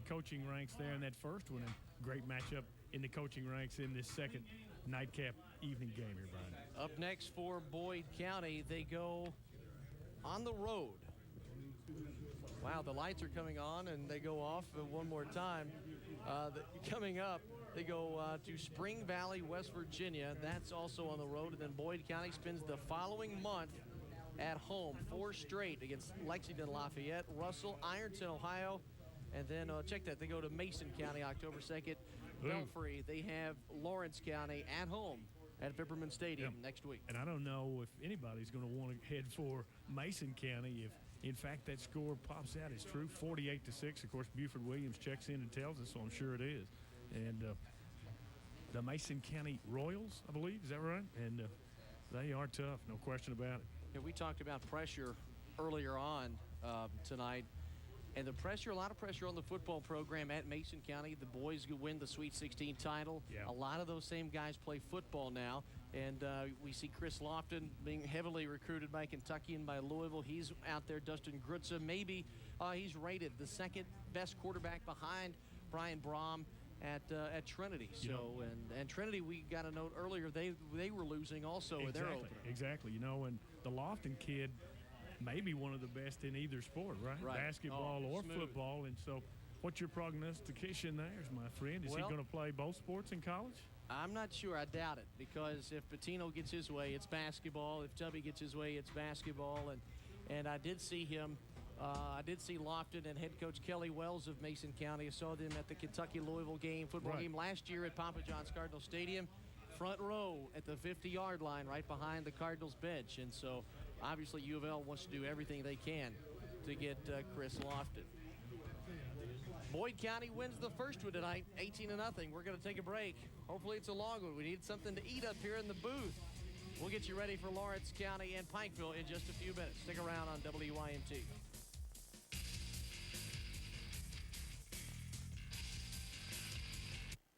coaching ranks there in that first one, and great matchup in the coaching ranks in this second nightcap evening game here, Brian. Up next for Boyd County, they go on the road. Wow, the lights are coming on and they go off one more time. Coming up, they go to Spring Valley, West Virginia. That's also on the road. And then Boyd County spends the following month at home, 4 straight against Lexington, Lafayette, Russell, Ironton, Ohio. And then, check that, they go to Mason County October 2nd. Belfry, they have Lawrence County at home at Vipperman Stadium next week. And I don't know if anybody's going to want to head for Mason County if, in fact, that score pops out as true, 48-6. Of course, Buford Williams checks in and tells us, so I'm sure it is. And the Mason County Royals, I believe, is that right? And they are tough, no question about it. Yeah, we talked about pressure earlier on tonight. And the pressure, a lot of pressure on the football program at Mason County. The boys win the Sweet 16 title. Yeah. A lot of those same guys play football now. And we see Chris Lofton being heavily recruited by Kentucky and by Louisville. He's out there. Dustin Grutza, maybe he's rated the second best quarterback behind Brian Brom at Trinity. So, and Trinity, we got a note earlier, they were losing also with their opener. Exactly. You know, and the Lofton kid, maybe one of the best in either sport, right? Basketball or smooth football. And so what's your prognostication there, my friend? Is he going to play both sports in college? I'm not sure. I doubt it, because if Patino gets his way, it's basketball. If Tubby gets his way, it's basketball. And I did see him. I did see Lofton and head coach Kelly Wells of Mason County. I saw them at the Kentucky-Louisville football game last year at Papa John's Cardinal Stadium. Front row at the 50-yard line right behind the Cardinals bench. And so obviously U of L wants to do everything they can to get Chris Lofton. Boyd County wins the first one tonight, 18-0. We're going to take a break. Hopefully it's a long one. We need something to eat up here in the booth. We'll get you ready for Lawrence County and Pikeville in just a few minutes. Stick around on WYMT.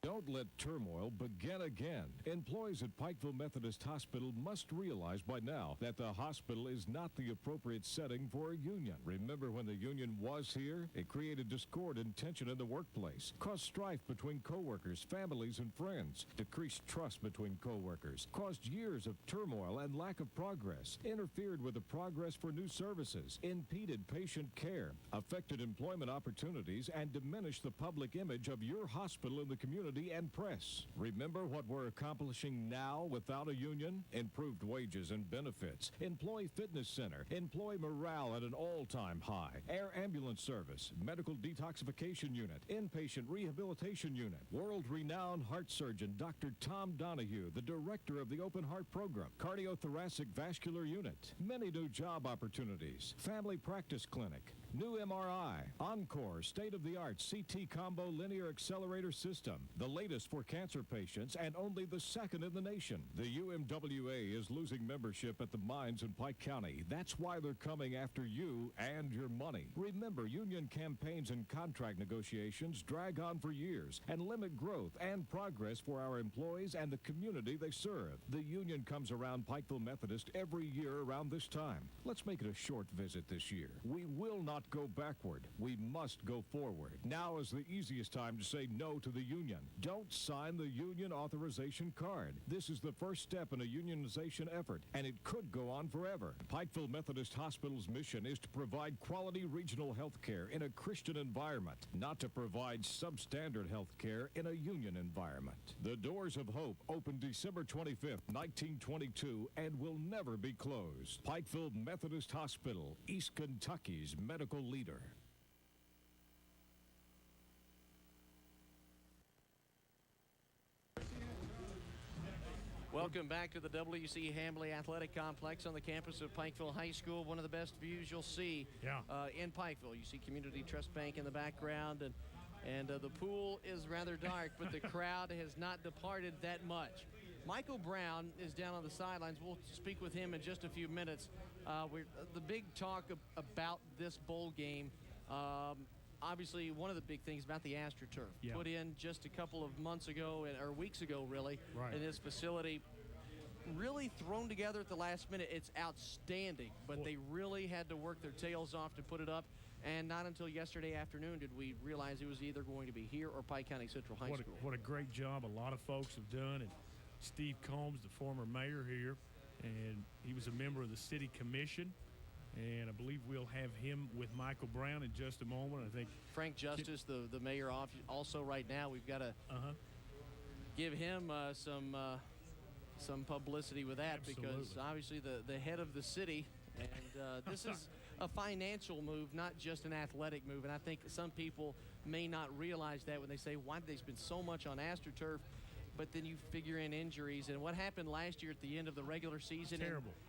Don't let turmoil begin again. Employees at Pikeville Methodist Hospital must realize by now that the hospital is not the appropriate setting for a union. Remember when the union was here? It created discord and tension in the workplace, caused strife between coworkers, families, and friends, decreased trust between coworkers, caused years of turmoil and lack of progress, interfered with the progress for new services, impeded patient care, affected employment opportunities, and diminished the public image of your hospital in the community and press. Remember what we're accomplishing now without a union? Improved wages and benefits, employee fitness center, employee morale at an all-time high, air ambulance service, medical detoxification unit, inpatient rehabilitation unit, world-renowned heart surgeon Dr. Tom Donahue, the director of the Open Heart Program, cardiothoracic vascular unit, many new job opportunities, family practice clinic, new MRI, Encore, state-of-the-art CT combo linear accelerator system, the latest for cancer patients and only the second in the nation. The UMWA is losing membership at the mines in Pike County. That's why they're coming after you and your money. Remember, union campaigns and contract negotiations drag on for years and limit growth and progress for our employees and the community they serve. The union comes around Pikeville Methodist every year around this time. Let's make it a short visit this year. We will not go backward. We must go forward. Now is the easiest time to say no to the union. Don't sign the union authorization card. This is the first step in a unionization effort, and it could go on forever. Pikeville Methodist Hospital's mission is to provide quality regional health care in a Christian environment, not to provide substandard health care in a union environment. The Doors of Hope opened December 25th, 1922, and will never be closed. Pikeville Methodist Hospital, East Kentucky's medical leader. Welcome back to the W.C. Hambly Athletic Complex on the campus of Pikeville High School. One of the best views you'll see in Pikeville. You see Community Trust Bank in the background, and the pool is rather dark, but the crowd has not departed that much. Michael Brown is down on the sidelines. We'll speak with him in just a few minutes. The big talk about this bowl game, obviously one of the big things about the AstroTurf. Put in just a couple of months ago, or weeks ago really, in this facility. Really thrown together at the last minute. It's outstanding, but they really had to work their tails off to put it up. And not until yesterday afternoon did we realize it was either going to be here or Pike County Central High School. What a great job a lot of folks have done. And Steve Combs, the former mayor here, and he was a member of the city commission. And I believe we'll have him with Michael Brown in just a moment. I think Frank Justice, the mayor, also right now. We've got to give him some publicity with that. Absolutely. Because obviously the head of the city, and this is a financial move, not just an athletic move. And I think some people may not realize that when they say, why did they spend so much on AstroTurf? But then you figure in injuries. And what happened last year at the end of the regular season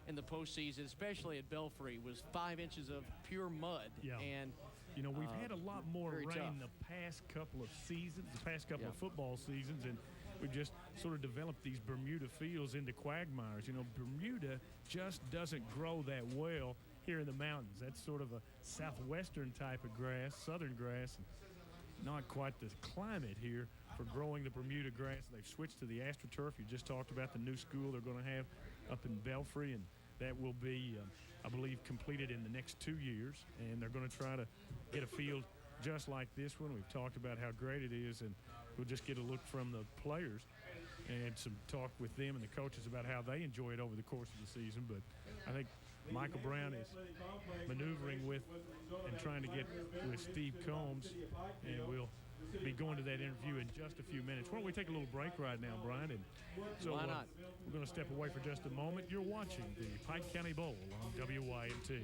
and the postseason, especially at Belfry, was 5 inches of pure mud. Yeah. And you know, we've had a lot more rain tough. the past couple of seasons, the past couple of football seasons, and we've just sort of developed these Bermuda fields into quagmires. You know, Bermuda just doesn't grow that well here in the mountains. That's sort of a southwestern type of grass, southern grass, and not quite the climate here for growing the Bermuda grass. They've switched to the AstroTurf. You just talked about the new school they're going to have up in Belfry, and that will be, I believe, completed in the next 2 years. And they're going to try to get a field just like this one. We've talked about how great it is, and we'll just get a look from the players and some talk with them and the coaches about how they enjoy it over the course of the season. But I think Michael Brown is maneuvering with and trying to get with Steve Combs, and we'll be going to that interview in just a few minutes. Why don't we take a little break right now, Brian? And so why not? We're going to step away for just a moment. You're watching the Pike County Bowl on WYMT.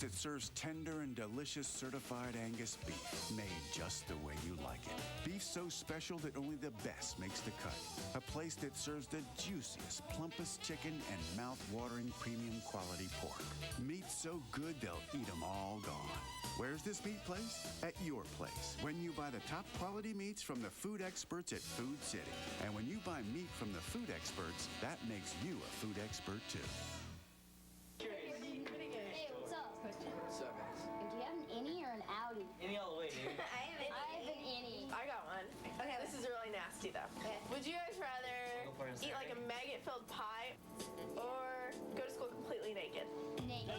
That serves tender and delicious certified Angus beef, made just the way you like it. Beef so special that only the best makes the cut. A place that serves the juiciest, plumpest chicken and mouth-watering premium quality pork. Meat so good they'll eat 'em all gone. Where's this meat place? At your place. When you buy the top quality meats from the food experts at Food City. And when you buy meat from the food experts, that makes you a food expert too. Any all the way, dude. I have an innie. I got one. Okay, this is really nasty though. Okay. Would you guys rather eat like a maggot-filled pie or go to school completely naked? Naked.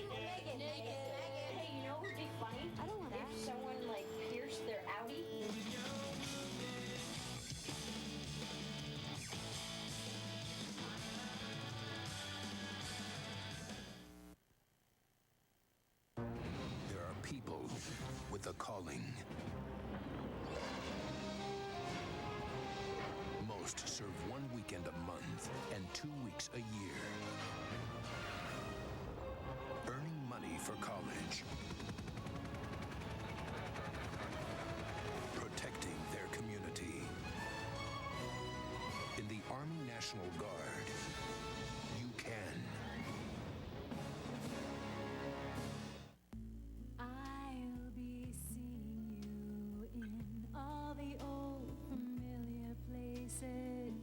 Hey, you know what would be funny? I don't want that. If someone like pierced their outie. There are people with a calling. Most serve 1 weekend a month and 2 weeks a year. Earning money for college. Protecting their community. In the Army National Guard, you can. I'll be seeing you in all the old familiar places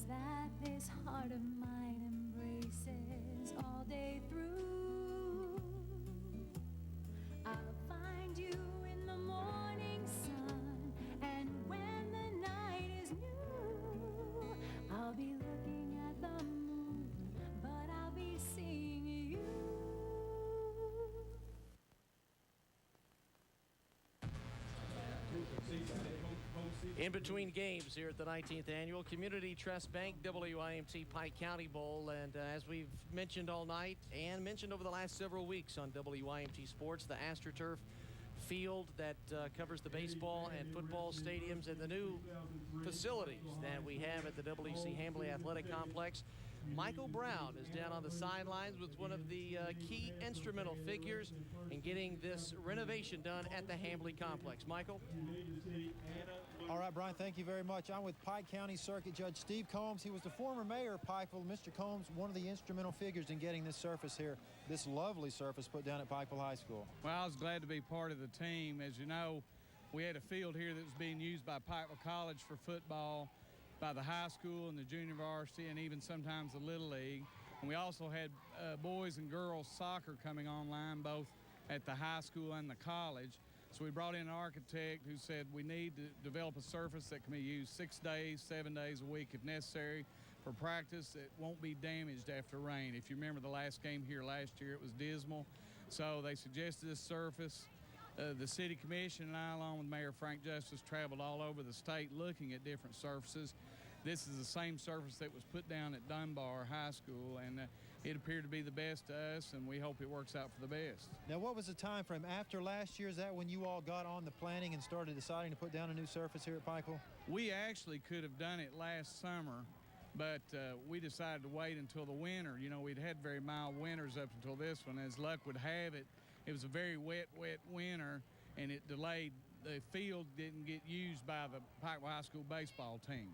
that this heart of mine embraces all day through. I'll find you in the morning sun, and when the night is new, I'll be looking at the moon, but I'll be seeing you. In between games here at the 19th Annual Community Trust Bank WYMT Pike County Bowl. And as we've mentioned all night and mentioned over the last several weeks on WYMT Sports, the AstroTurf field that covers the baseball and football stadiums and the new facilities that we have at the W.C. Hambly Athletic Complex. Michael Brown is down on the sidelines with one of the key instrumental figures in getting this renovation done at the Hambly Complex. Michael? All right, Brian, thank you very much. I'm with Pike County Circuit Judge Steve Combs. He was the former mayor of Pikeville. Mr. Combs, one of the instrumental figures in getting this surface here, this lovely surface put down at Pikeville High School. Well, I was glad to be part of the team. As you know, we had a field here that was being used by Pikeville College for football, by the high school and the junior varsity, and even sometimes the Little League. And we also had boys and girls soccer coming online, both at the high school and the college. So we brought in an architect who said we need to develop a surface that can be used 6 days, 7 days a week if necessary, for practice that won't be damaged after rain. If you remember the last game here last year, it was dismal. So they suggested this surface. The city commission and I, along with Mayor Frank Justice, traveled all over the state looking at different surfaces. This is the same surface that was put down at Dunbar High School, and it appeared to be the best to us, and we hope it works out for the best. Now, what was the time frame after last year? Is that when you all got on the planning and started deciding to put down a new surface here at Pikeville? We actually could have done it last summer, but we decided to wait until the winter. You know, we'd had very mild winters up until this one. As luck would have it, it was a very wet winter, and it delayed. The field didn't get used by the Pikeville High School baseball team.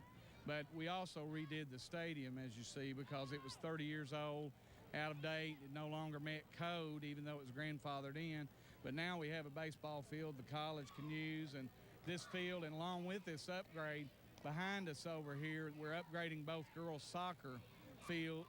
But we also redid the stadium, as you see, because it was 30 years old, out of date. It no longer met code, even though it was grandfathered in. But now we have a baseball field the college can use, and this field, and along with this upgrade, behind us over here, we're upgrading both girls soccer field,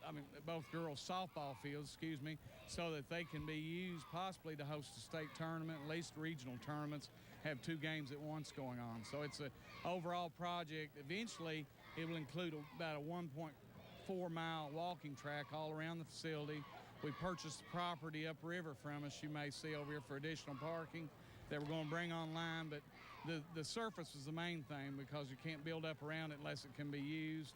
both girls softball fields, excuse me, so that they can be used possibly to host a state tournament, at least regional tournaments, have 2 games at once going on. So it's an overall project. Eventually, it will include about a 1.4-mile walking track all around the facility. We purchased the property upriver from us, you may see over here, for additional parking that we're going to bring online. But the surface is the main thing, because you can't build up around it unless it can be used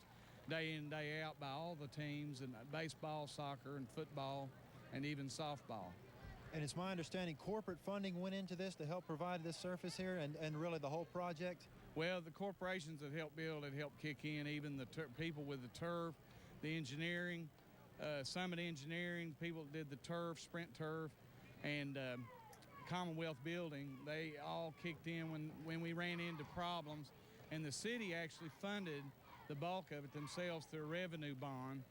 day in, day out by all the teams, and baseball, soccer, and football, and even softball. And it's my understanding corporate funding went into this to help provide this surface here and really the whole project? Well, the corporations that helped build it helped kick in, even the people with the turf, the engineering, Summit Engineering, people that did the turf, Sprint Turf, and Commonwealth Building. They all kicked in when we ran into problems, and the city actually funded the bulk of it themselves through a revenue bond.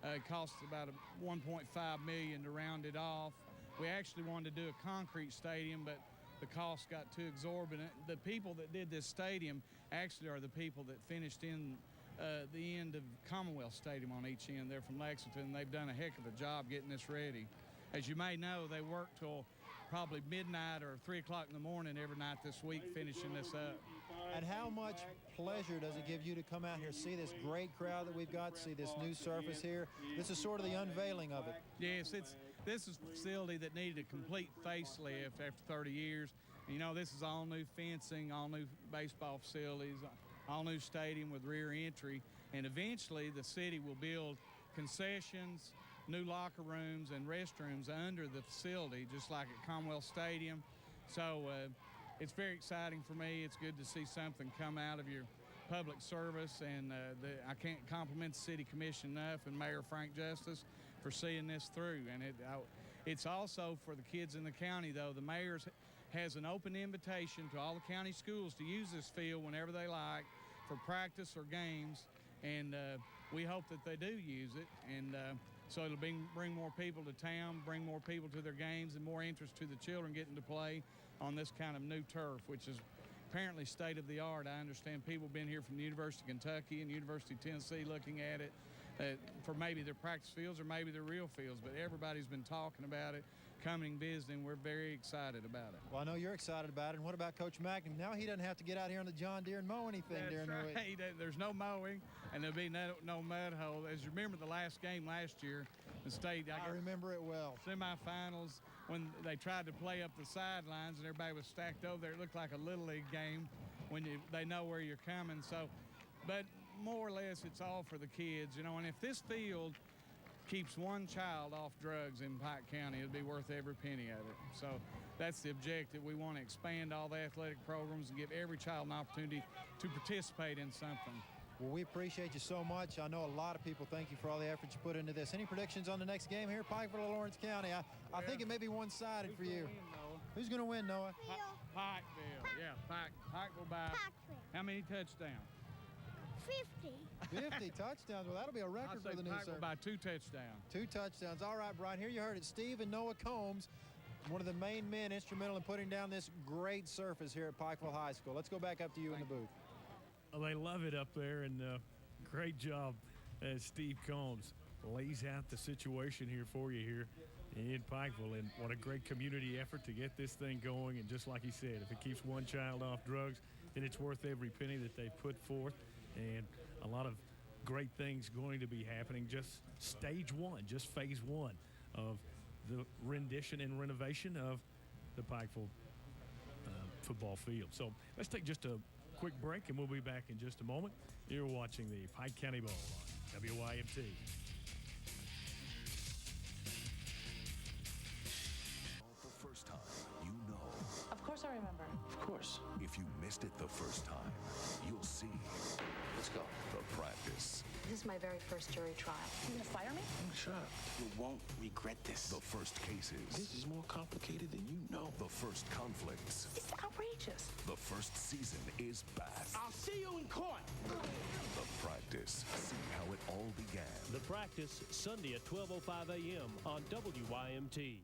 It cost about $1.5 million to round it off. We actually wanted to do a concrete stadium, but the cost got too exorbitant. The people that did this stadium actually are the people that finished in the end of Commonwealth Stadium on each end. They're from Lexington. They've done a heck of a job getting this ready. As you may know, they worked till probably midnight or 3 o'clock in the morning every night this week finishing this up. And how much pleasure does it give you to come out here, see this great crowd that we've got, see this new surface here? This is sort of the unveiling of it. Yes, this is a facility that needed a complete facelift after 30 years. You know, this is all new fencing, all new baseball facilities, all new stadium with rear entry, and eventually the city will build concessions, new locker rooms, and restrooms under the facility, just like at Commonwealth Stadium. So it's very exciting for me. It's good to see something come out of your public service, and I can't compliment the City Commission enough and Mayor Frank Justice for seeing this through. And it's also for the kids in the county, though. The mayor has an open invitation to all the county schools to use this field whenever they like for practice or games, and we hope that they do use it. And so it'll bring more people to town, bring more people to their games, and more interest to the children getting to play on this kind of new turf, which is apparently state of the art. I understand people have been here from the University of Kentucky and University of Tennessee looking at it for maybe their practice fields or maybe their real fields, but everybody's been talking about it, coming, visiting. We're very excited about it. Well, I know you're excited about it. And what about Coach Magnum? Now he doesn't have to get out here on the John Deere and mow anything during the week. There's no mowing, and there'll be no mud hole. As you remember the last game last year, the state, I remember it well. Semifinals, when they tried to play up the sidelines and everybody was stacked over there, it looked like a Little League game when they know where you're coming. So, but more or less it's all for the kids, you know, and if this field keeps one child off drugs in Pike County, it'll be worth every penny of it. So that's the objective. We want to expand all the athletic programs and give every child an opportunity to participate in something. Well, we appreciate you so much. I know a lot of people thank you for all the effort you put into this. Any predictions on the next game here, Pikeville or Lawrence County? I think it may be one-sided for you. Who's going to win, Noah? Pikeville. Yeah, Pikeville by how many touchdowns? 50. 50 touchdowns. Well, that'll be a record for the new Pikeville by 2 touchdowns. 2 touchdowns. All right, Brian, here you heard it. Steve and Noah Combs, one of the main men instrumental in putting down this great surface here at Pikeville High School. Let's go back up to you in the booth. Well, they love it up there, and great job as Steve Combs lays out the situation here for you here in Pikeville. And what a great community effort to get this thing going. And just like he said, if it keeps one child off drugs, then it's worth every penny that they put forth. And a lot of great things going to be happening. Just stage one, just phase one of the rendition and renovation of the Pikeville football field. So let's take just a quick break, and we'll be back in just a moment. You're watching the Pike County Bowl on WYMT. The first time, you know. Of course I remember. Of course. If you missed it the first time, you'll see. Let's go. The practice. This is my very first jury trial. You gonna fire me? Shut up. You won't regret this. The first cases. This is more complicated than you know. The first conflicts. It's outrageous. The first season is back. I'll see you in court. The practice. See how it all began. The practice, Sunday at 12:05 a.m. on WYMT.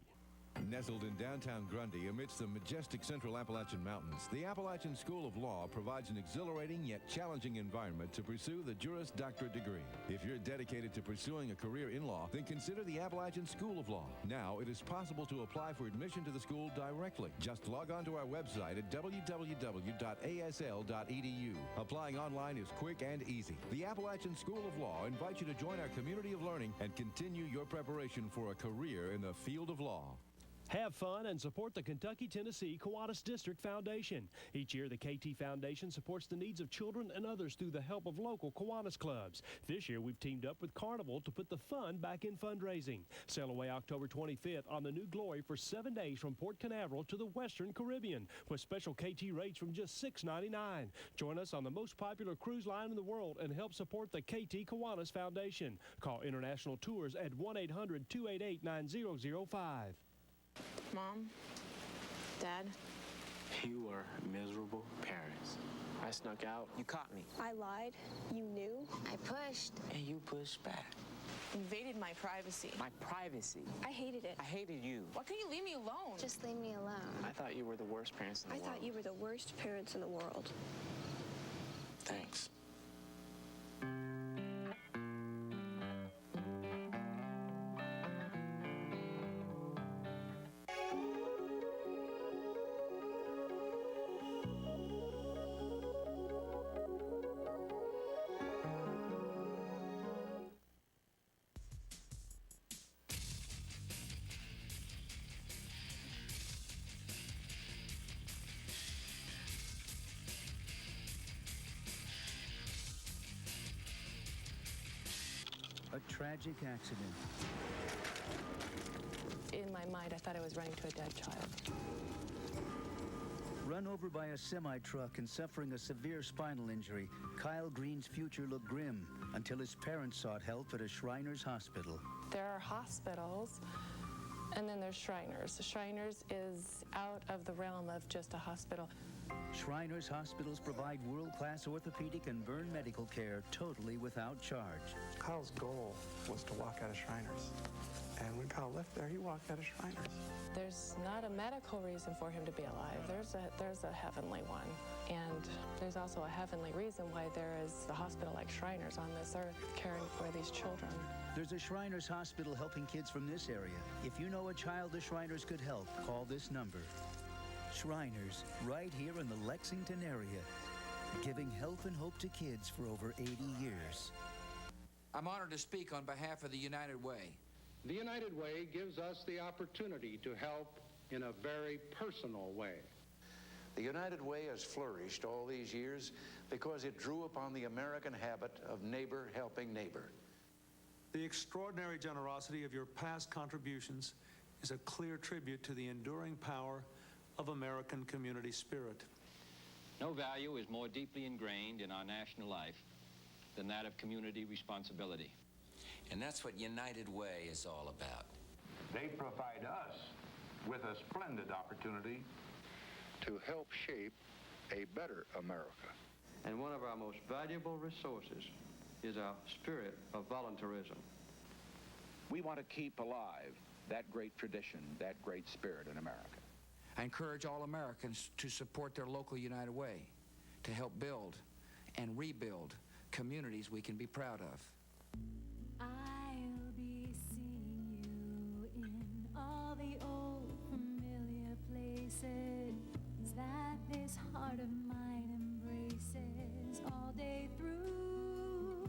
Nestled in downtown Grundy amidst the majestic Central Appalachian Mountains, the Appalachian School of Law provides an exhilarating yet challenging environment to pursue the Juris Doctorate degree. If you're dedicated to pursuing a career in law, then consider the Appalachian School of Law. Now, it is possible to apply for admission to the school directly. Just log on to our website at www.asl.edu. Applying online is quick and easy. The Appalachian School of Law invites you to join our community of learning and continue your preparation for a career in the field of law. Have fun and support the Kentucky-Tennessee Kiwanis District Foundation. Each year, the KT Foundation supports the needs of children and others through the help of local Kiwanis clubs. This year, we've teamed up with Carnival to put the fun back in fundraising. Sail away October 25th on the New Glory for 7 days from Port Canaveral to the Western Caribbean with special KT rates from just $6.99. Join us on the most popular cruise line in the world and help support the KT Kiwanis Foundation. Call International Tours at 1-800-288-9005. Mom, Dad. You were miserable parents. I snuck out. You caught me. I lied. You knew. I pushed. And you pushed back. Invaded my privacy. My privacy. I hated it. I hated you. Why couldn't you leave me alone? Just leave me alone. I thought you were the worst parents in the world. I thought you were the worst parents in the world. Thanks. A tragic accident. In my mind, I thought I was running to a dead child. Run over by a semi-truck and suffering a severe spinal injury, Kyle Green's future looked grim until his parents sought help at a Shriners Hospital. There are hospitals, and then there's Shriners. Shriners is out of the realm of just a hospital. Shriners Hospitals provide world-class orthopedic and burn medical care totally without charge. Kyle's goal was to walk out of Shriners. And when Kyle left there, he walked out of Shriners. There's not a medical reason for him to be alive. There's a heavenly one. And there's also a heavenly reason why there is a hospital like Shriners on this earth caring for these children. There's a Shriners Hospital helping kids from this area. If you know a child the Shriners could help, call this number. Shriners, right here in the Lexington area, giving help and hope to kids for over 80 years. I'm honored to speak on behalf of the United Way. The United Way gives us the opportunity to help in a very personal way. The United Way has flourished all these years because it drew upon the American habit of neighbor helping neighbor. The extraordinary generosity of your past contributions is a clear tribute to the enduring power of American community spirit. No value is more deeply ingrained in our national life than that of community responsibility. And that's what United Way is all about. They provide us with a splendid opportunity to help shape a better America. And one of our most valuable resources is our spirit of voluntarism. We want to keep alive that great tradition, that great spirit in America. I encourage all Americans to support their local United Way to help build and rebuild communities we can be proud of. I'll be seeing you in all the old familiar places that this heart of mine embraces all day through.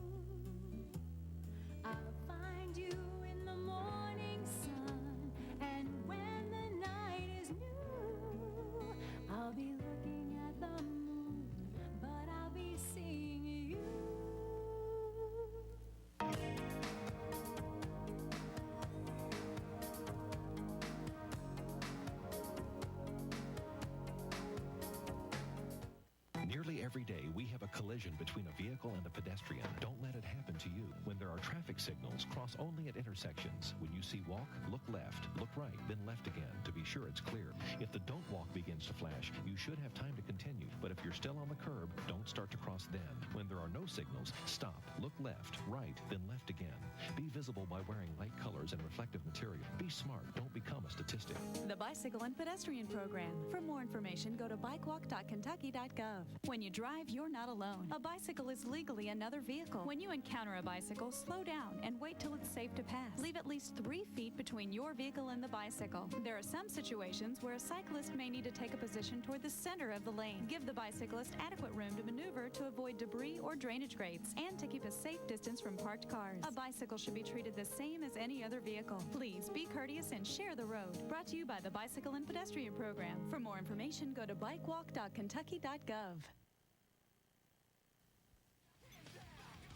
collision between a vehicle and a pedestrian. Don't let it happen to you. When there are traffic signals, cross only at intersections. When you see walk, look left, look right, then left again to be sure it's clear. If the don't walk begins to flash, you should have time to continue. But if you're still on the curb, don't start to cross then. When there are no signals, stop, look left, right, then left again. Be visible by wearing light colors and reflective material. Be smart. Don't become a statistic. The Bicycle and Pedestrian Program. For more information, go to bikewalk.kentucky.gov. When you drive, you're not alone. A bicycle is legally another vehicle. When you encounter a bicycle, slow down and wait till it's safe to pass. Leave at least 3 feet between your vehicle and the bicycle. There are some situations where a cyclist may need to take a position toward the center of the lane. Give the bicyclist adequate room to maneuver to avoid debris or drainage grates and to keep a safe distance from parked cars. A bicycle should be treated the same as any other vehicle. Please be courteous and share the road. Brought to you by the Bicycle and Pedestrian Program. For more information, go to bikewalk.kentucky.gov.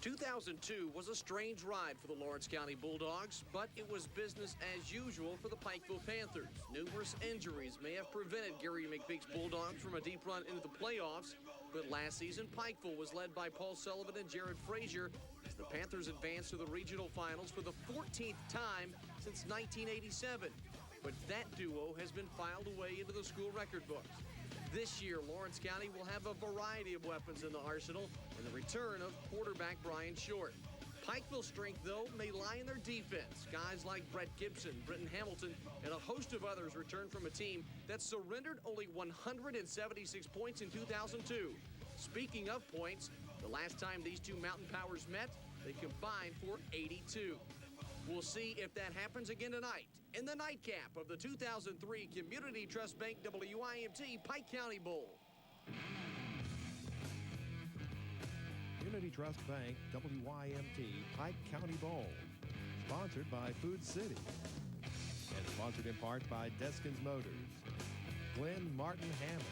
2002 was a strange ride for the Lawrence County Bulldogs, but it was business as usual for the Pikeville Panthers. Numerous injuries may have prevented Gary McPeak's Bulldogs from a deep run into the playoffs, but last season Pikeville was led by Paul Sullivan and Jared Frazier as the Panthers advanced to the regional finals for the 14th time since 1987. But that duo has been filed away into the school record books. This year, Lawrence County will have a variety of weapons in the arsenal and the return of quarterback Brian Short. Pikeville's strength, though, may lie in their defense. Guys like Brett Gibson, Britton Hamilton, and a host of others return from a team that surrendered only 176 points in 2002. Speaking of points, the last time these two mountain powers met, they combined for 82. We'll see if that happens again tonight in the nightcap of the 2003 Community Trust Bank WYMT Pike County Bowl. Community Trust Bank WYMT Pike County Bowl, sponsored by Food City and sponsored in part by Deskins Motors, Glenn Martin Hammond,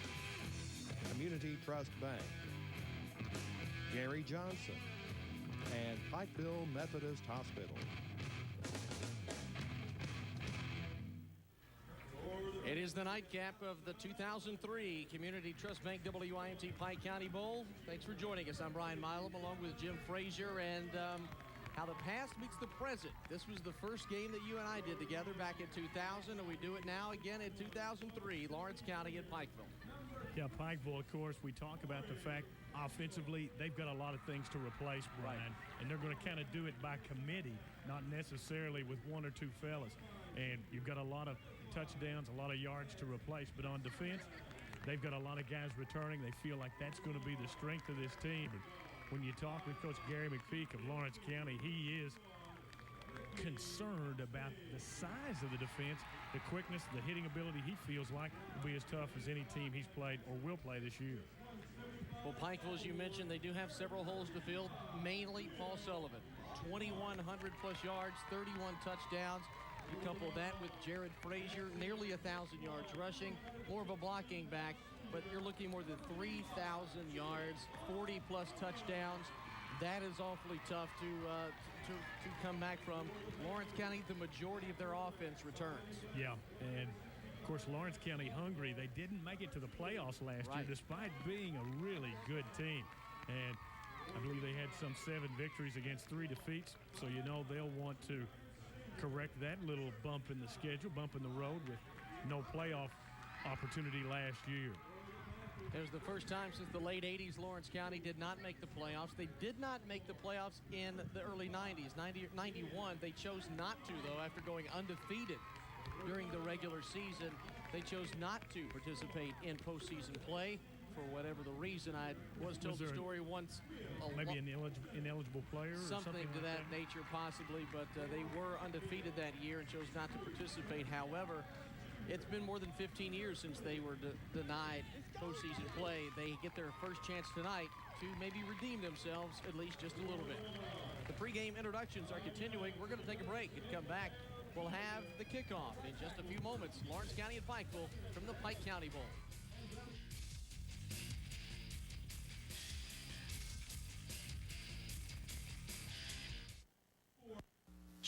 Community Trust Bank, Gary Johnson, and Pikeville Methodist Hospital. It is the nightcap of the 2003 Community Trust Bank WYMT Pike County Bowl. Thanks for joining us. I'm Brian Milam along with Jim Frazier, and how the past meets the present. This was the first game that you and I did together back in 2000, and we do it now again in 2003, Lawrence County at Pikeville. Yeah, Pikeville, of course, we talk about the fact offensively they've got a lot of things to replace, Brian, and they're going to kind of do it by committee, not necessarily with one or two fellas. And you've got a lot of touchdowns, a lot of yards to replace. But on defense, they've got a lot of guys returning. They feel like that's going to be the strength of this team. And when you talk with Coach Gary McPeak of Lawrence County, he is concerned about the size of the defense, the quickness, the hitting ability. He feels like will be as tough as any team he's played or will play this year. Well, Pikeville, as you mentioned, they do have several holes to fill, mainly Paul Sullivan. 2,100-plus yards, 31 touchdowns. You couple that with Jared Frazier, nearly 1,000 yards rushing, more of a blocking back, but you're looking more than 3,000 yards, 40-plus touchdowns. That is awfully tough to come back from. Lawrence County, the majority of their offense returns. Yeah, and of course Lawrence County hungry. They didn't make it to the playoffs last year despite being a really good team. And I believe they had some 7 victories against 3 defeats, so you know they'll want to correct that little bump in the schedule, bump in the road with no playoff opportunity last year. It was the first time since the late 80s Lawrence County did not make the playoffs. They did not make the playoffs in the early 90s. 91, they chose not to, though, after going undefeated during the regular season. They chose not to participate in postseason play for whatever the reason. I was told the story once. Maybe an ineligible player or something to like that nature, possibly, but they were undefeated that year and chose not to participate. However, it's been more than 15 years since they were denied postseason play. They get their first chance tonight to maybe redeem themselves, at least just a little bit. The pregame introductions are continuing. We're going to take a break and come back. We'll have the kickoff in just a few moments. Lawrence County and Pikeville from the Pike County Bowl.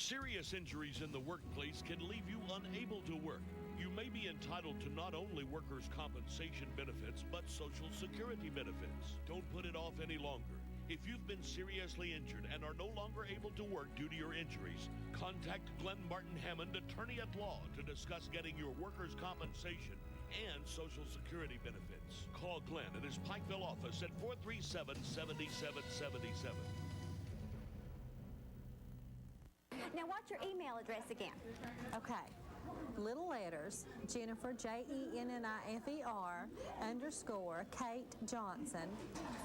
Serious injuries in the workplace can leave you unable to work. You may be entitled to not only workers' compensation benefits, but Social Security benefits. Don't put it off any longer. If you've been seriously injured and are no longer able to work due to your injuries, contact Glenn Martin Hammond, attorney at law, to discuss getting your workers' compensation and Social Security benefits. Call Glenn at his Pikeville office at 437-7777. Now, what's your email address again? Okay. Little letters, Jennifer, JENNIFER, _ Kate Johnson,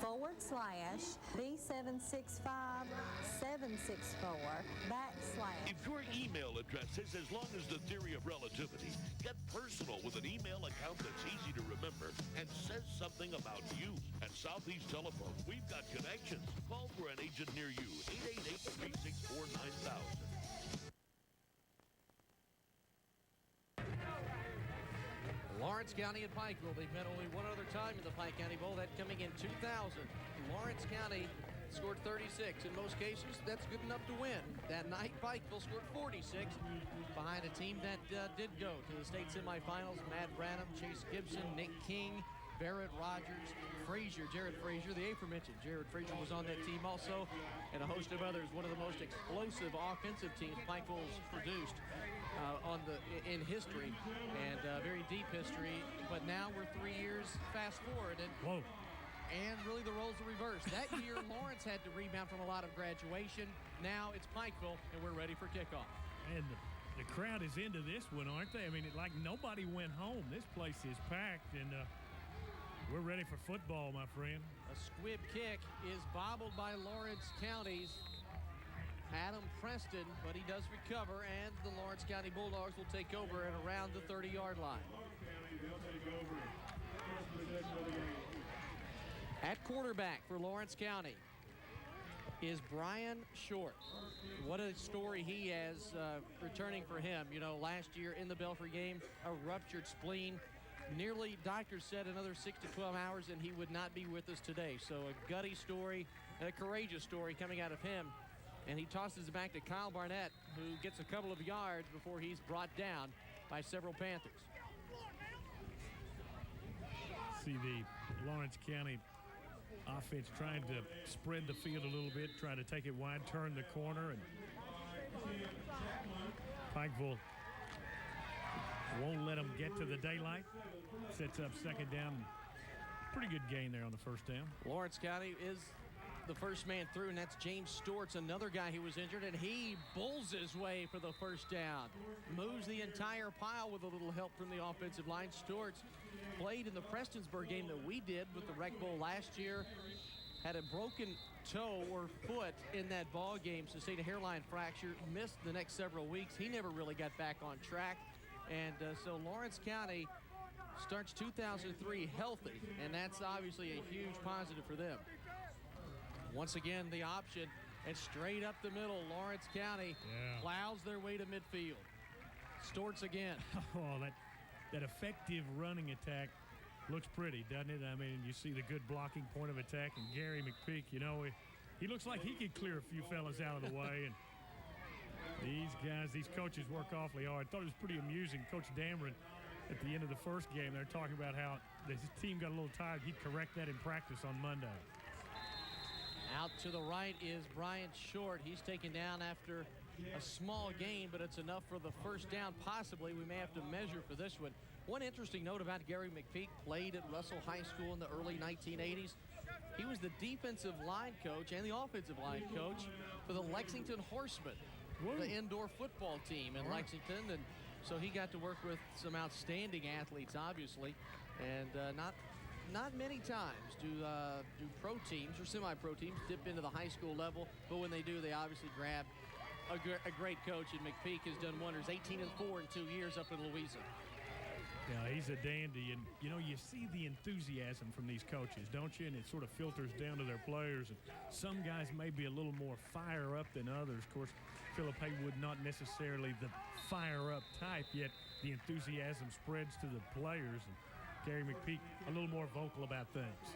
/ B765764 / If your email address is as long as the theory of relativity, get personal with an email account that's easy to remember and says something about you. At Southeast Telephone, we've got connections. Call for an agent near you, 888-364-9000. Lawrence County and Pikeville, they've met only one other time in the Pike County Bowl, that coming in 2000. Lawrence County scored 36. In most cases, that's good enough to win. That night, Pikeville scored 46 behind a team that did go to the state semifinals. Matt Branham, Chase Gibson, Nick King, Barrett Rogers, Frazier, Jared Frazier, the aforementioned Jared Frazier was on that team also, and a host of others. One of the most explosive offensive teams Pikeville's produced in history, and very deep history. But now we're 3 years fast forward, and really the roles are reversed. That year, Lawrence had to rebound from a lot of graduation. Now it's Pikeville, and we're ready for kickoff. And the crowd is into this one, aren't they? I mean, like nobody went home. This place is packed, and we're ready for football, my friend. A squib kick is bobbled by Lawrence County's Adam Preston, but he does recover, and the Lawrence County Bulldogs will take over at around the 30-yard line. At quarterback for Lawrence County is Brian Short. What a story he has returning for him. You know, last year in the Belfry game, a ruptured spleen. Nearly, doctors said, another 6 to 12 hours, and he would not be with us today. So a gutty story, a courageous story coming out of him. And he tosses it back to Kyle Barnett, who gets a couple of yards before he's brought down by several Panthers. See the Lawrence County offense trying to spread the field a little bit, try to take it wide, turn the corner, and Pikeville won't let them get to the daylight. Sets up second down. Pretty good gain there on the first down. Lawrence County is the first man through, and that's James Storts, another guy who was injured, and he bulls his way for the first down. Moves the entire pile with a little help from the offensive line. Storts played in the Prestonsburg game that we did with the Rec Bowl last year. Had a broken toe or foot in that ball game, sustained a hairline fracture, missed the next several weeks. He never really got back on track. And so Lawrence County starts 2003 healthy, and that's obviously a huge positive for them. Once again, the option, and straight up the middle, Lawrence County plows their way to midfield. Storts again. Oh, that effective running attack looks pretty, doesn't it? I mean, you see the good blocking point of attack, and Gary McPeak, you know, he looks like he could clear a few fellas out of the way. And these guys, these coaches work awfully hard. I thought it was pretty amusing. Coach Dameron, at the end of the first game, they're talking about how his team got a little tired. He'd correct that in practice on Monday. Out to the right is Brian Short. He's taken down after a small gain, but it's enough for the first down. Possibly we may have to measure for this one. One interesting note about Gary McPeak, played at Russell High School in the early 1980s. He was the defensive line coach and the offensive line coach for the Lexington Horsemen, the indoor football team in Lexington. And so he got to work with some outstanding athletes, obviously, and not many times do pro teams or semi-pro teams dip into the high school level, but when they do, they obviously grab a great coach, and McPeak has done wonders. 18-4 in 2 years up in Louisa. Yeah, he's a dandy, and you know, you see the enthusiasm from these coaches, don't you? And it sort of filters down to their players. And some guys may be a little more fire up than others. Of course, Philip Haywood not necessarily the fire up type, yet the enthusiasm spreads to the players. And Gary McPeak a little more vocal about things.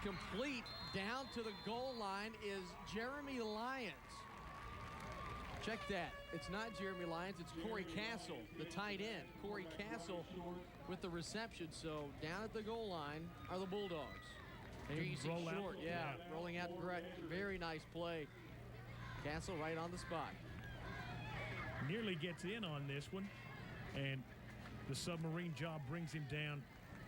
complete down to the goal line is Jeremy Lyons. Check that. It's not Jeremy Lyons, it's Corey Castle, the tight end. Corey Castle with the reception. So down at the goal line are the Bulldogs. And here you see Short, rolling out correct. Very nice play. Castle right on the spot. Nearly gets in on this one, and the submarine job brings him down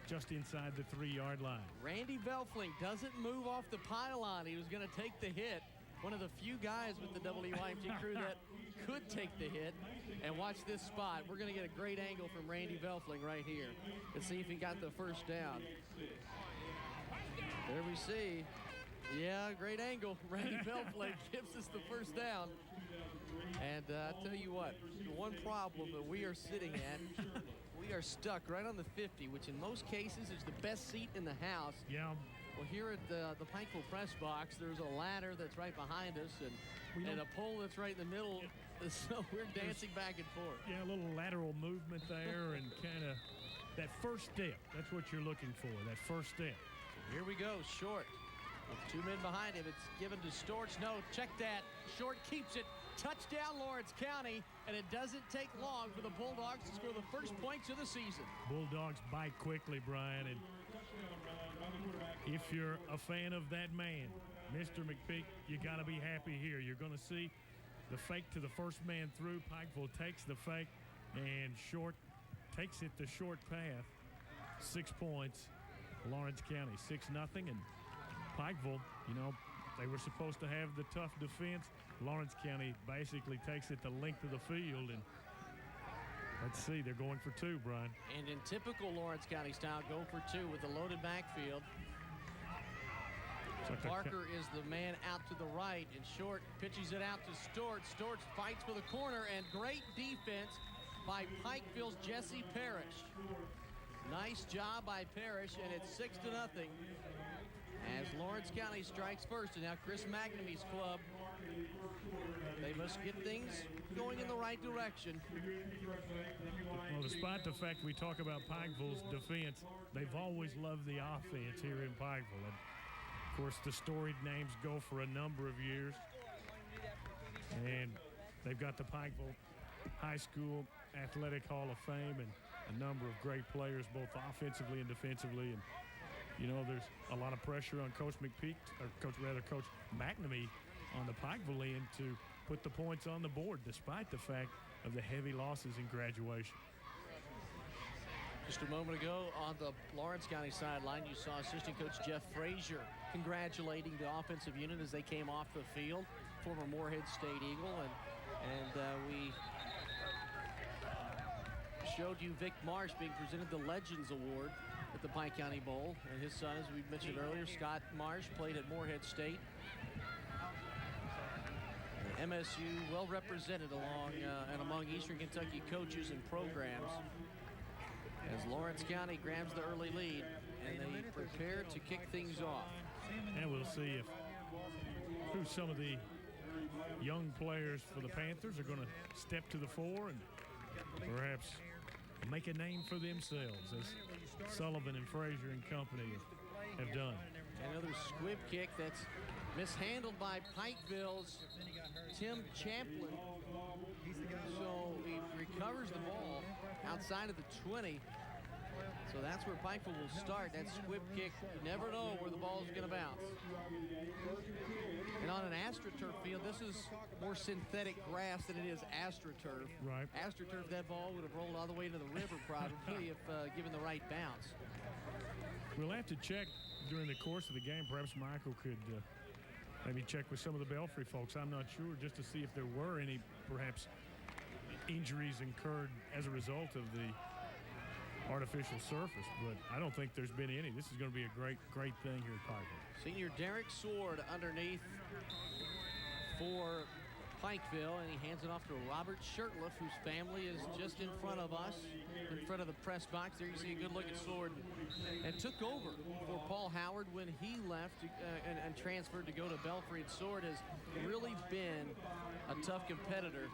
just inside the 3-yard line. Randy Velfling doesn't move off the pylon. He was going to take the hit. One of the few guys with the WYMT crew that could take the hit. And watch this spot. We're going to get a great angle from Randy Velfling right here and see if he got the first down. There we see. Yeah, great angle. Randy Velfling gives us the first down. And I'll tell you what, the one problem that we are sitting at, we are stuck right on the 50, which in most cases is the best seat in the house. Yeah. Well, here at the Pikeville press box, there's a ladder that's right behind us and a pole that's right in the middle. So we're dancing back and forth. Yeah, a little lateral movement there and kind of that first step. That's what you're looking for, that first step. So here we go, Short. With 2 men behind him, it's given to Storch. No, check that. Short keeps it. Touchdown, Lawrence County, and it doesn't take long for the Bulldogs to score the first points of the season. Bulldogs bite quickly, Brian, and if you're a fan of that man, Mr. McPeak, you got to be happy here. You're going to see the fake to the first man through. Pikeville takes the fake, and Short takes it the short path. 6 points, Lawrence County 6-0, and Pikeville, you know, they were supposed to have the tough defense. Lawrence County basically takes it the length of the field, and let's see, they're going for 2, Brian. And in typical Lawrence County style, go for 2 with the loaded backfield. Parker is the man out to the right, and Short pitches it out to Storch. Storch fights for the corner, and great defense by Pikeville's Jesse Parrish. Nice job by Parrish, and it's 6-0 as Lawrence County strikes first. And now Chris McNamee's club, they must get things going in the right direction. Well, despite the fact we talk about Pikeville's defense, they've always loved the offense here in Pikeville. And of course, the storied names go for a number of years. And they've got the Pikeville High School Athletic Hall of Fame and a number of great players, both offensively and defensively. And you know, there's a lot of pressure on Coach McPeak, or Coach McNamee on the Pikeville end to put the points on the board, despite the fact of the heavy losses in graduation. Just a moment ago on the Lawrence County sideline, you saw assistant coach Jeff Frazier congratulating the offensive unit as they came off the field, former Moorhead State Eagle, and we showed you Vic Marsh being presented the Legends Award at the Pike County Bowl, and his son, as we mentioned earlier, Scott Marsh, played at Moorhead State. And MSU well represented among Eastern Kentucky coaches and programs as Lawrence County grabs the early lead, and they prepare to kick things off. And we'll see who some of the young players for the Panthers are going to step to the fore and perhaps make a name for themselves, as Sullivan and Frazier and company have done. Another squib kick that's mishandled by Pikeville's Tim Champlin. So he recovers the ball outside of the 20. So that's where Pikeville will start. That squib kick, you never know where the ball is going to bounce. And on an AstroTurf field, this is more synthetic grass than it is AstroTurf. Right. AstroTurf, that ball would have rolled all the way to the river probably if given the right bounce. We'll have to check during the course of the game. Perhaps Michael could maybe check with some of the Belfry folks. I'm not sure, just to see if there were any perhaps injuries incurred as a result of the artificial surface, but I don't think there's been any. This is going to be a great thing here at Pikeville. Senior Derek Sword underneath for Pikeville, and he hands it off to Robert Shirtliff, whose family is just in front of us, in front of the press box. There you see a good look at Sword, and took over for Paul Howard when he left and transferred to go to Belfry. And Sword has really been a tough competitor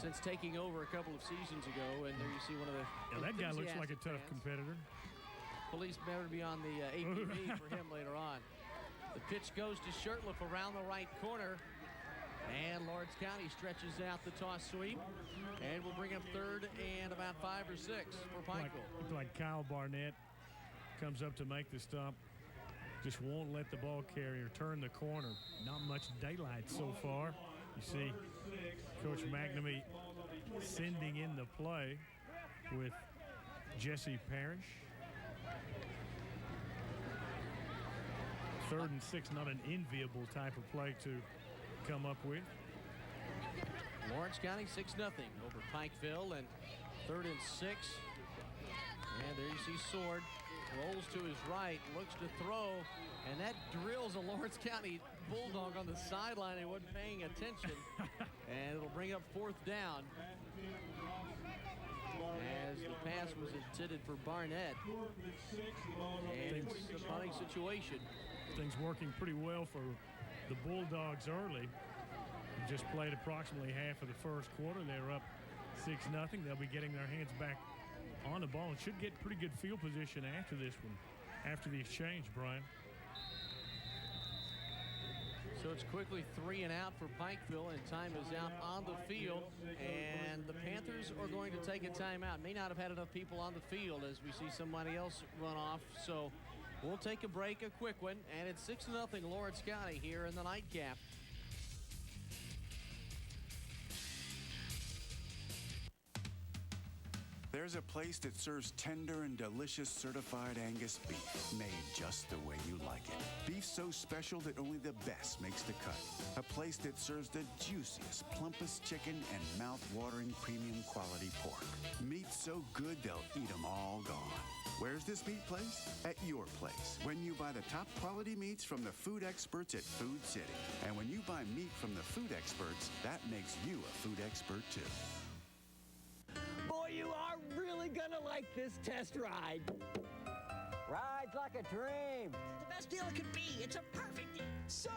since taking over a couple of seasons ago. And there you see one of the that guy looks like a tough competitor. police better be on the APB for him later on. The pitch goes to Shurtleff around the right corner. And Lawrence County stretches out the toss sweep. And we'll bring up third and about 5 or 6 for Pikeville. Looked like Kyle Barnett comes up to make the stop. Just won't let the ball carrier turn the corner. Not much daylight so far. You see Coach McNamee sending in the play with Jesse Parrish. 3rd and 6, not an enviable type of play to come up with. Lawrence County 6-0 over Pikeville, and 3rd and 6. And there you see Sword rolls to his right, looks to throw, and that drills a Lawrence County Bulldog on the sideline. He wasn't paying attention, and it'll bring up 4th down as the pass was intended for Barnett. And it's a punting situation. Things working pretty well for the Bulldogs early. Just played approximately half of the first quarter. They're up 6-0. They'll be getting their hands back on the ball and should get pretty good field position after this one, after the exchange, Brian. So it's quickly 3 and out for Pikeville, and time is out on the field. And the Panthers are going to take a timeout. May not have had enough people on the field as we see somebody else run off. So we'll take a break, a quick one, and it's 6-0 Lawrence County here in the nightcap. There's a place that serves tender and delicious certified Angus beef, made just the way you like it. Beef so special that only the best makes the cut. A place that serves the juiciest, plumpest chicken and mouth-watering premium quality pork. Meat so good they'll eat 'em all gone. Where's this meat place? At your place. When you buy the top quality meats from the food experts at Food City. And when you buy meat from the food experts, that makes you a food expert too. Boy, you are really gonna like this test ride. Rides like a dream. The best deal it could be. It's a perfect deal. So,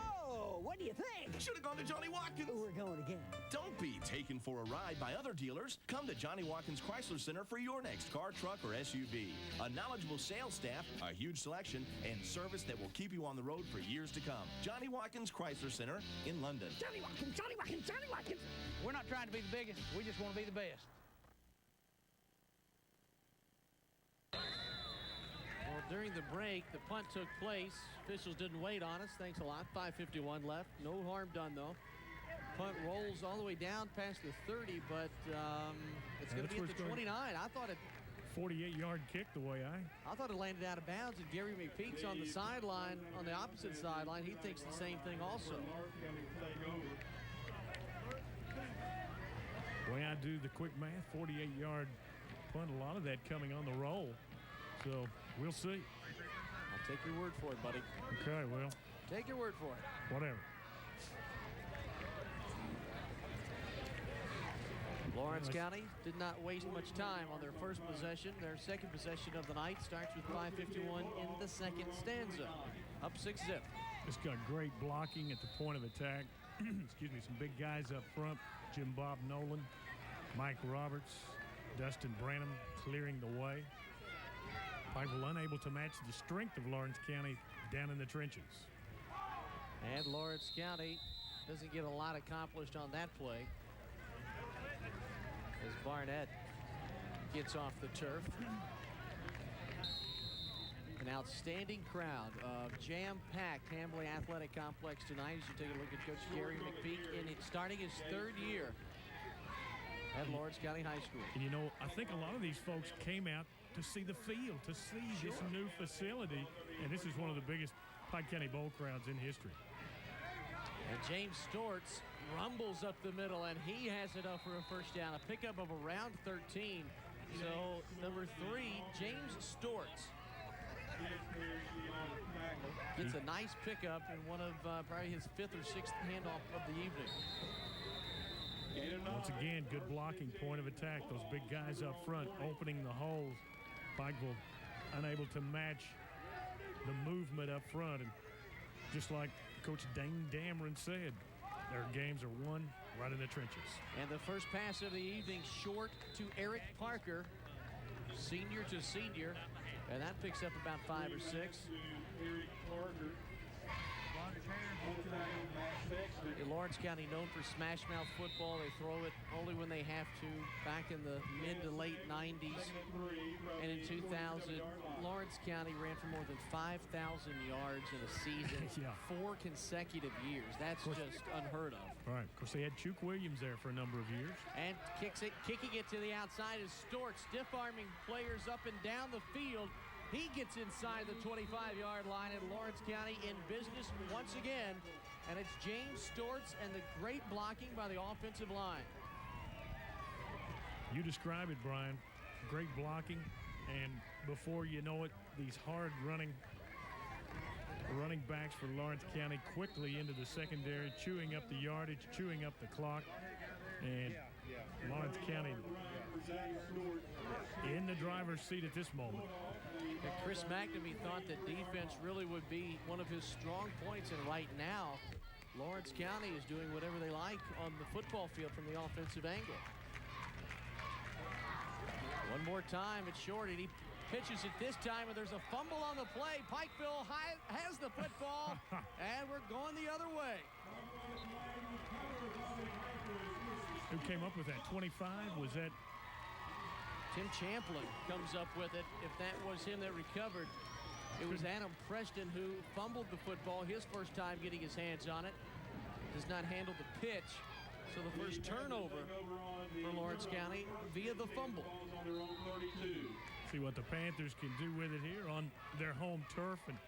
what do you think? Should have gone to Johnny Watkins. We're going again. Don't be taken for a ride by other dealers. Come to Johnny Watkins Chrysler Center for your next car, truck, or SUV. A knowledgeable sales staff, a huge selection, and service that will keep you on the road for years to come. Johnny Watkins Chrysler Center in London. Johnny Watkins, Johnny Watkins, Johnny Watkins. We're not trying to be the biggest. We just want to be the best. Well, during the break, the punt took place. Officials didn't wait on us. Thanks a lot. 5:51 left. No harm done, though. Punt rolls all the way down past the 30, but it's going to be at the 29. I thought it 48-yard kick the way I thought it landed out of bounds, and Gary McPeak's on the sideline, on the opposite sideline. He thinks the same thing also. The way I do the quick math, 48-yard punt, a lot of that coming on the roll. So we'll see. I'll take your word for it, buddy. Okay, well. Take your word for it. Whatever. Lawrence County did not waste much time on their first possession. Their second possession of the night starts with 5:51 in the second stanza. Up 6-0. Just got great blocking at the point of attack. Excuse me, some big guys up front. Jim Bob Nolan, Mike Roberts, Dustin Branham clearing the way. Pikeville unable to match the strength of Lawrence County down in the trenches. And Lawrence County doesn't get a lot accomplished on that play as Barnett gets off the turf. An outstanding crowd of jam-packed Hambly Athletic Complex tonight as you take a look at Coach Gary McPeak starting his 3rd year at Lawrence County High School. And you know, I think a lot of these folks came out to see the field, to see this new facility, and this is one of the biggest Pike County Bowl crowds in history. And James Stortz rumbles up the middle, and he has it up for a first down, a pickup of around 13. So number 3, James Stortz gets a nice pickup in one of probably his 5th or 6th handoff of the evening. Once again, good blocking, point of attack. Those big guys up front opening the holes. Pikeville unable to match the movement up front. And just like Coach Dane Dameron said, their games are won right in the trenches. And the first pass of the evening, short to Eric Parker, senior to senior. And that picks up about 5 or 6. Lawrence County known for smash mouth football. They throw it only when they have to. Back in the mid to late 90s and in 2000, Lawrence County ran for more than 5,000 yards in a season. 4 consecutive years. That's just unheard of. Right. Of course, they had Chuck Williams there for a number of years. And kicking it to the outside is Stort, stiff-arming players up and down the field. He gets inside the 25-yard line, and Lawrence County in business once again. And it's James Storts and the great blocking by the offensive line. You describe it, Brian. Great blocking, and before you know it, these hard running backs for Lawrence County quickly into the secondary, chewing up the yardage, chewing up the clock, and Lawrence County in the driver's seat at this moment. And Chris McNamee thought that defense really would be one of his strong points, and right now, Lawrence County is doing whatever they like on the football field from the offensive angle. One more time, it's short, and he pitches it this time, and there's a fumble on the play. Pikeville has the football, and we're going the other way. Who came up with that? 25? Was that? Tim Champlin comes up with it. If that was him that recovered, it was Adam Preston who fumbled the football his first time getting his hands on it. Does not handle the pitch. So the first turnover for Lawrence County via the fumble. See what the Panthers can do with it here on their home turf. And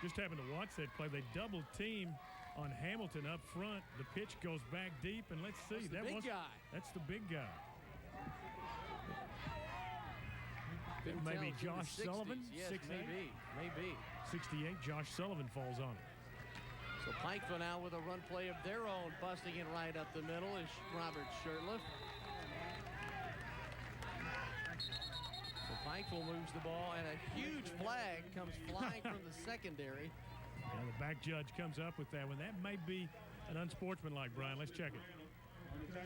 just happened to watch that play. They double team on Hamilton up front. The pitch goes back deep, and let's see. That's the big guy. That's the big guy. Maybe Josh Sullivan. Yes, 6'8". maybe. 68. Josh Sullivan falls on it. So Pikeville now with a run play of their own, busting it right up the middle is Robert Shurtleff. So Pikeville moves the ball, and a huge flag comes flying from the secondary. Yeah, the back judge comes up with that one. That may be an unsportsmanlike, Brian. Let's check it.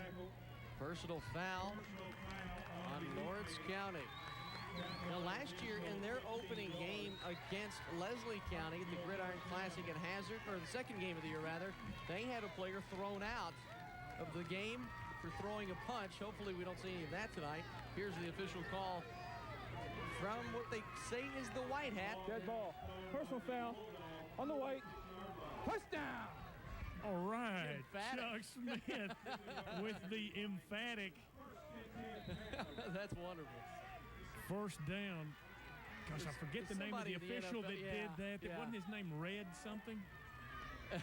Personal foul on Lawrence County. Now, last year in their opening game against Leslie County, the Gridiron Classic at Hazard, or the second game of the year, rather, they had a player thrown out of the game for throwing a punch. Hopefully we don't see any of that tonight. Here's the official call from what they say is the White Hat. Dead ball. Personal foul on the white. Touchdown! All right. Chuck Smith with the emphatic. That's wonderful. First down. Gosh, I forget the name of the official that did that. It wasn't his name Red something? Oh,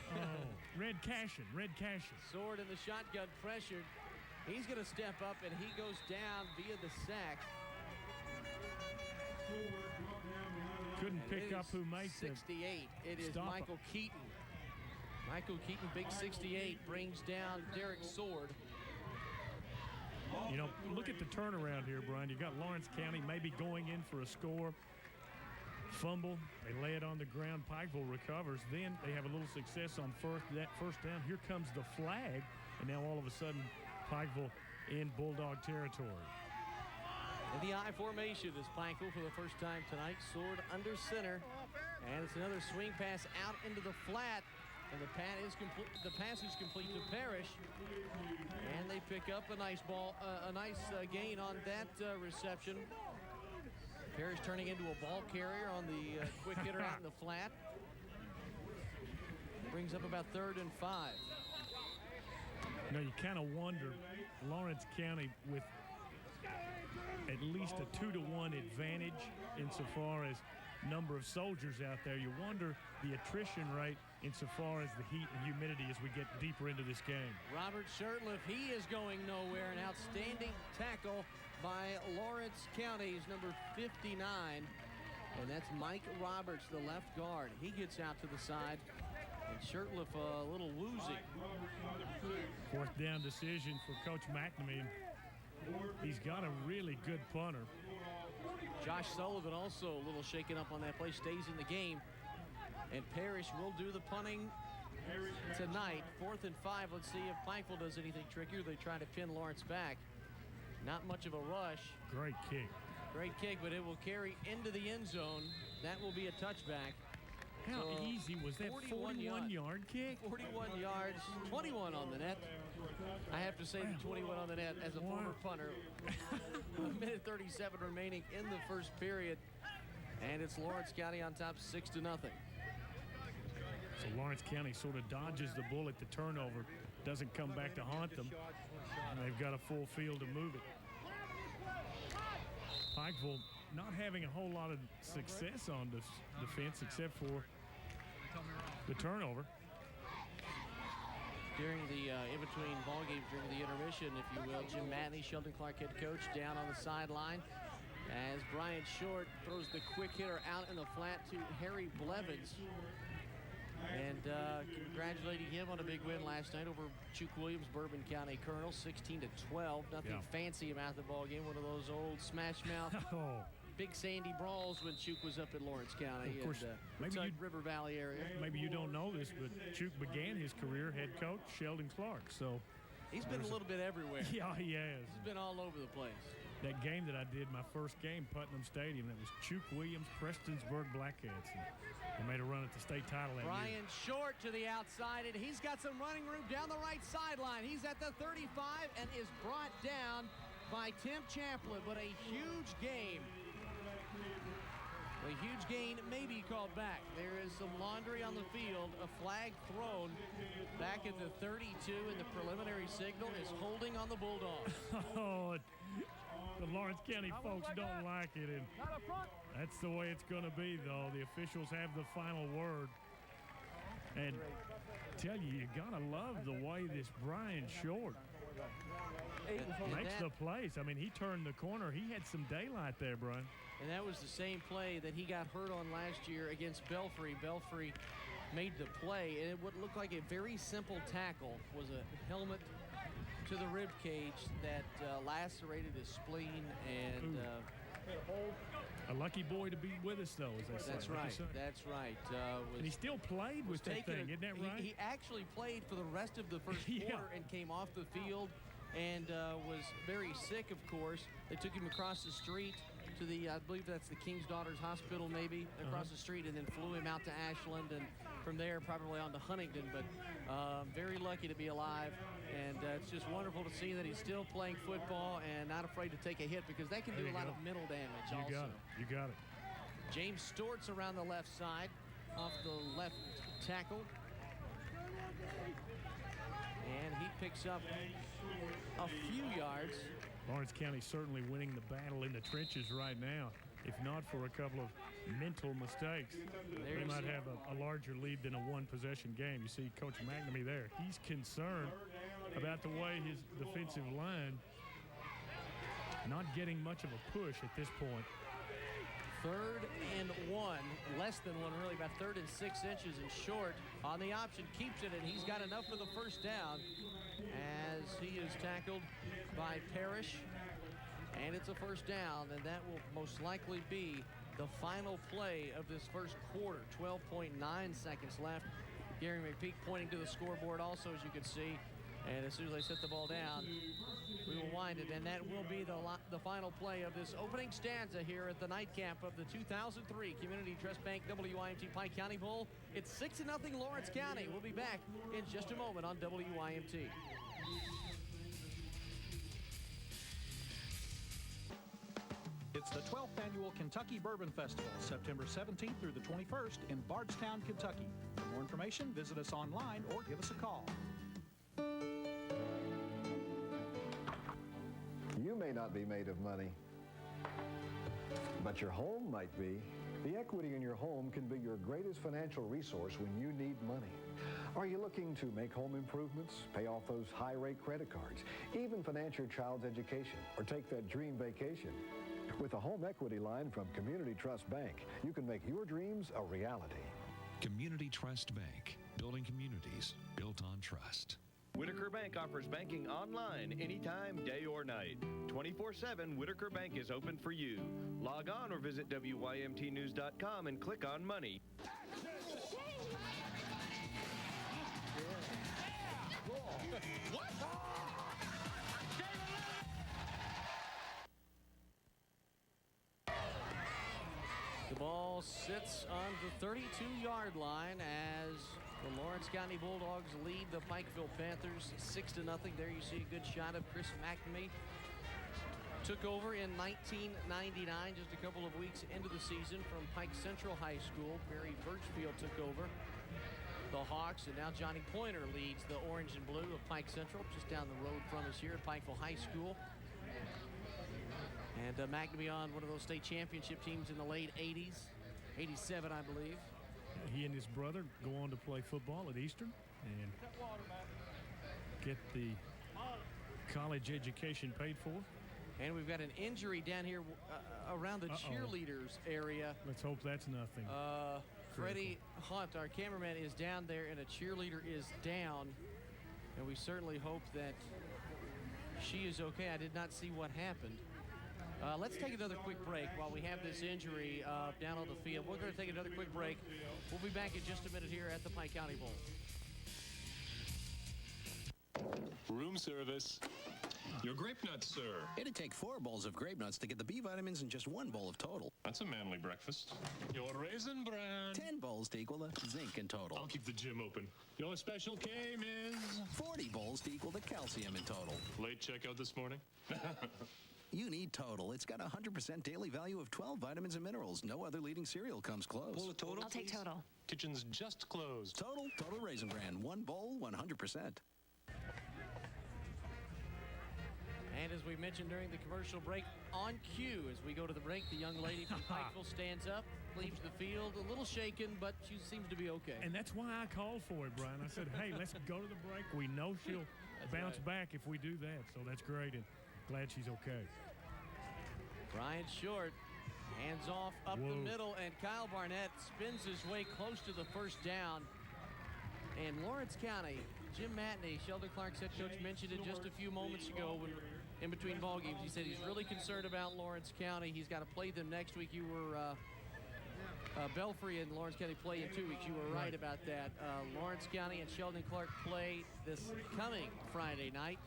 Red Cashin. Sword in the shotgun pressured. He's going to step up, and he goes down via the sack. Couldn't pick up who makes it. 68. It is Michael Keaton. Michael Keaton, big 68, brings down Derek Sword. You know, look at the turnaround here, Brian. You got Lawrence County maybe going in for a score. Fumble. They lay it on the ground. Pikeville recovers. Then they have a little success on that first down. Here comes the flag. And now all of a sudden, Pikeville in Bulldog territory. In the I formation is Pikeville for the first time tonight. Sword under center. And it's another swing pass out into the flat. And the pass is complete to Parrish, and they pick up a nice ball, a nice gain on that reception. Parrish turning into a ball carrier on the quick hitter out in the flat. Brings up about 3rd and 5. Now you kind of wonder, Lawrence County with at least a 2-to-1 advantage insofar as number of soldiers out there. You wonder the attrition rate insofar as the heat and humidity as we get deeper into this game. Robert Shurtleff, he is going nowhere. An outstanding tackle by Lawrence County's number 59. And that's Mike Roberts, the left guard. He gets out to the side. And Shurtleff a little woozy. 4th down decision for Coach McNamee. He's got a really good punter. Josh Sullivan also a little shaken up on that play, stays in the game. And Parrish will do the punting tonight. 4th and 5. Let's see if Pikeville does anything trickier. They try to pin Lawrence back. Not much of a rush. Great kick. Great kick, but it will carry into the end zone. That will be a touchback. How So, easy was that 41-yard kick? 41 yards, 21 on the net. I have to say the 21 on the net as a former punter. A minute 37 remaining in the first period. And it's Lawrence County on top 6-0. So Lawrence County sort of dodges the bullet, the turnover, doesn't come back to haunt them. And they've got a full field to move it. Pikeville not having a whole lot of success on defense except for the turnover. During the in-between ball games, during the intermission, if you will, Jim Matney, Sheldon Clark head coach, down on the sideline as Brian Short throws the quick hitter out in the flat to Harry Blevins. And congratulating him on a big win last night over Chuck Williams, Bourbon County Colonel, 16-12. Nothing fancy about the ball game. One of those old smash mouth, big sandy brawls when Chuck was up in Lawrence County, of course, and River Valley area. Maybe you don't know this, but Chuck began his career head coach Sheldon Clark. So he's been a little bit everywhere. Yeah, he has. He's been all over the place. That game that I did, my first game, Putnam Stadium, that was Chuck Williams, Prestonsburg Blackheads. They made a run at the state title that year. Brian Short to the outside, and he's got some running room down the right sideline. He's at the 35 and is brought down by Tim Champlin, but a huge game. A huge gain may be called back. There is some laundry on the field. A flag thrown back at the 32, and the preliminary signal is holding on the Bulldogs. The Lawrence County folks don't like it, and that's the way it's going to be, though. The officials have the final word. And tell you got to love the way this Brian Short makes the plays. I mean, he turned the corner. He had some daylight there, Brian. And that was the same play that he got hurt on last year against Belfry. Belfry made the play, and what looked like a very simple tackle was a helmet to the rib cage that lacerated his spleen, and a lucky boy to be with us, though, as they say. That's right. That's right. And he still played with that thing, isn't that right? He actually played for the rest of the first quarter and came off the field and was very sick, of course. They took him across the street to the, I believe that's the King's Daughters Hospital, maybe, across the street, and then flew him out to Ashland, and from there probably on to Huntington. But very lucky to be alive, and it's just wonderful to see that he's still playing football and not afraid to take a hit, because that can do a lot of mental damage also. You got it. James Stort's around the left side, off the left tackle. And he picks up a few yards. Lawrence County certainly winning the battle in the trenches right now. If not for a couple of mental mistakes, they might have a larger lead than a one-possession game. You see Coach McNamee there. He's concerned about the way his defensive line not getting much of a push at this point. 3rd and 1, less than 1 really, about 3rd and 6 inches, and Short on the option keeps it, and he's got enough for the first down as he is tackled by Parrish, and it's a first down, and that will most likely be the final play of this first quarter. 12.9 seconds left. Gary McPeak pointing to the scoreboard also, as you can see, and as soon as they set the ball down, we will wind it, and that will be the final play of this opening stanza here at the nightcap of the 2003 Community Trust Bank WYMT Pike County Bowl. It's 6-0 Lawrence County. We'll be back in just a moment on WYMT. It's the 12th annual Kentucky Bourbon Festival, September 17th through the 21st in Bardstown, Kentucky. For more information, visit us online or give us a call. You may not be made of money, but your home might be. The equity in your home can be your greatest financial resource when you need money. Are you looking to make home improvements, pay off those high-rate credit cards, even finance your child's education, or take that dream vacation? With a home equity line from Community Trust Bank, you can make your dreams a reality. Community Trust Bank, building communities built on trust. Whitaker Bank offers banking online anytime, day or night. 24/7, Whitaker Bank is open for you. Log on or visit WYMTnews.com and click on Money. What? The ball sits on the 32-yard line as the Lawrence County Bulldogs lead the Pikeville Panthers 6-0. There you see a good shot of Chris McNamee. Took over in 1999, just a couple of weeks into the season from Pike Central High School. Barry Birchfield took over the Hawks, and now Johnny Pointer leads the orange and blue of Pike Central, just down the road from us here at Pikeville High School. And McNamee on one of those state championship teams in the late 80s, 87, I believe. He and his brother go on to play football at Eastern and get the college education paid for. And we've got an injury down here around the cheerleaders area. Let's hope that's nothing. Freddie Hunt, our cameraman, is down there, and a cheerleader is down. And we certainly hope that she is okay. I did not see what happened. Let's take another quick break while we have this injury down on the field. We're going to take another quick break. We'll be back in just a minute here at the Pike County Bowl. Room service. Your grape nuts, sir. It'd take 4 bowls of grape nuts to get the B vitamins in just 1 bowl of total. That's a manly breakfast. Your raisin bran. 10 bowls to equal the zinc in total. I'll keep the gym open. Your special K is 40 bowls to equal the calcium in total. Late checkout this morning? You need Total. It's got a 100% daily value of 12 vitamins and minerals. No other leading cereal comes close. Bowl of Total, I'll take Total. Kitchen's just closed. Total Raisin Bran. 1 bowl, 100%. And as we mentioned during the commercial break, on cue as we go to the break, the young lady from Pikeville stands up, leaves the field, a little shaken, but she seems to be okay. And that's why I called for it, Brian. I said, hey, let's go to the break. We know she'll bounce back if we do that, so that's great, and glad she's okay. Brian Short hands off up the middle, and Kyle Barnett spins his way close to the first down. And Lawrence County, Jim Matney, Sheldon Clark's head coach, mentioned it just a few moments ago when in between ball games. He said he's really concerned about Lawrence County. He's got to play them next week. You were Belfry and Lawrence County play in 2 weeks. You were right about that. Lawrence County and Sheldon Clark play this coming Friday night.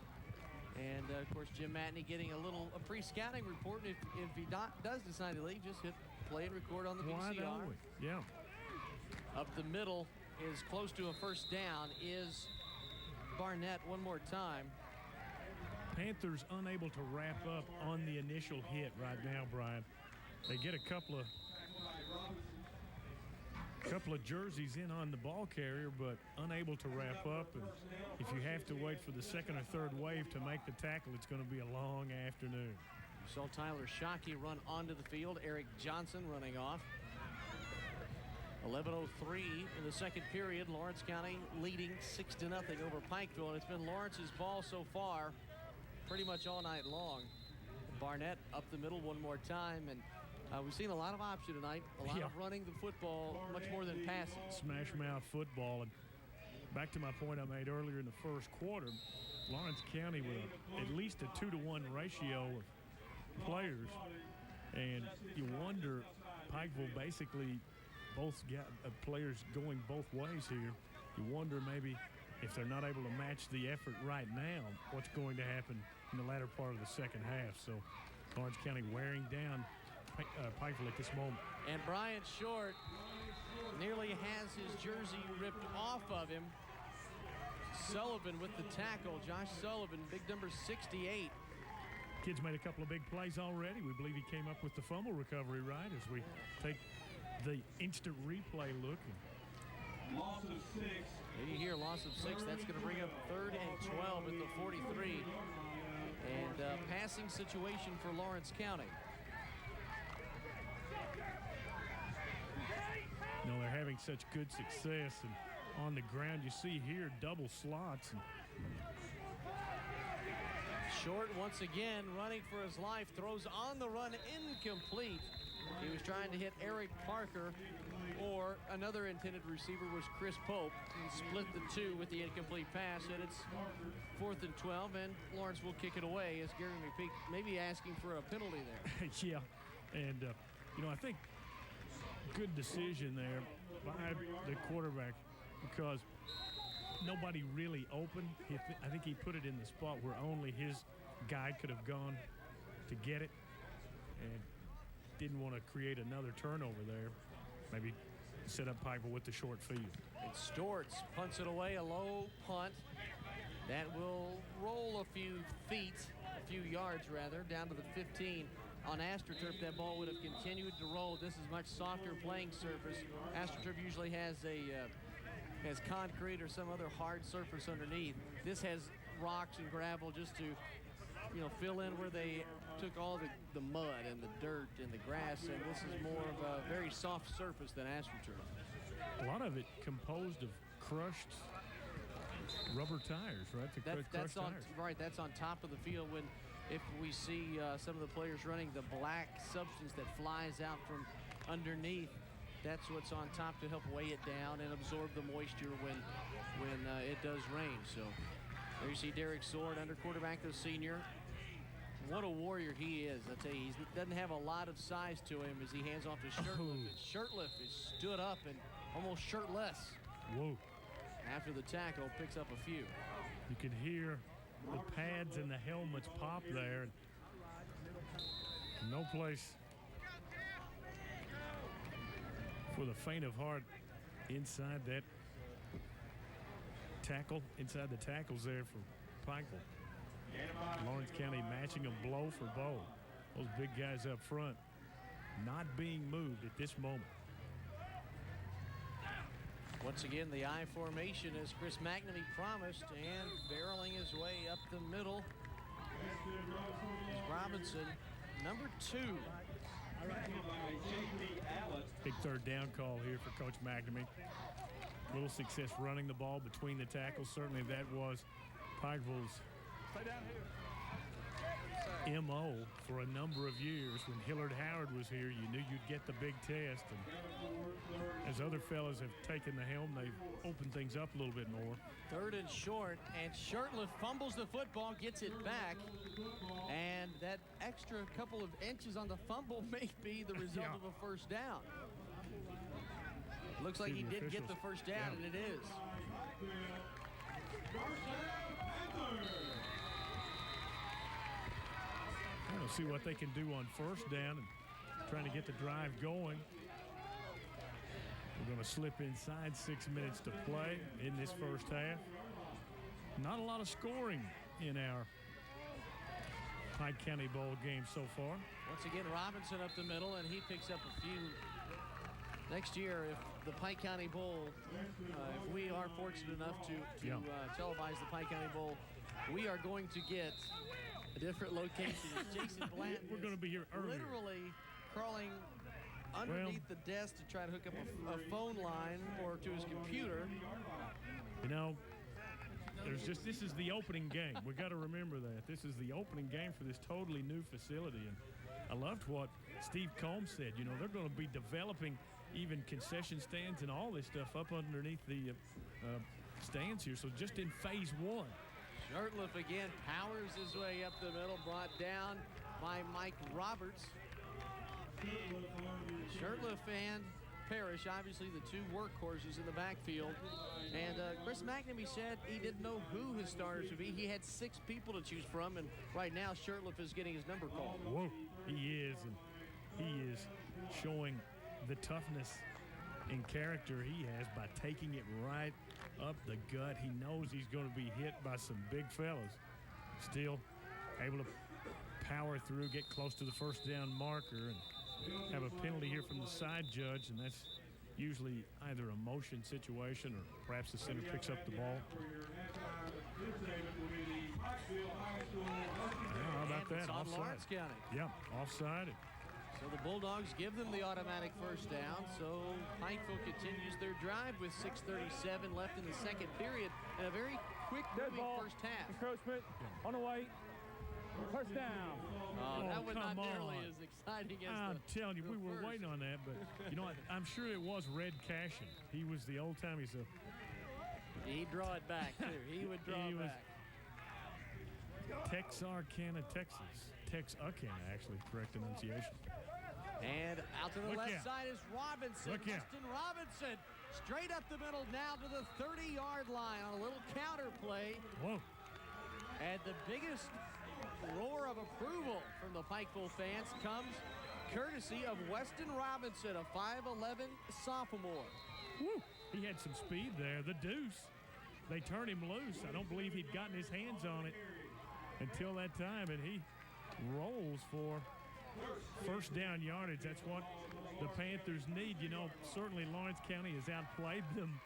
And, of course, Jim Matney getting a pre-scouting report. If he does decide to leave, just hit play and record on the VCR. Yeah. Up the middle is close to a first down is Barnett one more time. Panthers unable to wrap up on the initial hit right now, Brian. They get a couple of jerseys in on the ball carrier, but unable to wrap up. And if you have to wait for the second or third wave to make the tackle, it's going to be a long afternoon. You saw Tyler Shockey run onto the field. Eric Johnson running off. 11:03 in the second period. Lawrence County leading 6-0 over Pikeville, and it's been Lawrence's ball so far pretty much all night long. Barnett up the middle one more time, and we've seen a lot of option tonight, a lot of running the football, much more than passing. Smash mouth football. And back to my point I made earlier in the first quarter, Lawrence County with at least a 2-to-1 ratio of players, and you wonder, Pikeville basically both got players going both ways here. You wonder maybe if they're not able to match the effort right now, what's going to happen in the latter part of the second half. So Lawrence County wearing down Pikeville at this moment. And Brian Short nearly has his jersey ripped off of him. Sullivan with the tackle. Josh Sullivan, big number 68. Kid's made a couple of big plays already. We believe he came up with the fumble recovery, right, as we take the instant replay look. Loss of 6. And you hear loss of 6. That's going to bring up 3rd and 12 at the 43. And passing situation for Lawrence County. You know, they're having such good success, and on the ground you see here double slots. And Short once again running for his life, throws on the run, incomplete. He was trying to hit Eric Parker, or another intended receiver was Chris Pope. He split the two with the incomplete pass, and it's 4th and 12, and Lawrence will kick it away as Gary McPeak maybe asking for a penalty there. Yeah, and you know, I think good decision there by the quarterback, because nobody really open. I think he put it in the spot where only his guy could have gone to get it. And didn't want to create another turnover there. Maybe set up Pikeville with the short field. It's Storts punts it away, a low punt that will roll a few feet, a few yards rather, down to the 15. On AstroTurf, that ball would have continued to roll. This is much softer playing surface. AstroTurf usually has concrete or some other hard surface underneath. This has rocks and gravel just to, fill in where they took all the mud and the dirt and the grass, and this is more of a very soft surface than AstroTurf. A lot of it composed of crushed rubber tires, right? That's on top of the field. If we see some of the players running the black substance that flies out from underneath, that's what's on top to help weigh it down and absorb the moisture when it does rain. So there you see Derek Sword, under quarterback, the senior. What a warrior he is. I tell you, he doesn't have a lot of size to him as he hands off to Shirtliff. Shirtliff is stood up and almost shirtless. Whoa. After the tackle, picks up a few. You can hear the pads and the helmets pop there. No place for the faint of heart inside that tackle, inside the tackles there for Pikeville. Lawrence County matching them blow for blow. Those big guys up front not being moved at this moment. Once again, the I formation as Chris McNamee promised, and barreling his way up the middle is Robinson, number 2. Big third down call here for Coach McNamee. Little success running the ball between the tackles. Certainly that was Pikeville's MO for a number of years. When Hillard Howard was here, you knew you'd get the big test. And as other fellas have taken the helm, they've opened things up a little bit more. Third and short, and Shirtliff fumbles the football, gets it back, and that extra couple of inches on the fumble may be the result of a first down. Looks like he did get the first down, and it is. We'll see what they can do on first down and trying to get the drive going. We're going to slip inside 6 minutes to play in this first half. Not a lot of scoring in our Pike County Bowl game so far. Once again, Robinson up the middle, and he picks up a few. Next year, if the Pike County Bowl, if we are fortunate enough to televise the Pike County Bowl, we are going to get a different location. Jason Blanton, we're going to be here earlier. Literally crawling underneath the desk to try to hook up a phone line or to his computer. You know, this is the opening game. We got to remember that. This is the opening game for this totally new facility. And I loved what Steve Combs said. You know, they're going to be developing even concession stands and all this stuff up underneath the stands here. So just in phase 1. Shirtliff again powers his way up the middle, brought down by Mike Roberts. Shirtliff and Parrish, obviously the two workhorses in the backfield. And Chris McNamee said he didn't know who his starters would be. He had 6 people to choose from, and right now Shirtliff is getting his number called. Whoa, he is, and he is showing the toughness and character he has by taking it right up the gut. He knows he's going to be hit by some big fellas. Still able to power through, get close to the first down marker, and have a penalty here from the side judge, and that's usually either a motion situation or perhaps the center picks up the ball. How about that? It's on Offside. Lawrence County. Yeah, offside. So the Bulldogs give them the automatic first down. So Pikeville continues their drive with 6:37 left in the second period and a very quick moving first half. Encroachment on the way. First down. That was not come nearly on. as exciting as I'm telling you, we were waiting on that, but you know what? I'm sure it was Red Cashin. He was the old timey, so he'd draw it back too. He would draw it back. Texarkana, Texas. Texarkana, actually, correct enunciation. And out to the Look left out. side is Robinson. Look out. Justin Robinson straight up the middle now to the 30-yard line on a little counter play. Whoa. And the biggest roar of approval from the Pikeville fans comes courtesy of Weston Robinson, a 5'11 sophomore. Woo. He had some speed there. The deuce. They turned him loose. I don't believe he'd gotten his hands on it until that time, and he rolls for first down yardage. That's what the Panthers need. You know, certainly Lawrence County has outplayed them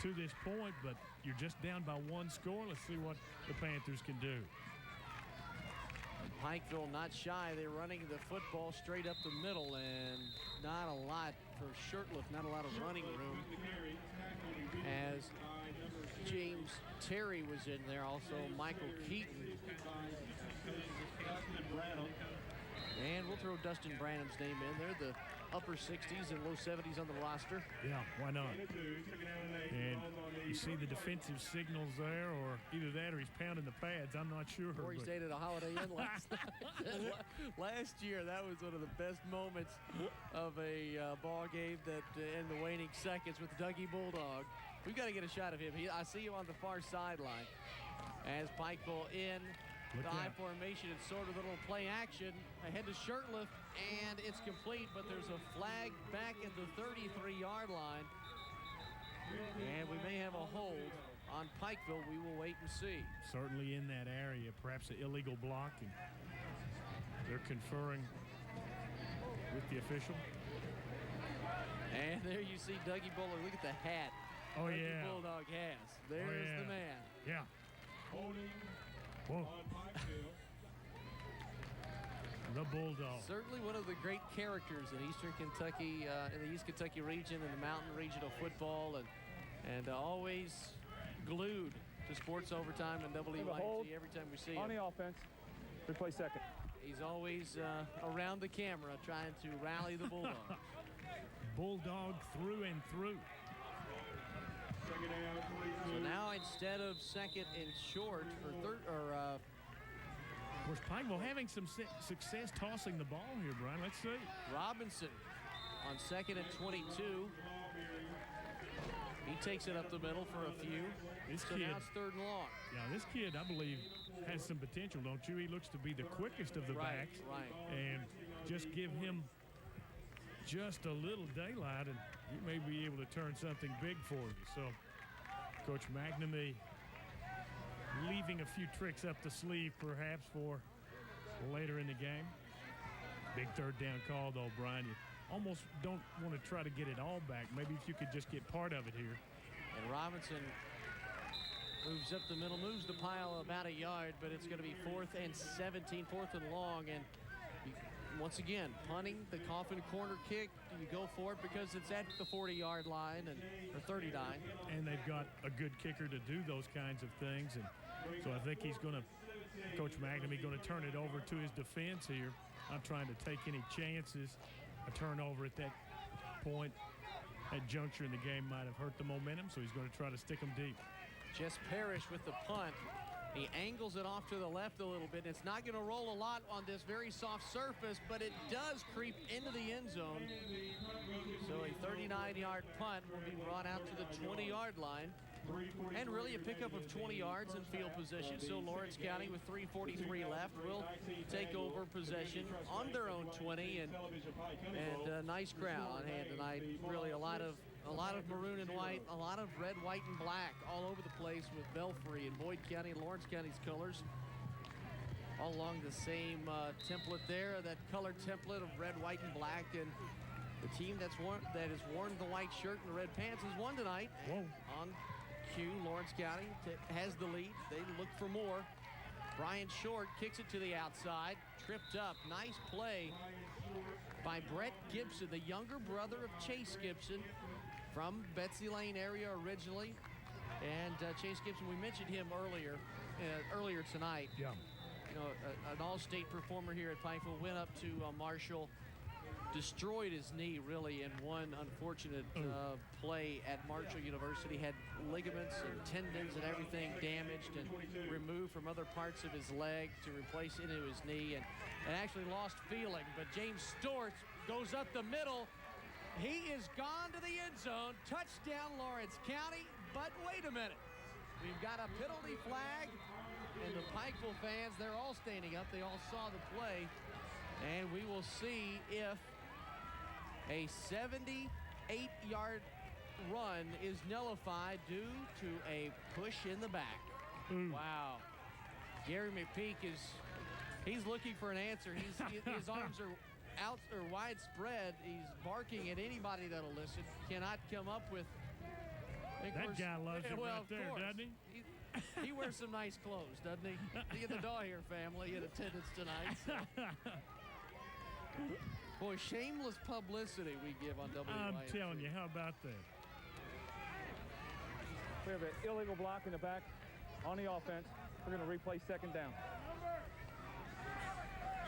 to this point, but you're just down by one score. Let's see what the Panthers can do. Pikeville not shy. They're running the football straight up the middle, and not a lot for Shirtliff, not a lot of running room. As James Terry was in there, also Michael Keaton. And we'll throw Dustin Branham's name in there, the upper 60s and low 70s on the roster. Yeah, why not? And you see the defensive signals there, or either that or he's pounding the pads. I'm not sure. Or he stayed at a Holiday Inn last night. Last year, that was one of the best moments of a ball game that in the waning seconds with Dougie Bulldog. We've got to get a shot of him. I see him on the far sideline as Pikeville in the I formation. It's sort of a little play action ahead to Shirtliff, and it's complete, but there's a flag back at the 33-yard line. And we may have a hold on Pikeville. We will wait and see. Certainly in that area, perhaps an illegal block, and they're conferring with the official. And there you see Dougie Bulldog. Look at the hat. Oh, Dougie yeah. Bulldog has. There's the man. Yeah. Whoa. The Bulldog. Certainly one of the great characters in Eastern Kentucky, in the East Kentucky region and the Mountain Regional football, and always glued to sports overtime and WYMT every time we see him. On the offense, we play second. He's always around the camera trying to rally the Bulldogs. Bulldog through and through. So now instead of second and short for third, of course, Pikeville having some success tossing the ball here, Brian. Let's see. Robinson on second and 22. He takes it up the middle for a few. So now it's third and long. Yeah, this kid, I believe, has some potential, don't you? He looks to be the quickest of the backs. Right. And just give him just a little daylight, and he may be able to turn something big for you. So, Coach McNamee leaving a few tricks up the sleeve, perhaps, for later in the game. Big third down call, though, Brian. You almost don't want to try to get it all back. Maybe if you could just get part of it here. And Robinson moves up the middle, moves the pile about a yard, but it's going to be 4th and 17, 4th and long. And once again, punting the coffin corner kick. Do you go for it because it's at the 40-yard line or 39? And they've got a good kicker to do those kinds of things. And so I think he's going to, Coach McNamee, going to turn it over to his defense here. Not trying to take any chances. A turnover at that point, that juncture in the game might have hurt the momentum, so he's going to try to stick them deep. Jess Parrish with the punt. He angles it off to the left a little bit. It's not going to roll a lot on this very soft surface, but it does creep into the end zone. So a 39-yard punt will be brought out to the 20-yard line. And really a pickup of 20 yards in field position. So Lawrence County with 3:43 left will take over possession on their own 20, and a nice crowd on hand tonight. Really a lot of maroon and white, a lot of red, white, and black all over the place with Belfry and Boyd County and Lawrence County's colors. All along the same template there, that color template of red, white, and black. And the team that has worn the white shirt and the red pants has won tonight. Whoa. On cue, Lawrence County has the lead. They look for more. Brian Short kicks it to the outside, tripped up. Nice play by Brett Gibson, the younger brother of Chase Gibson, from Betsy Lane area originally. And Chase Gibson, we mentioned him earlier tonight. Yeah. You know, an all-state performer here at Pikeville, went up to Marshall, destroyed his knee really in one unfortunate play at Marshall University. Had ligaments and tendons and everything damaged and removed from other parts of his leg to replace into his knee, and actually lost feeling. But James Storts goes up the middle. He is gone to the end zone. Touchdown Lawrence County. But wait a minute. We've got a penalty flag, and the Pikeville fans, they're all standing up. They all saw the play. And we will see if a 78-yard run is nullified due to a push in the back. Wow. Gary McPeak he's looking for an answer. His arms are out or widespread. He's barking at anybody that'll listen. Cannot come up with. That guy loves it right there, doesn't he? He wears some nice clothes, doesn't he? Look at the Daugher family in attendance tonight. So. Boy, shameless publicity we give on WYMT. I'm telling you, how about that? We have an illegal block in the back on the offense. We're going to replay second down.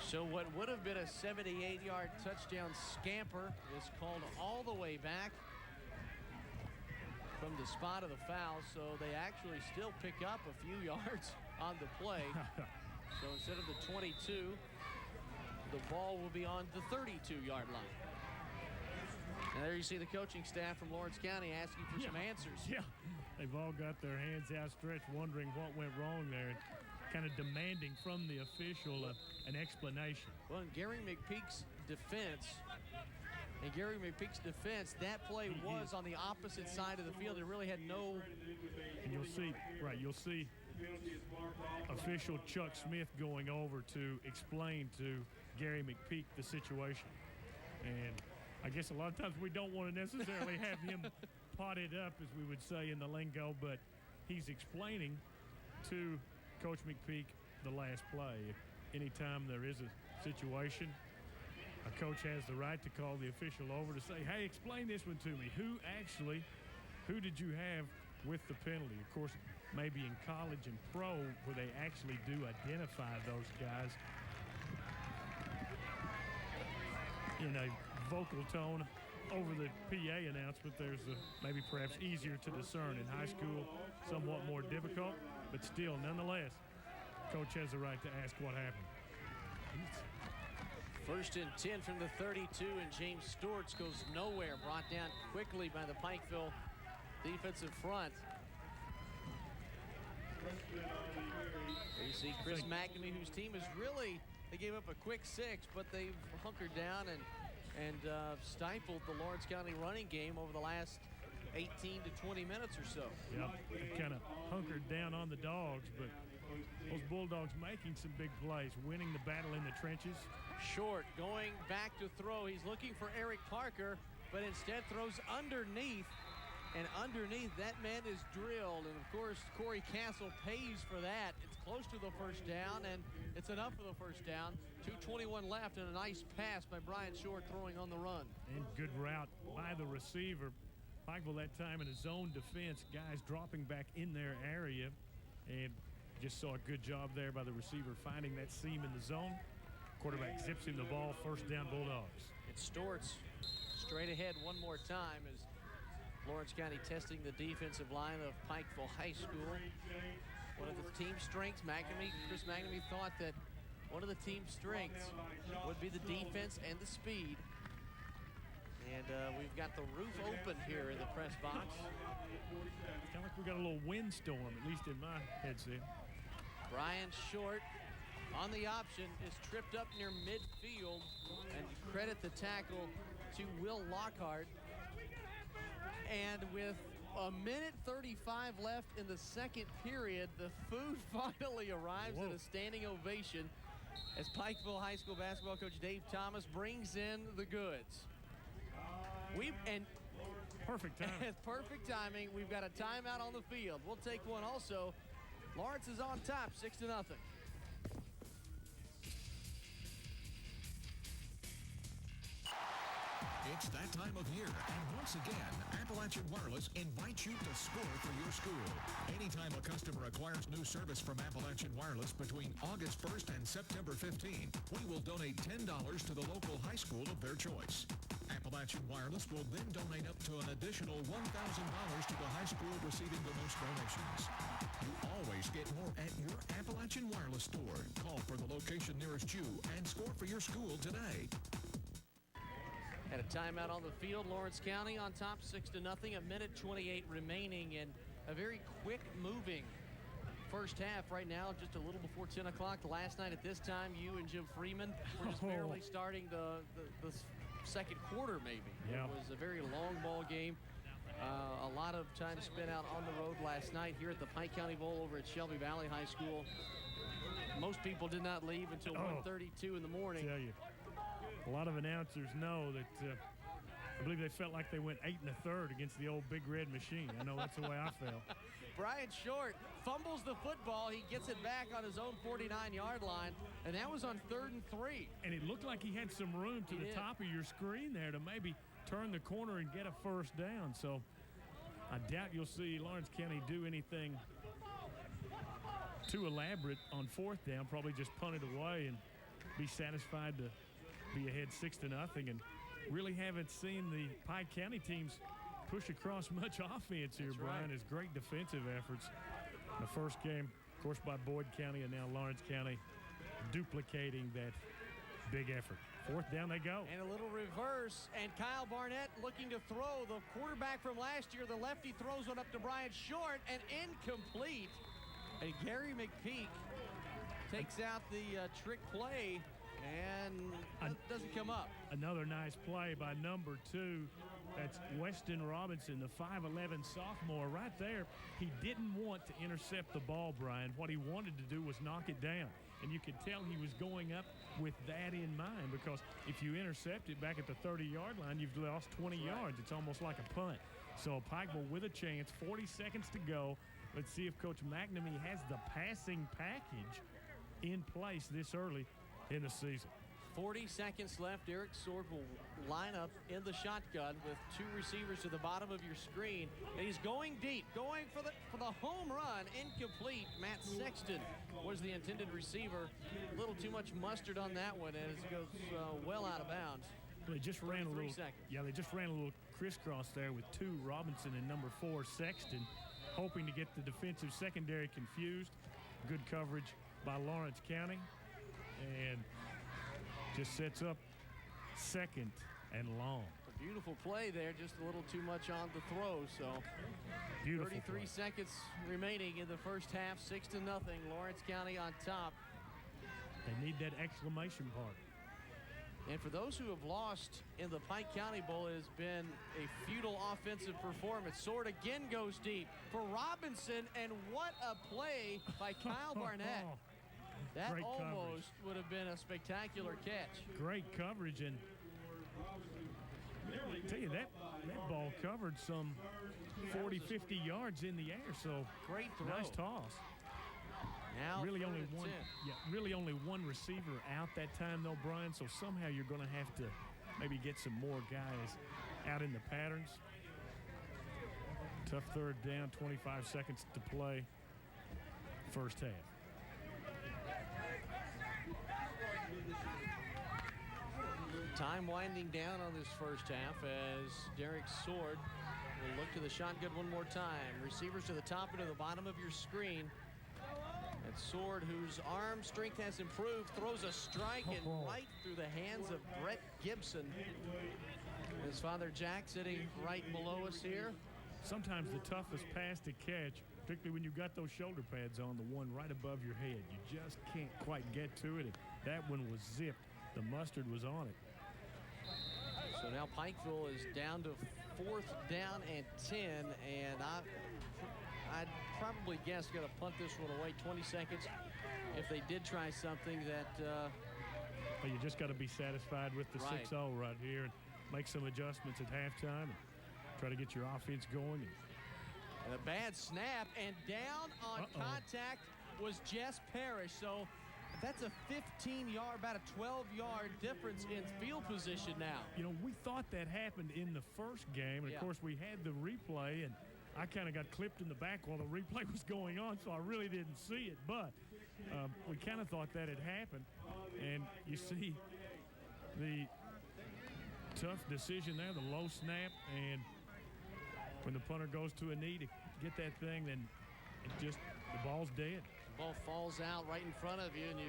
So what would have been a 78-yard touchdown scamper is called all the way back from the spot of the foul, so they actually still pick up a few yards on the play. So instead of the 22, the ball will be on the 32-yard line. And there you see the coaching staff from Lawrence County asking for some answers. Yeah, they've all got their hands outstretched, wondering what went wrong there, kind of demanding from the official an explanation. Well, in Gary McPeak's defense, that play was on the opposite side of the field. It really had no. And you'll see official Chuck Smith going over to explain to Gary McPeak the situation. And I guess a lot of times we don't want to necessarily have him potted up, as we would say in the lingo, but he's explaining to Coach McPeak the last play. Anytime there is a situation, a coach has the right to call the official over to say, hey, explain this one to me. Who did you have with the penalty? Of course, maybe in college and pro where they actually do identify those guys in a vocal tone over the PA announcement. There's maybe perhaps easier to discern. In high school, somewhat more difficult, but still, nonetheless, coach has the right to ask what happened. First and 10 from the 32, and James Stewart's goes nowhere. Brought down quickly by the Pikeville defensive front. There you see Chris McNamee, whose team is really, they gave up a quick 6, but they've hunkered down and stifled the Lawrence County running game over the last 18 to 20 minutes or so. Yeah, they've kind of hunkered down on the Dogs, but those Bulldogs making some big plays, winning the battle in the trenches. Short going back to throw. He's looking for Eric Parker, but instead throws underneath. And underneath, that man is drilled. And of course, Corey Castle pays for that. It's close to the first down, and it's enough for the first down. 2:21 left, and a nice pass by Brian Short throwing on the run. And good route by the receiver. Pikeville that time in a zone defense, guys dropping back in their area, and just saw a good job there by the receiver finding that seam in the zone. Quarterback zips him the ball, first down Bulldogs. It's Storts straight ahead one more time as Lawrence County testing the defensive line of Pikeville High School. One of the team strengths, Chris McNamee thought that one of the team strengths would be the defense and the speed. And we've got the roof open here in the press box. It's kind of like we got a little windstorm, at least in my headset. Brian Short on the option is tripped up near midfield, and credit the tackle to Will Lockhart. And with a minute 35 left in the second period, the food finally arrives at a standing ovation as Pikeville High School basketball coach Dave Thomas brings in the goods. Perfect timing. Perfect timing. We've got a timeout on the field. We'll take one also. Lawrence is on top, 6-0. It's that time of year, and once again, Appalachian Wireless invites you to score for your school. Anytime a customer acquires new service from Appalachian Wireless between August 1st and September 15th, we will donate $10 to the local high school of their choice. Appalachian Wireless will then donate up to an additional $1,000 to the high school receiving the most donations. You always get more at your Appalachian Wireless store. Call for the location nearest you and score for your school today. Had a timeout on the field. Lawrence County on top 6-0. A minute 28 remaining, and a very quick moving first half right now, just a little before 10 o'clock. Last night at this time, you and Jim Freeman were just barely starting the second quarter, maybe. Yeah. It was a very long ball game. A lot of time spent out on the road last night here at the Pike County Bowl over at Shelby Valley High School. Most people did not leave until 1:32 in the morning. I tell you, a lot of announcers know that I believe they felt like they went 8 1/3 against the old Big Red Machine. I know that's the way I felt. Brian Short fumbles the football. He gets it back on his own 49-yard line, and that was on 3rd and 3. And it looked like he had some room to the top of your screen there to maybe turn the corner and get a first down. So I doubt you'll see Lawrence County do anything too elaborate on 4th down. Probably just punt it away and be satisfied to be ahead 6-0. And really haven't seen the Pike County teams push across much offense here, Brian. It's great defensive efforts. The first game, of course, by Boyd County, and now Lawrence County duplicating that big effort. 4th down they go. And a little reverse, and Kyle Barnett looking to throw. The quarterback from last year, the lefty, throws one up to Brian Short, and incomplete. And Gary McPeak takes out the trick play, and doesn't come up. Another nice play by number 2. That's Weston Robinson, the 5'11 sophomore right there. He didn't want to intercept the ball, Brian. What he wanted to do was knock it down. And you could tell he was going up with that in mind, because if you intercept it back at the 30-yard line, you've lost 20 yards. It's almost like a punt. So Pikeville with a chance, 40 seconds to go. Let's see if Coach McNamee has the passing package in place this early in the season. 40 seconds left. Eric Sword will line up in the shotgun with 2 receivers to the bottom of your screen. And he's going deep, going for the home run. Incomplete. Matt Sexton was the intended receiver. A little too much mustard on that one as it goes well out of bounds. They just ran a little. Seconds. Yeah, they just ran a little crisscross there with 2 Robinson and number 4 Sexton, hoping to get the defensive secondary confused. Good coverage by Lawrence County, and just sets up 2nd and long. A beautiful play there, just a little too much on the throw. So beautiful 33 play. seconds remaining in the first half, 6-0. Lawrence County on top. They need that exclamation part. And for those who have lost in the Pike County Bowl, it has been a futile offensive performance. Sword again goes deep for Robinson, and what a play by Kyle Barnett. That Great almost coverage. would have been a spectacular catch. Great coverage, and I tell you, that ball covered some 40, 50 yards in the air, so great throw. Nice toss. Now really only 3rd and one 10. really only one receiver out that time though, Brian, so somehow you're going to have to maybe get some more guys out in the patterns. Tough 3rd down, 25 seconds to play, first half. Time winding down on this first half as Derek Sword will look to the shotgun one more time. Receivers to the top and to the bottom of your screen. And Sword, whose arm strength has improved, throws a strike and right through the hands of Brett Gibson. His father Jack sitting right below us here. Sometimes the toughest pass to catch, particularly when you've got those shoulder pads on, the one right above your head. You just can't quite get to it. That one was zipped. The mustard was on it. So now Pikeville is down to 4th down and 10, and I'd probably guess going to punt this one away. 20 seconds if they did try something that well, you just got to be satisfied with the 6-0 right here and make some adjustments at halftime and try to get your offense going. And a bad snap, and down on contact was Jess Parrish. So that's a 15-yard, about a 12-yard difference in field position now. You know, we thought that happened in the first game, and of course we had the replay, and I kind of got clipped in the back while the replay was going on, so I really didn't see it, but we kind of thought that had happened. And you see the tough decision there, the low snap, and when the punter goes to a knee to get that thing, then the ball's dead. Ball falls out right in front of you, and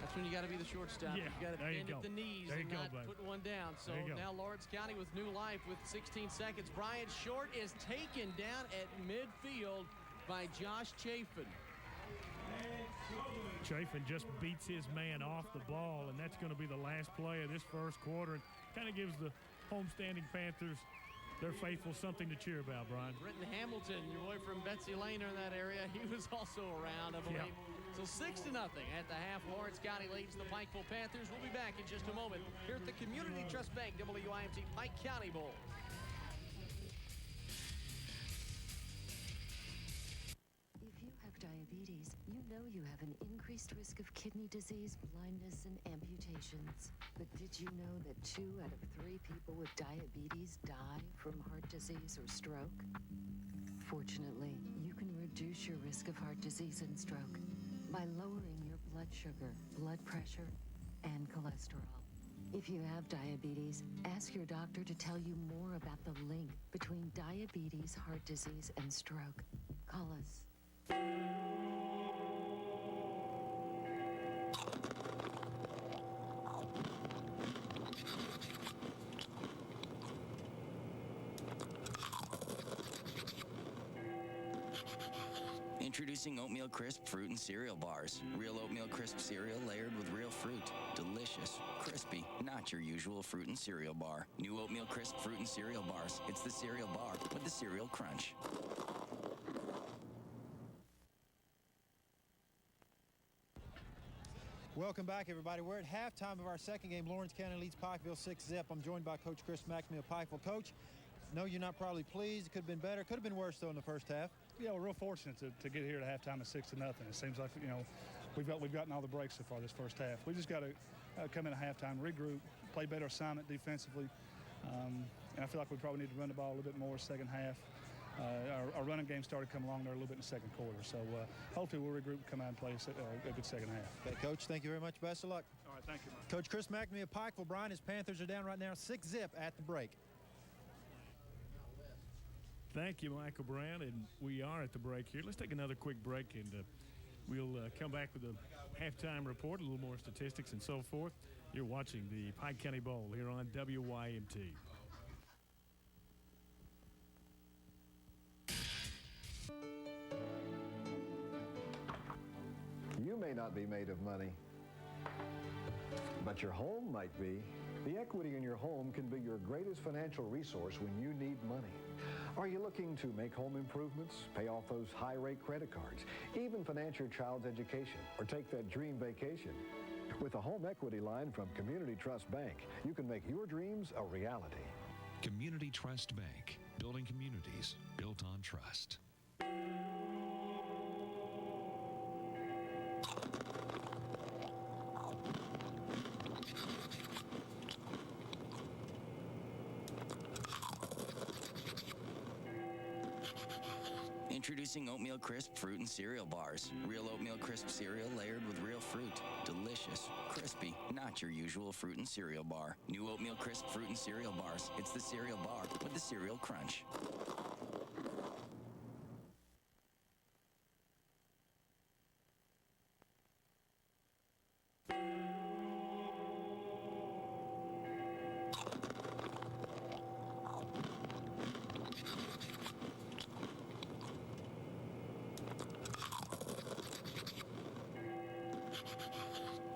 that's when you got to be the shortstop. Yeah, You got to bend at the knees and not put one down. So now Lawrence County with new life with 16 seconds. Brian Short is taken down at midfield by Josh Chafin. Chafin just beats his man off the ball, and that's going to be the last play of this first quarter. It kind of gives the homestanding Panthers, their faithful, something to cheer about, Brian. Britton Hamilton, your boy from Betsy Lane in that area, he was also around, I believe. So 6-0 at the half. Lawrence County leads the Pikeville Panthers. We'll be back in just a moment here at the Community Trust Bank WYMT Pike County Bowl. If you have diabetes, you know you have an increased risk of kidney disease, blindness, and amputations. But did you know that 2 out of 3 people with diabetes die from heart disease or stroke? Fortunately, you can reduce your risk of heart disease and stroke by lowering your blood sugar, blood pressure, and cholesterol. If you have diabetes, ask your doctor to tell you more about the link between diabetes, heart disease, and stroke. Call us. Introducing Oatmeal Crisp Fruit and Cereal Bars. Real oatmeal crisp cereal layered with real fruit. Delicious, crispy, not your usual fruit and cereal bar. New Oatmeal Crisp Fruit and Cereal Bars. It's the cereal bar with the cereal crunch. Welcome back, everybody. We're at halftime of our second game. Lawrence County leads Pikeville 6-0. I'm joined by Coach Chris McNamee of Pikeville. Coach, no, you're not probably pleased. It could have been better. Could have been worse, though, in the first half. Yeah, we're real fortunate to get here at halftime at 6-0. It seems like, we've gotten all the breaks so far this first half. We just got to come in at halftime, regroup, play better assignment defensively. And I feel like we probably need to run the ball a little bit more second half. Our running game started to come along there a little bit in the second quarter. So hopefully we'll regroup and come out and play a good second half. Okay, Coach, thank you very much. Best of luck. All right, thank you, Mike. Coach Chris McNamee of Pikeville. Brian, his Panthers are down right now 6-0 at the break. Thank you, Michael Brown, and we are at the break here. Let's take another quick break, and we'll come back with a halftime report, a little more statistics and so forth. You're watching the Pike County Bowl here on WYMT. You may not be made of money, but your home might be. The equity in your home can be your greatest financial resource when you need money. Are you looking to make home improvements, pay off those high-rate credit cards, even finance your child's education, or take that dream vacation? With a home equity line from Community Trust Bank, you can make your dreams a reality. Community Trust Bank, building communities built on trust. Introducing Oatmeal Crisp Fruit and Cereal Bars. Real oatmeal crisp cereal layered with real fruit. Delicious, crispy, not your usual fruit and cereal bar. New Oatmeal Crisp Fruit and Cereal Bars. It's the cereal bar with the cereal crunch.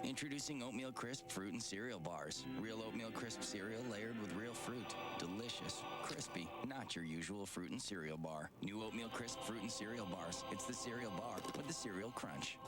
Introducing Oatmeal Crisp Fruit and Cereal Bars. Real oatmeal crisp cereal layered with real fruit. Delicious, crispy, not your usual fruit and cereal bar. New Oatmeal Crisp Fruit and Cereal Bars. It's the cereal bar with the cereal crunch.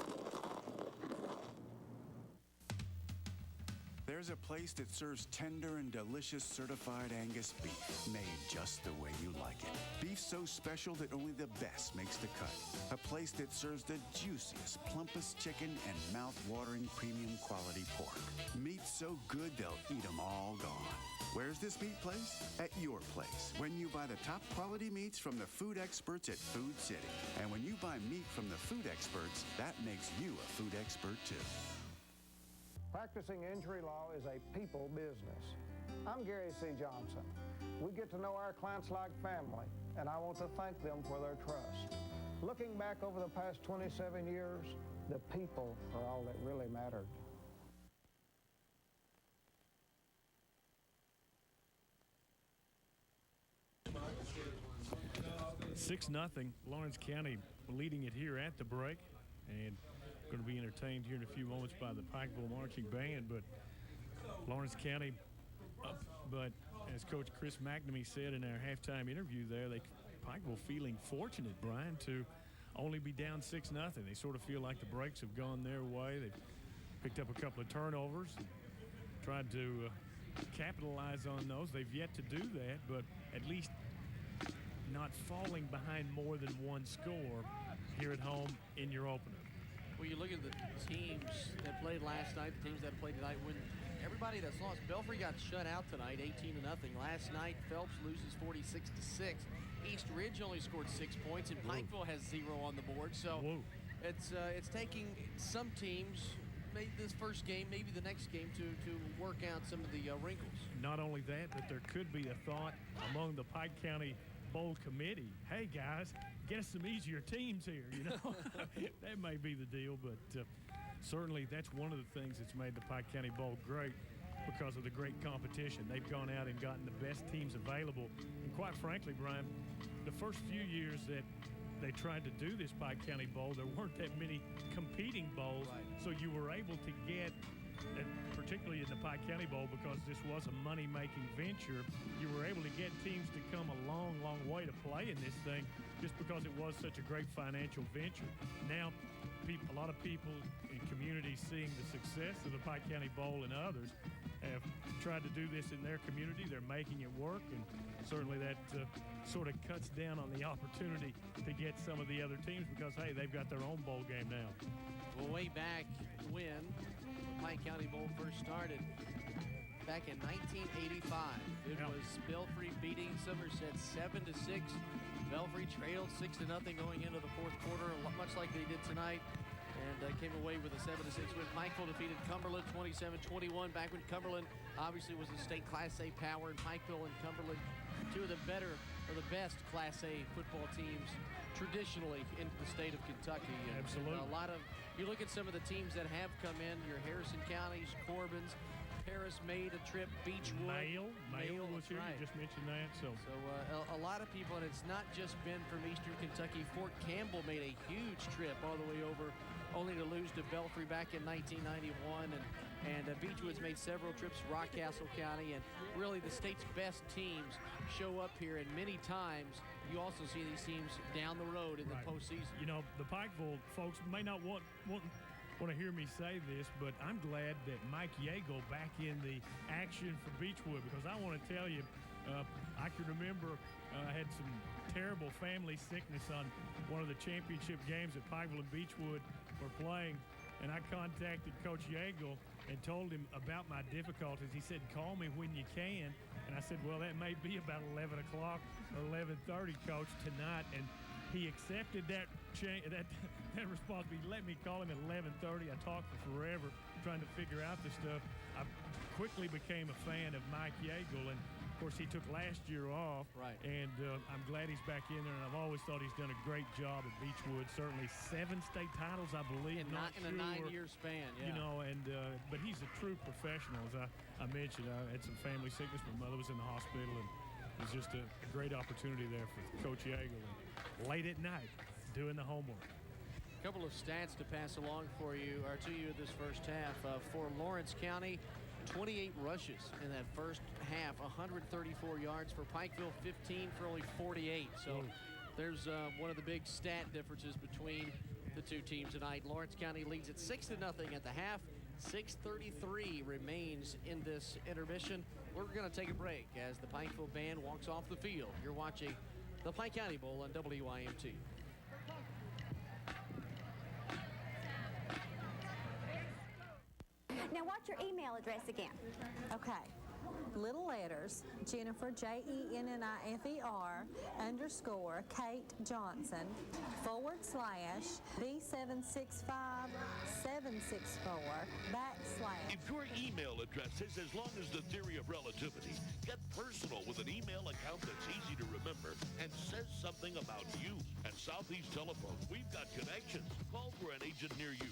There's a place that serves tender and delicious certified Angus beef, made just the way you like it. Beef so special that only the best makes the cut. A place that serves the juiciest, plumpest chicken and mouth-watering premium quality pork. Meat so good they'll eat them all gone. Where's this meat place? At your place, when you buy the top quality meats from the food experts at Food City. And when you buy meat from the food experts, that makes you a food expert too. Practicing injury law is a people business. I'm Gary C. Johnson. We get to know our clients like family, and I want to thank them for their trust. Looking back over the past 27 years, the people are all that really mattered. 6-0. Lawrence County leading it here at the break, and going to be entertained here in a few moments by the Pikeville Marching Band. But Lawrence County up, but as Coach Chris McNamee said in our halftime interview there, Pikeville feeling fortunate, Brian, to only be down 6-0. They sort of feel like the breaks have gone their way. They've picked up a couple of turnovers and tried to capitalize on those. They've yet to do that, but at least not falling behind more than one score here at home in your opener. Well, you look at the teams that played last night, the teams that played tonight, when everybody that's lost. Belfry got shut out tonight, 18-0. Last night, Phelps loses 46-6. East Ridge only scored 6 points, and Pikeville has 0 on the board. So it's taking some teams, maybe this first game, maybe the next game, to work out some of the wrinkles. Not only that, but there could be a thought among the Pike County Bowl committee, hey guys, get us some easier teams here, you know. That may be the deal, but certainly that's one of the things that's made the Pike County Bowl great, because of the great competition. They've gone out and gotten the best teams available. And quite frankly, Brian, the first few years that they tried to do this Pike County Bowl, there weren't that many competing bowls, so you were able to get, particularly in the Pike County Bowl, because this was a money-making venture, you were able to get teams to come a long, long way to play in this thing just because it was such a great financial venture. Now, a lot of people in communities seeing the success of the Pike County Bowl and others have tried to do this in their community. They're making it work, and certainly that sort of cuts down on the opportunity to get some of the other teams because, hey, they've got their own bowl game now. Well, way back when the Pike County Bowl first started, back in 1985, it was Belfry beating Somerset 7-6. Belfry trailed 6-0 going into the fourth quarter, much like they did tonight, and came away with a 7-6 win. Pikeville defeated Cumberland 27-21. Back when Cumberland obviously was a state Class A power, and Pikeville and Cumberland, two of the better or the best Class A football teams traditionally in the state of Kentucky. And absolutely. A lot of, you look at some of the teams that have come in, your Harrison Counties, Corbins, Paris made a trip, Beechwood. Mail was here, right. You just mentioned that. So a lot of people, and it's not just been from Eastern Kentucky. Fort Campbell made a huge trip all the way over, only to lose to Belfry back in 1991. And Beechwood's made several trips to Rockcastle County, and really the state's best teams show up here, and many times you also see these teams down the road in the postseason. You know, the Pikeville folks may not want to hear me say this, but I'm glad that Mike Yeagle back in the action for Beechwood, because I want to tell you, I can remember I had some terrible family sickness on one of the championship games that Pikeville and Beechwood were playing, and I contacted Coach Yeagle and told him about my difficulties. He said, call me when you can. And I said, well, that may be about 11 o'clock or 11:30, Coach, tonight. And he accepted that responsibility. He let me call him at 11:30. I talked for forever trying to figure out this stuff. I quickly became a fan of Mike Yeagle, and of course he took last year off. Right. And I'm glad he's back in there, and I've always thought he's done a great job at Beechwood. Certainly 7 state titles, I believe. In a 9-year span, yeah. You know, and but he's a true professional. As I mentioned, I had some family sickness. My mother was in the hospital, and it was just a great opportunity there for Coach Yeagle. Late at night, doing the homework. A couple of stats to pass along for you, or to you, this first half. For Lawrence County, 28 rushes in that first half, 134 yards. For Pikeville, 15 for only 48. So there's one of the big stat differences between the two teams tonight. Lawrence County leads at 6-0 at the half. 6:33 remains in this intermission. We're going to take a break as the Pikeville band walks off the field. You're watching the Pike County Bowl on WYMT. Now, what's your email address again? Okay. Little letters, Jennifer, JENNIFER, _ Kate Johnson, / B765764 / If your email address is as long as the theory of relativity, get personal with an email account that's easy to remember and says something about you. At Southeast Telephone, we've got connections. Call for an agent near you,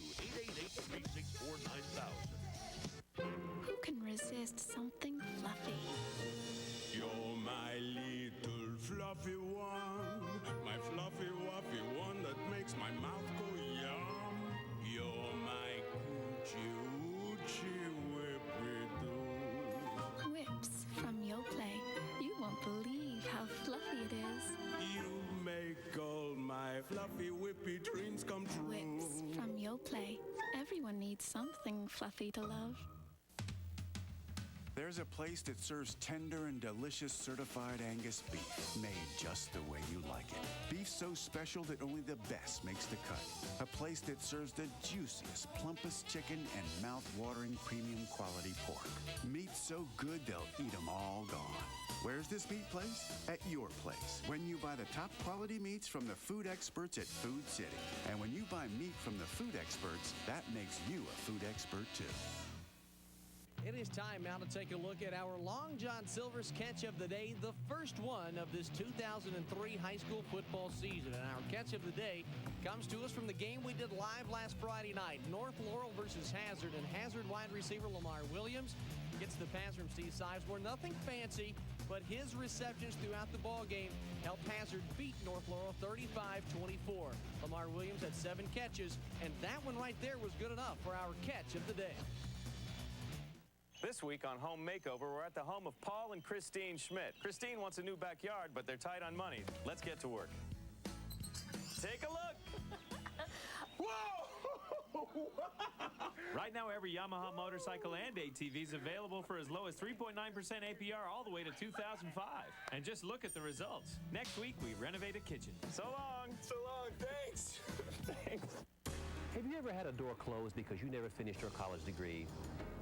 888-364-9000. Who can resist something fluffy? You're my little fluffy one, my fluffy wuffy one that makes fluffy, whippy dreams come true. Whips from Yo Play. Everyone needs something fluffy to love. There's a place that serves tender and delicious certified Angus beef, made just the way you like it. Beef so special that only the best makes the cut. A place that serves the juiciest, plumpest chicken and mouth-watering premium quality pork. Meat so good they'll eat 'em all gone. Where's this meat place? At your place. When you buy the top quality meats from the food experts at Food City. And when you buy meat from the food experts, that makes you a food expert too. It is time now to take a look at our Long John Silver's catch of the day, the first one of this 2003 high school football season. And our catch of the day comes to us from the game we did live last Friday night, North Laurel versus Hazard. And Hazard wide receiver Lamar Williams gets the pass from Steve Sizemore. Nothing fancy, but his receptions throughout the ball game helped Hazard beat North Laurel 35-24. Lamar Williams had 7 catches, and that one right there was good enough for our catch of the day. This week on Home Makeover, we're at the home of Paul and Christine Schmidt. Christine wants a new backyard, but they're tight on money. Let's get to work. Take a look. Whoa! Right now, every Yamaha motorcycle and ATV is available for as low as 3.9% APR all the way to 2005. And just look at the results. Next week, we renovate a kitchen. So long. So long, thanks. Thanks. Have you ever had a door closed because you never finished your college degree?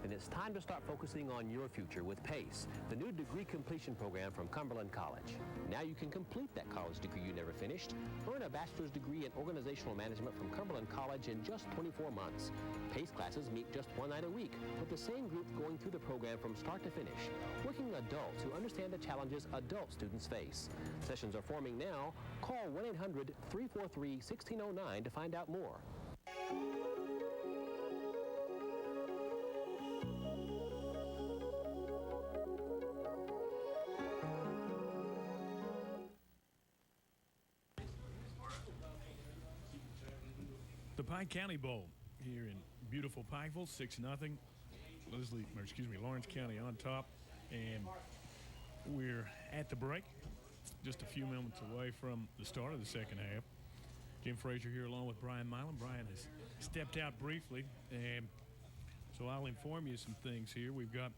Then it's time to start focusing on your future with PACE, the new degree completion program from Cumberland College. Now you can complete that college degree you never finished. Earn a bachelor's degree in organizational management from Cumberland College in just 24 months. PACE classes meet just 1 night a week, with the same group going through the program from start to finish. Working adults who understand the challenges adult students face. Sessions are forming now. Call 1-800-343-1609 to find out more. The Pike County Bowl here in beautiful Pikeville, 6-0. Lawrence County on top, and we're at the break, just a few moments away from the start of the second half. Jim Frazier here along with Brian Milam. Brian has stepped out briefly, and so I'll inform you some things here. We've got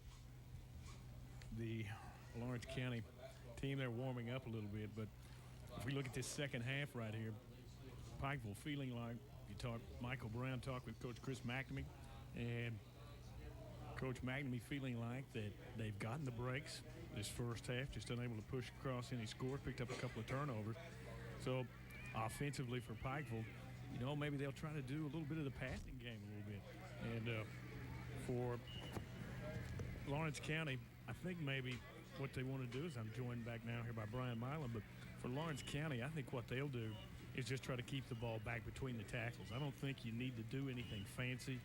the Lawrence County team. They're warming up a little bit, but if we look at this second half right here, Pikeville feeling like Michael Brown talked with Coach Chris McNamee, and Coach McNamee feeling like that they've gotten the breaks this first half, just unable to push across any score, picked up a couple of turnovers. So offensively for Pikeville, maybe they'll try to do a little bit of the passing game a little bit. And for Lawrence County, I think maybe what they want to do is, I'm joined back now here by Brian Milam, but for Lawrence County, I think what they'll do is just try to keep the ball back between the tackles. I don't think you need to do anything fancy.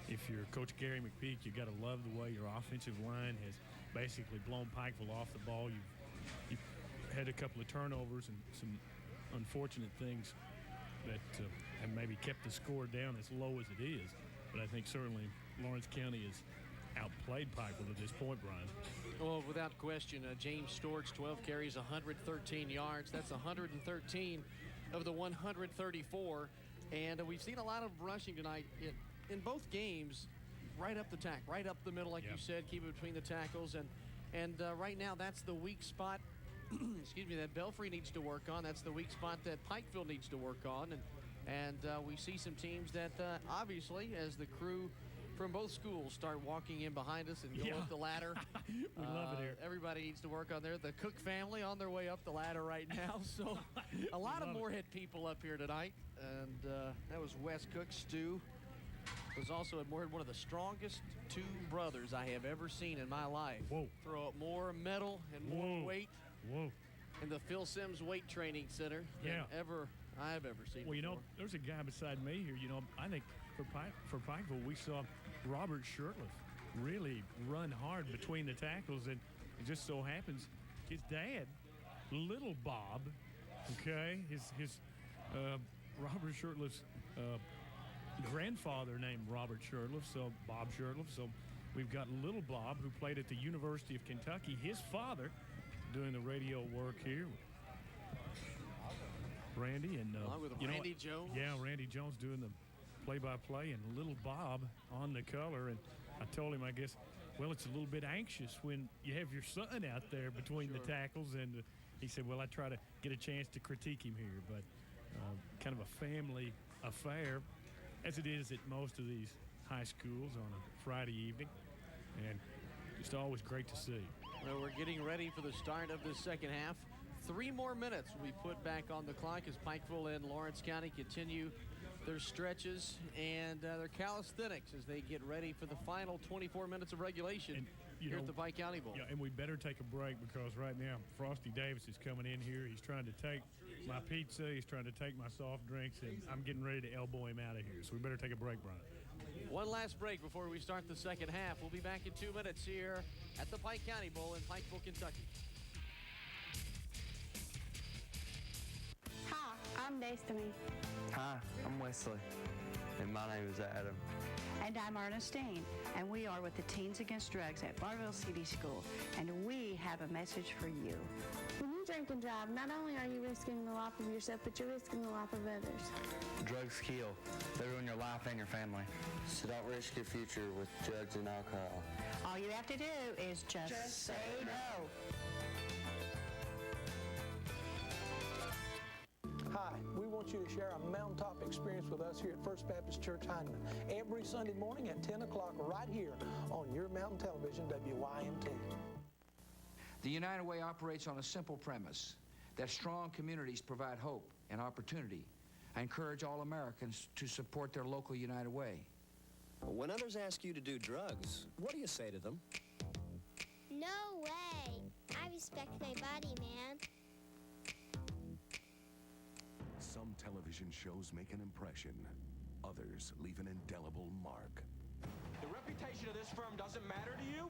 If you're Coach Gary McPeak, you got to love the way your offensive line has basically blown Pikeville off the ball. You've had a couple of turnovers and some unfortunate things that have maybe kept the score down as low as it is. But I think certainly Lawrence County has outplayed Pikeville at this point, Brian. Well, without question, James Storch, 12 carries, 113 yards. That's 113 of the 134. And we've seen a lot of rushing tonight in both games, right up the tack, right up the middle, like you said, keep it between the tackles. And right now, that's the weak spot, excuse me, that Belfry needs to work on. That's the weak spot that Pikeville needs to work on. And we see some teams that obviously, as the crew from both schools start walking in behind us and go up the ladder. We love it here. Everybody needs to work on there. The Cook family on their way up the ladder right now. So a lot of Moorhead people up here tonight. And that was Wes Cook. Stu was also at Moorhead, one of the strongest two brothers I have ever seen in my life. Whoa. Throw up more metal and more weight Whoa. in the Phil Sims Weight Training Center than I've ever seen before. There's a guy beside me here. I think for Pikeville, we saw Robert Shirtliff really run hard between the tackles, and it just so happens his dad, Little Bob, his Robert Shirtliff's grandfather named Robert Shirtliff, so Bob Shirtliff. So we've got Little Bob, who played at the University of Kentucky. His father doing the radio work here. Randy. And, along with Randy Jones. Yeah, Randy Jones doing the play-by-play, and little Bob on the color. And I told him, I guess, well, it's a little bit anxious when you have your son out there between the tackles. And he said, well, I try to get a chance to critique him here. But kind of a family affair, as it is at most of these high schools on a Friday evening. And just always great to see. Well, we're getting ready for the start of the second half. 3 more minutes will be put back on the clock as Pikeville and Lawrence County continue their stretches and their calisthenics as they get ready for the final 24 minutes of regulation here at the Pike County Bowl. Yeah, and we better take a break because right now Frosty Davis is coming in here. He's trying to take my pizza. He's trying to take my soft drinks, and I'm getting ready to elbow him out of here. So we better take a break, Brian. One last break before we start the second half. We'll be back in 2 minutes here at the Pike County Bowl in Pikeville, Kentucky. Hi, I'm Destiny. Hi, I'm Wesley. And my name is Adam. And I'm Ernestine. And we are with the Teens Against Drugs at Barville City School. And we have a message for you. When you drink and drive, not only are you risking the life of yourself, but you're risking the life of others. Drugs kill. They ruin your life and your family. So don't risk your future with drugs and alcohol. All you have to do is just say no. Hi, we want you to share a mountaintop experience with us here at First Baptist Church Heinemann every Sunday morning at 10 o'clock right here on your mountain television, WYMT. The United Way operates on a simple premise that strong communities provide hope and opportunity. I encourage all Americans to support their local United Way. When others ask you to do drugs, what do you say to them? No way. I respect my body, man. Some television shows make an impression. Others leave an indelible mark. The reputation of this firm doesn't matter to you?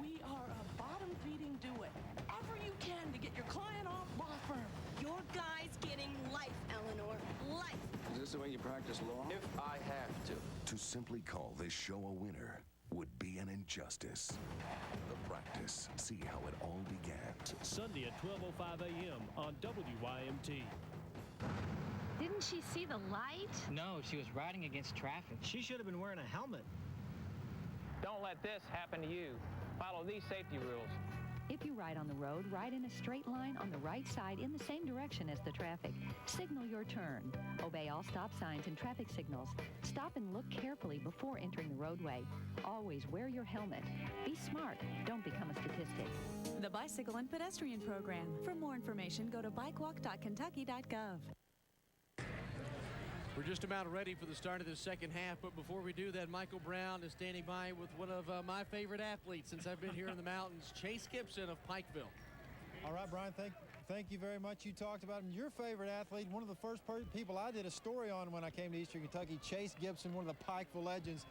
We are a bottom-feeding do-whatever you can to get your client off law firm. Your guy's getting life, Eleanor. Life. Is this the way you practice law? If I have to. To simply call this show a winner would be an injustice. The Practice. See how it all began. Sunday at 12:05 a.m. on WYMT. Didn't she see the light? No, she was riding against traffic. She should have been wearing a helmet. Don't let this happen to you. Follow these safety rules. If you ride on the road, ride in a straight line on the right side in the same direction as the traffic. Signal your turn. Obey all stop signs and traffic signals. Stop and look carefully before entering the roadway. Always wear your helmet. Be smart. Don't become a statistic. The Bicycle and Pedestrian Program. For more information, go to bikewalk.kentucky.gov. We're just about ready for the start of the second half, but before we do that, Michael Brown is standing by with one of my favorite athletes since I've been here in the mountains, Chase Gibson of Pikeville. All right, Brian, thank you very much. You talked about him. Your favorite athlete, one of the first people I did a story on when I came to Eastern Kentucky, Chase Gibson, one of the Pikeville legends.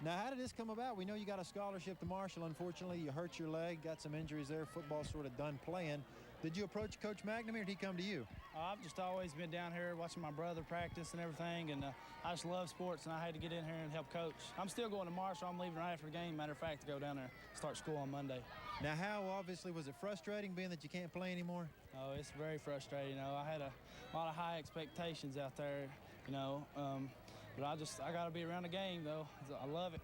Now, how did this come about? We know you got a scholarship to Marshall. Unfortunately, you hurt your leg, got some injuries there. Football sort of done playing. Did you approach Coach McNamee, or did he come to you? I've just always been down here watching my brother practice and everything, and I just love sports, and I had to get in here and help coach. I'm still going to Marshall. I'm leaving right after the game, matter of fact, to go down there, start school on Monday. Now, how obviously was it frustrating being that you can't play anymore? Oh, it's very frustrating. You know, I had a lot of high expectations out there, you know, but I got to be around the game, though. I love it.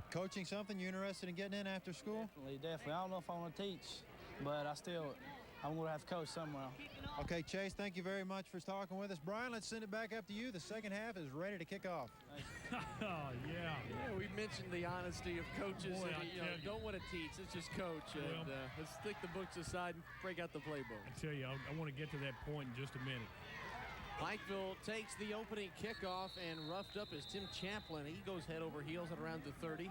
Coaching something you interested in getting in after school? Definitely. I don't know if I want to teach, but I'm going to have to coach somewhere. Okay, Chase, thank you very much for talking with us. Brian, let's send it back up to you. The second half is ready to kick off. Oh, yeah. Yeah, we mentioned the honesty of coaches. Boy, that, don't want to teach. Let's just coach. And let's stick the books aside and break out the playbook. I tell you, I want to get to that point in just a minute. Pikeville takes the opening kickoff, and roughed up is Tim Champlin. He goes head over heels at around the 30.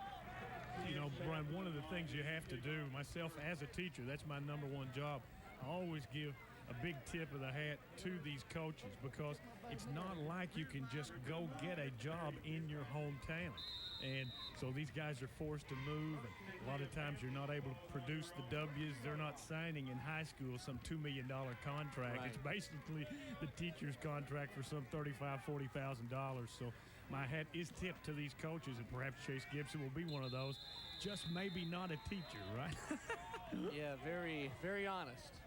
You know, Brian, one of the things you have to do, myself as a teacher, that's my number one job. I always give a big tip of the hat to these coaches because it's not like you can just go get a job in your hometown. And so these guys are forced to move, and a lot of times you're not able to produce the W's. They're not signing in high school some $2 million contract. Right. It's basically the teacher's contract for some $35,000, $40,000. So my hat is tipped to these coaches, and perhaps Chase Gibson will be one of those. Just maybe not a teacher, right? Yeah, very, very honest.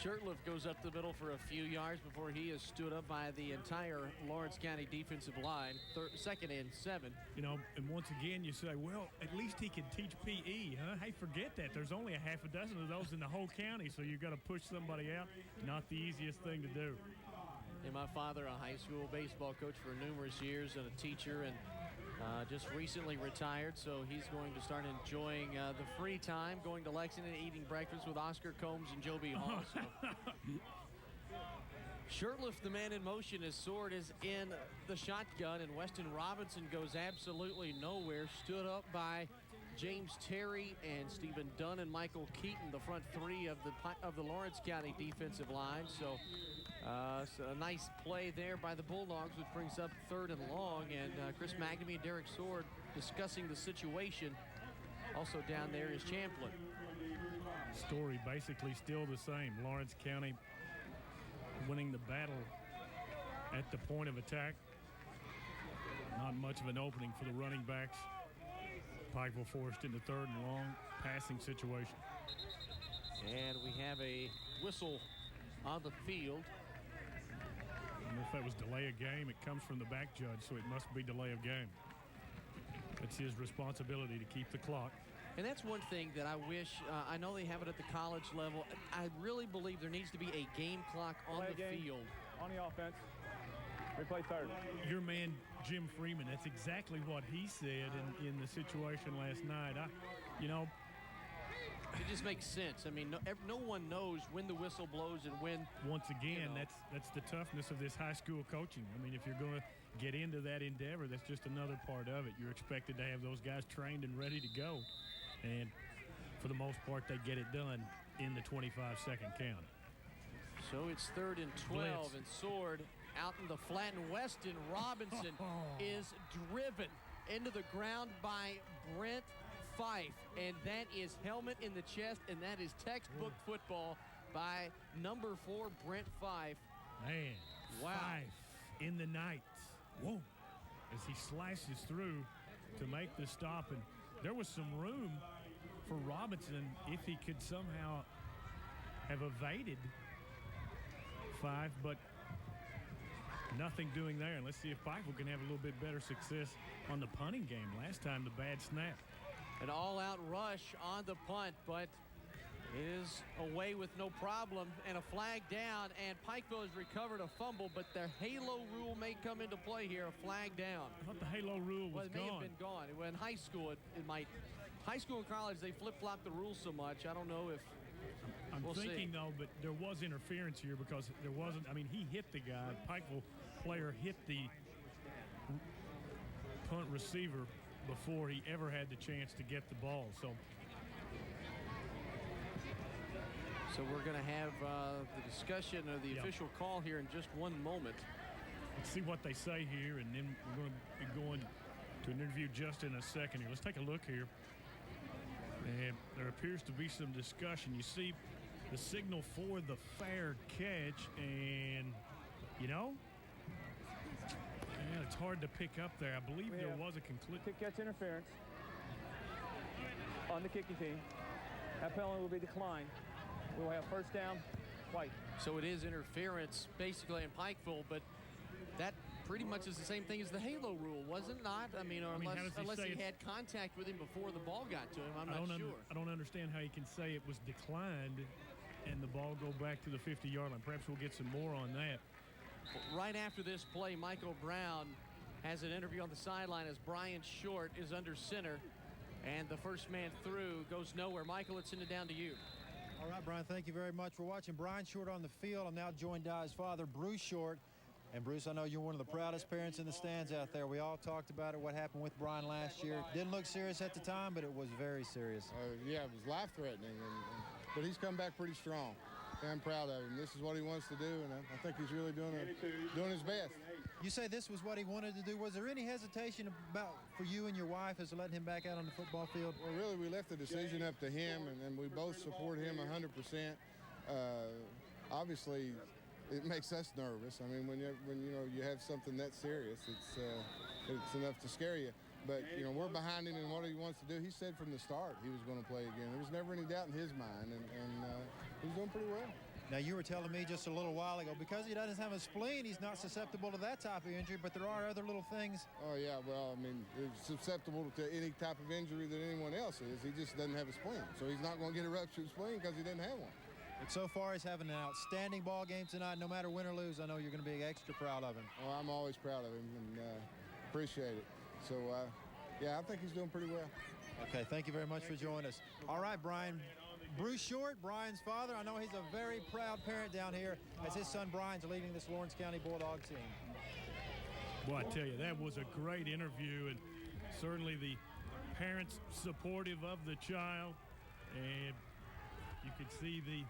Shurtleff goes up the middle for a few yards before he is stood up by the entire Lawrence County defensive line. Second and 7. You know, and once again you say, well, at least he can teach PE, huh? Hey, forget that. There's only a half a dozen of those in the whole county, so you've got to push somebody out. Not the easiest thing to do. And my father, a high school baseball coach for numerous years and a teacher, and just recently retired, so he's going to start enjoying the free time, going to Lexington, eating breakfast with Oscar Combs and Joe B. Hall. So. Shurtleff, the man in motion, his sword is in the shotgun, and Weston Robinson goes absolutely nowhere, stood up by James Terry and Stephen Dunn and Michael Keaton, the front three of the Lawrence County defensive line. So a nice play there by the Bulldogs, which brings up 3rd and long. And Chris McNamee and Derek Sword discussing the situation. Also down there is Champlin. Story basically still the same. Lawrence County winning the battle at the point of attack. Not much of an opening for the running backs. Pikeville forced into 3rd and long, passing situation. And we have a whistle on the field. I don't know if that was delay of game. It comes from the back judge, so it must be delay of game. It's his responsibility to keep the clock. And that's one thing that I wish, I know they have it at the college level. I really believe there needs to be a game clock on the field. On the offense. We play 3rd. Your man, Jim Freeman, that's exactly what he said in the situation last night. It just makes sense. I mean, no one knows when the whistle blows and when. Once again, that's the toughness of this high school coaching. I mean, if you're going to get into that endeavor, that's just another part of it. You're expected to have those guys trained and ready to go. And for the most part, they get it done in the 25-second count. So it's 3rd and 12, Blitz. and Sword out in the flat, and Weston Robinson is driven into the ground by Brent Fife, and that is helmet in the chest, and that is textbook football by number 4, Brent Fife. Man, wow. Fife in the night. Whoa. As he slashes through to make the stop, and there was some room for Robinson if he could somehow have evaded Fife, but nothing doing there. And let's see if Pikeville can have a little bit better success on the punting game. Last time, the bad snap. An all-out rush on the punt, but it is away with no problem, and a flag down, and Pikeville has recovered a fumble, but the halo rule may come into play here, a flag down. I thought the halo rule was gone. It may have been gone. In high school, it might. High school and college, they flip-flop the rules so much. I don't know if I'm we'll thinking, see. though, but there was interference here because there wasn't. I mean, he hit the guy. Pikeville player hit the punt receiver before he ever had the chance to get the ball. So we're going to have the discussion of the official call here in just one moment. Let's see what they say here, and then we're going to be going to an interview just in a second here. Let's take a look here. And there appears to be some discussion. You see the signal for the fair catch, and, it's hard to pick up there. I believe there was a conclusion. Kick catch interference on the kicking team. That penalty will be declined. We will have 1st down, White. So it is interference basically in Pikeville, but that pretty much is the same thing as the halo rule, was it not? I mean, unless he had contact with him before the ball got to him, I'm not sure. I don't understand how you can say it was declined and the ball go back to the 50-yard line. Perhaps we'll get some more on that. Right after this play, Michael Brown has an interview on the sideline as Brian Short is under center, and the first man through goes nowhere. Michael, let's send it down to you. All right, Brian, thank you very much. We're watching Brian Short on the field. I'm now joined by his father, Bruce Short. And, Bruce, I know you're one of the proudest parents in the stands out there. We all talked about it, what happened with Brian last year. Didn't look serious at the time, but it was very serious. Yeah, it was life-threatening, but he's come back pretty strong. I'm proud of him. This is what he wants to do, and I think he's really doing his best. You say this was what he wanted to do. Was there any hesitation for you and your wife as to letting him back out on the football field? Well, really, we left the decision up to him, and we both support him 100%. Obviously, it makes us nervous. I mean, when you have something that serious, it's enough to scare you. But we're behind him in what he wants to do. He said from the start he was going to play again. There was never any doubt in his mind, and he's doing pretty well. Now, you were telling me just a little while ago, because he doesn't have a spleen, he's not susceptible to that type of injury, but there are other little things. Oh, yeah, well, I mean, he's susceptible to any type of injury that anyone else is. He just doesn't have a spleen. So he's not going to get a ruptured spleen because he doesn't have one. But so far, he's having an outstanding ball game tonight. No matter win or lose, I know you're going to be extra proud of him. Oh, I'm always proud of him and appreciate it. So, yeah, I think he's doing pretty well. Okay, thank you very much for joining us. All right, Brian. Bruce Short, Brian's father. I know he's a very proud parent down here as his son Brian's leading this Lawrence County Bulldog team. Well, I tell you, that was a great interview, and certainly the parents supportive of the child, and you could see the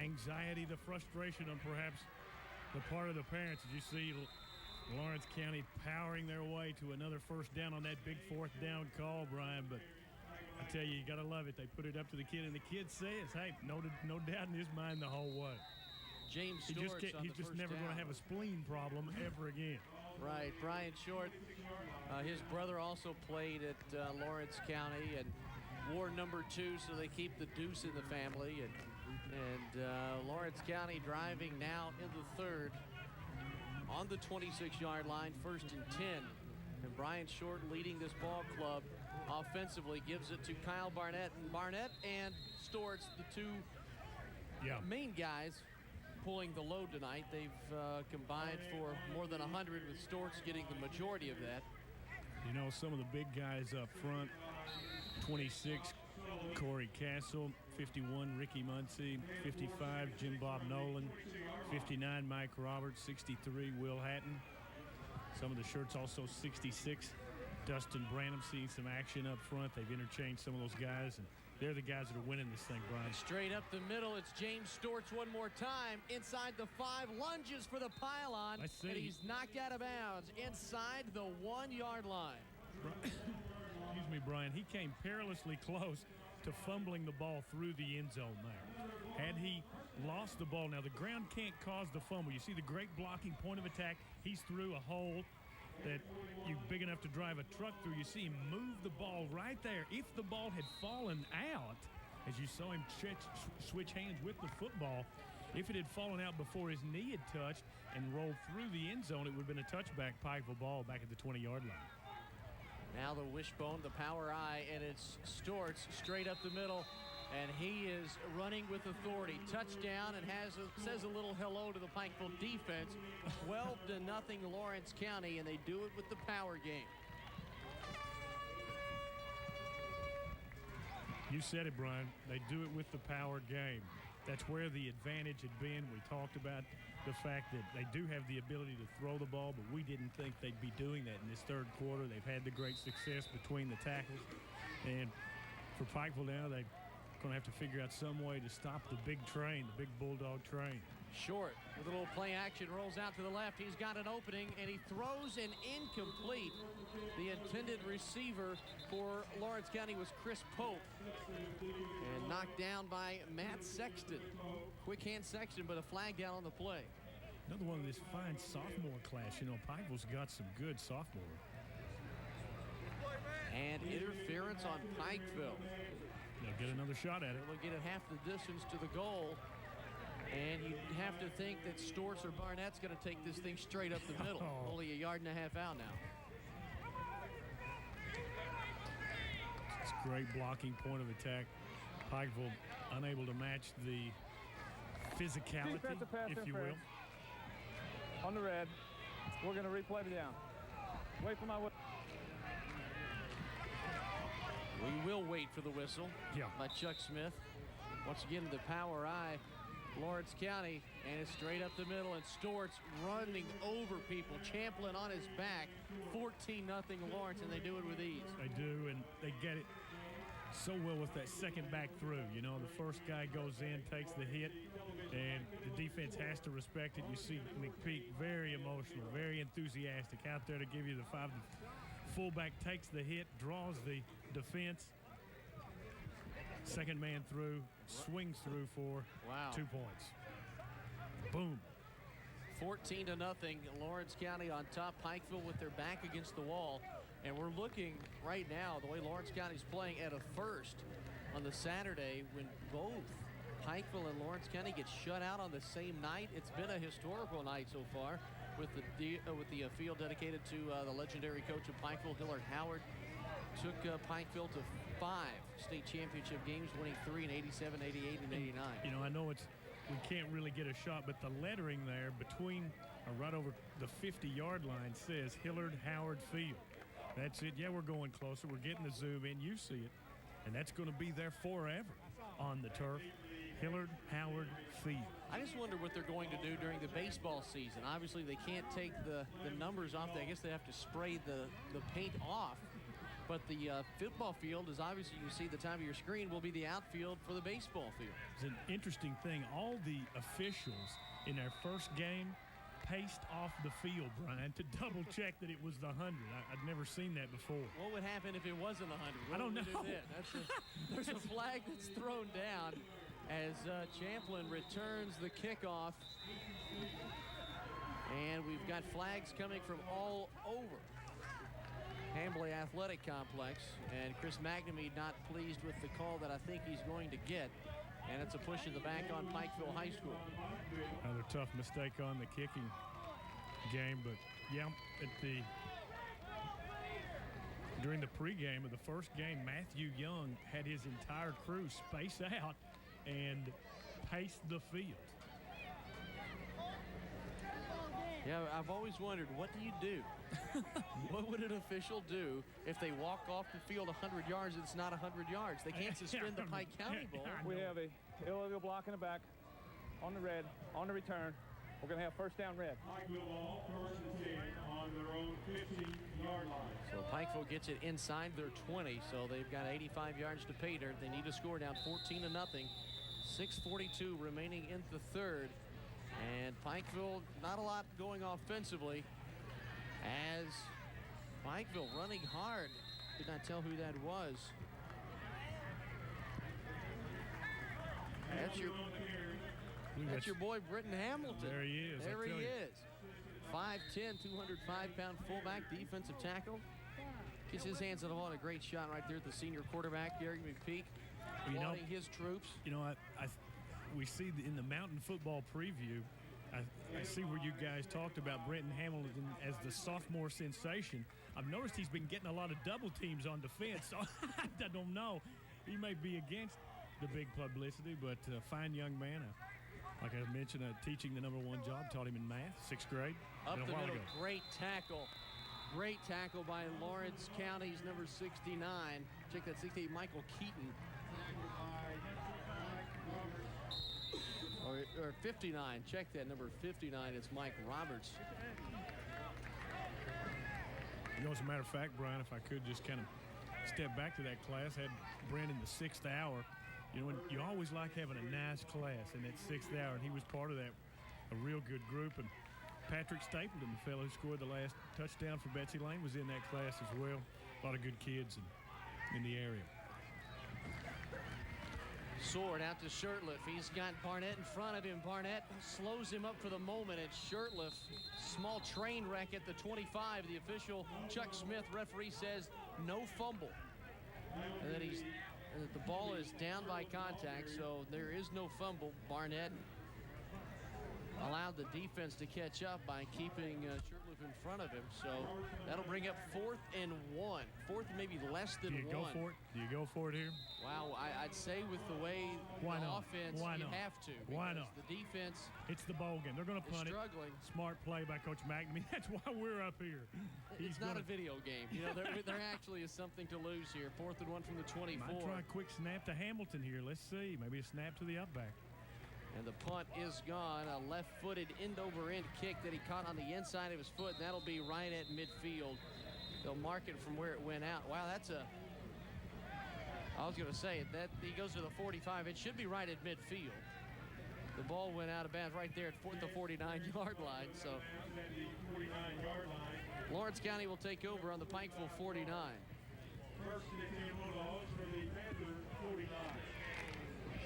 anxiety, the frustration on perhaps the part of the parents as you see Lawrence County powering their way to another first down on that big fourth down call, Brian. But I tell you, you got to love it. They put it up to the kid, and the kid says, hey, no doubt in his mind the whole way. James Storts he's just never going to have a spleen problem ever again. Right. Brian Short, his brother also played at Lawrence County and wore number 2, so they keep the deuce in the family. And Lawrence County driving now in the third on the 26-yard line, 1st and 10. And Brian Short leading this ball club offensively, gives it to Kyle Barnett. And Barnett and Storts, the two main guys pulling the load tonight. They've combined for more than 100, with Storts getting the majority of that. You know, some of the big guys up front, 26, Corey Castle, 51, Ricky Muncie, 55, Jim Bob Nolan, 59, Mike Roberts, 63, Will Hatton. Some of the shirts also 66, Dustin Branham, seeing some action up front. They've interchanged some of those guys, and they're the guys that are winning this thing, Brian. Straight up the middle, it's James Storts one more time. Inside the 5, lunges for the pylon, and he's knocked out of bounds inside the 1-yard line. Excuse me, Brian. He came perilously close to fumbling the ball through the end zone there. Had he lost the ball, now the ground can't cause the fumble. You see the great blocking point of attack. He's through a hole that you're big enough to drive a truck through. You see him move the ball right there. If the ball had fallen out, as you saw him switch hands with the football, if it had fallen out before his knee had touched and rolled through the end zone, it would have been a touchback Pikeville ball back at the 20-yard line. Now the wishbone, the power eye, and it's Storts straight up the middle, and he is running with authority. Touchdown, and says a little hello to the Pikeville defense. 12-0 Lawrence County, and they do it with the power game. You said it, Brian. They do it with the power game. That's where the advantage had been. We talked about the fact that they do have the ability to throw the ball, but we didn't think they'd be doing that in this third quarter. They've had the great success between the tackles. And for Pikeville now, they're going to have to figure out some way to stop the big train, the big Bulldog train. Short with a little play action, rolls out to the left. He's got an opening, and he throws an incomplete. The intended receiver for Lawrence County was Chris Pope, and knocked down by Matt Sexton. Quick hand Sexton, but a flag down on the play. Another one of this fine sophomore class. You know, Pikeville's got some good sophomore. And interference on Pikeville. They'll get another shot at it. They'll get it half the distance to the goal. And you have to think that Storts or Barnett's going to take this thing straight up the middle. Only a yard and a half out now. It's great blocking point of attack. Pikeville unable to match the physicality, if you will. On the red. We're going to replay it down. Wait for my whistle. We will wait for the whistle by Chuck Smith. Once again, the power eye, Lawrence County, and it's straight up the middle, and Storts running over people, Champlin on his back. 14-0 Lawrence, and they do it with ease. They do, and they get it so well with that second back through. You know, the first guy goes in, takes the hit, and the defense has to respect it. You see McPeak very emotional, very enthusiastic out there to give you the 5. Fullback takes the hit, draws the defense. Second man through, swings through for 2 points. Boom. 14-0. Lawrence County on top. Pikeville with their back against the wall. And we're looking right now, the way Lawrence County's playing, at a first on the Saturday when both Pikeville and Lawrence County get shut out on the same night. It's been a historical night so far with the field dedicated to the legendary coach of Pikeville, Hillard Howard. Took Pikeville to 5 state championship games, winning 3 in 87, 88, and 89. You know, I know we can't really get a shot, but the lettering there between right over the 50-yard line says Hillard Howard Field. That's it. Yeah, we're going closer. We're getting the zoom in. You see it. And that's going to be there forever on the turf. Hillard Howard Field. I just wonder what they're going to do during the baseball season. Obviously, they can't take the numbers off. I guess they have to spray the paint off. But the football field is obviously, you see the time of your screen, will be the outfield for the baseball field. It's an interesting thing. All the officials in their first game paced off the field, Brian, to double check that it was the 100. I'd never seen that before. What would happen if it wasn't 100? I don't know. There's a flag that's thrown down as Champlin returns the kickoff. And we've got flags coming from all over Hambly Athletic Complex, and Chris McNamee not pleased with the call that I think he's going to get, and it's a push in the back on Pikeville High School. Another tough mistake on the kicking game, but yeah, during the pregame of the first game, Matthew Young had his entire crew space out and pace the field. Yeah, I've always wondered, what do you do? What would an official do if they walk off the field 100 yards and it's not 100 yards? They can't suspend the Pike County ball. We have a illegal block in the back, on the red, on the return. We're going to have first down red. Pikeville ball, first and 10 on their own 15-yard line. So Pikeville gets it inside their 20, so they've got 85 yards to pay dirt. They need to score down 14-0. 6:42 remaining in the third. And Pikeville, not a lot going offensively as Pikeville running hard. Could not tell who that was. That's your boy, Britton Hamilton. There he is. There he is. 5'10", 205-pound fullback, defensive tackle. Gets his hands on the ball and a great shot right there at the senior quarterback, Gary McPeak, applauding his troops. You know, we see in the Mountain Football preview, I see where you guys talked about Brenton Hamilton as the sophomore sensation. I've noticed he's been getting a lot of double teams on defense, so I don't know. He may be against the big publicity, but fine young man. Like I mentioned, teaching the #1 job, taught him in math, 6th grade. Up the middle, great tackle. Great tackle by Lawrence County's number 69. Check that, 68, Michael Keaton. Or 59, check that, number 59, it's Mike Roberts. You know, as a matter of fact, Brian, if I could just kind of step back to that class, had Brandon the 6th hour. You know, you always like having a nice class in that 6th hour, and he was part of that, a real good group. And Patrick Stapleton, the fellow who scored the last touchdown for Betsy Lane, was in that class as well. A lot of good kids in the area. Sword out to Shirtliff. He's got Barnett in front of him. Barnett slows him up for the moment, and Shirtliff, small train wreck at the 25. The official, Chuck Smith, referee, says no fumble. And then the ball is down by contact, so there is no fumble. Barnett allowed the defense to catch up by keeping Shirtliff in front of him. So that'll bring up 4th and 1. 4th, maybe less than 1. Do you go for it here? Wow, I'd say with the way Why the not? offense, Why you not? have to. Why not? The defense. It's the bowl game. They're going to punt it. Struggling. Smart play by Coach McNamee. That's why we're up here. It's not a video game. You know, there actually is something to lose here. 4th and 1 from the 24. Might try a quick snap to Hamilton here. Let's see. Maybe a snap to the upback. And the punt is gone. A left-footed end-over-end kick that he caught on the inside of his foot. And that'll be right at midfield. They'll mark it from where it went out. Wow, that's a... I was going to say, that he goes to the 45. It should be right at midfield. The ball went out of bounds right there at the 49-yard line. So Lawrence County will take over on the Pikeville 49. First and 10 Bulldogs for the Panther 49.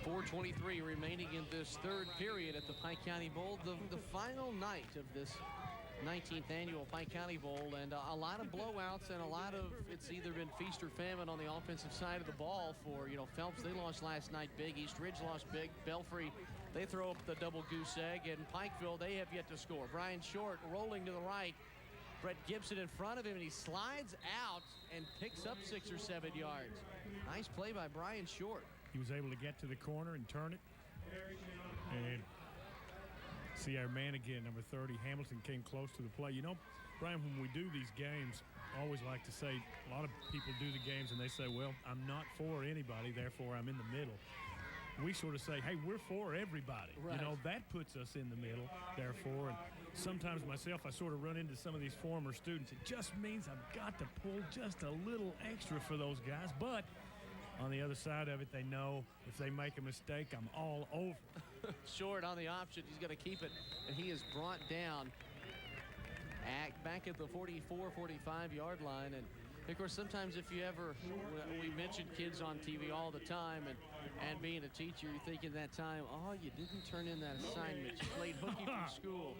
4:23 remaining in this third period at the Pike County Bowl, the final night of this 19th annual Pike County Bowl, and a lot of blowouts and a lot of, it's either been feast or famine on the offensive side of the ball for, Phelps, they lost last night big. East Ridge lost big. Belfry, they throw up the double goose egg, and Pikeville, they have yet to score. Brian Short rolling to the right. Brett Gibson in front of him, and he slides out and picks up 6 or 7 yards. Nice play by Brian Short. He was able to get to the corner and turn it. And see our man again, number 30, Hamilton, came close to the play. Brian, when we do these games, I always like to say, a lot of people do the games and they say, well, I'm not for anybody, therefore I'm in the middle. We sort of say, hey, we're for everybody. Right. That puts us in the middle, therefore. And sometimes myself, I sort of run into some of these former students. It just means I've got to pull just a little extra for those guys. But on the other side of it, they know if they make a mistake, I'm all over. Short on the option. He's going to keep it, and he is brought down back at the 44, 45-yard line. And, of course, sometimes if you ever, we mention kids on TV all the time, and being a teacher, you think in that time, oh, you didn't turn in that assignment. You played hooky from school.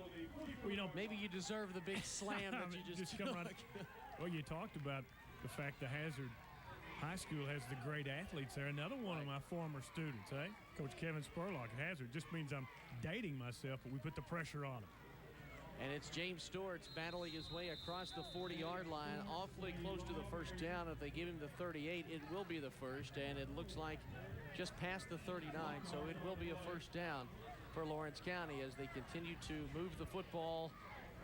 Well, maybe you deserve the big slam that you just come right. Well, you talked about the fact that Hazard High School has the great athletes there. Another one of my former students, Coach Kevin Spurlock. Hazard just means I'm dating myself, but we put the pressure on him. And it's James Storts battling his way across the 40-yard line, awfully close to the first down. If they give him the 38, it will be the first, and it looks like just past the 39, so it will be a first down for Lawrence County as they continue to move the football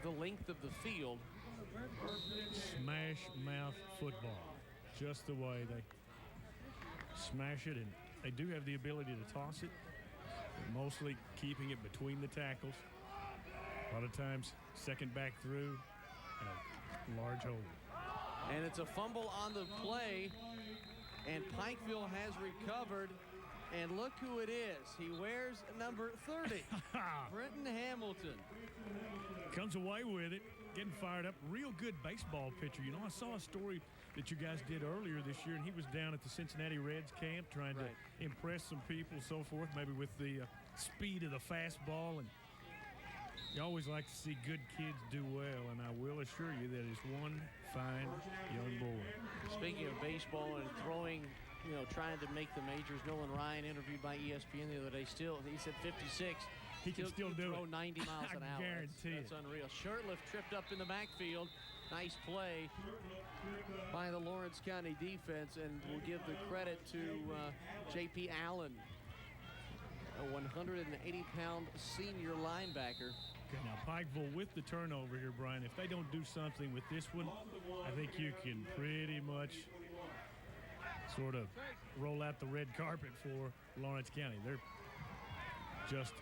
the length of the field. Smash mouth football. Just the way they smash it, and they do have the ability to toss it, but mostly keeping it between the tackles. A lot of times, second back through, and a large hole. And it's a fumble on the play, and Pikeville has recovered, and look who it is. He wears number 30, Brenton Hamilton. Comes away with it, getting fired up. Real good baseball pitcher. I saw a story that you guys did earlier this year, and he was down at the Cincinnati Reds camp trying to impress some people, so forth, maybe with the speed of the fastball. And you always like to see good kids do well, and I will assure you that is one fine young boy. Speaking of baseball and throwing, trying to make the majors, Nolan Ryan, interviewed by ESPN the other day, he said 56. He can still do throw it. 90 miles an hour. Guarantee that's unreal. Shurtleff tripped up in the backfield. Nice play by the Lawrence County defense, and we'll give the credit to J.P. Allen, a 180-pound senior linebacker. Okay, now Pikeville with the turnover here, Brian. If they don't do something with this one, I think you can pretty much sort of roll out the red carpet for Lawrence County. They're just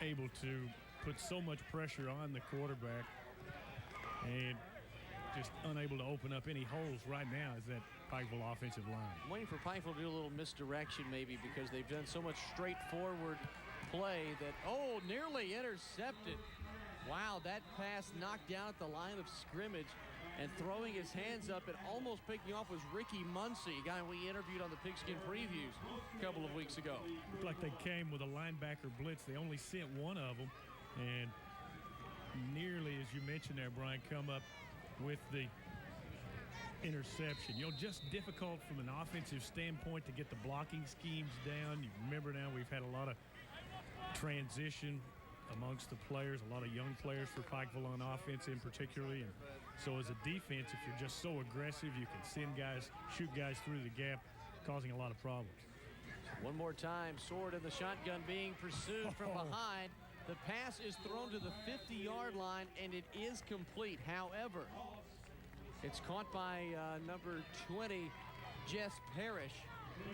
able to put so much pressure on the quarterback and just unable to open up any holes right now is that Pikeville offensive line. I'm waiting for Pikeville to do a little misdirection maybe because they've done so much straightforward play that, nearly intercepted. Wow, that pass knocked down at the line of scrimmage, and throwing his hands up and almost picking off was Ricky Muncie, a guy we interviewed on the Pigskin Previews a couple of weeks ago. Looked like they came with a linebacker blitz. They only sent one of them, and nearly, as you mentioned there, Brian, come up with the interception. Just difficult from an offensive standpoint to get the blocking schemes down. You remember now we've had a lot of transition amongst the players, a lot of young players for Pikeville on offense in particularly. And so as a defense, if you're just so aggressive, you can shoot guys through the gap, causing a lot of problems. One more time, Sword in the shotgun being pursued from behind. The pass is thrown to the 50-yard line, and it is complete. However, it's caught by number 20, Jess Parrish,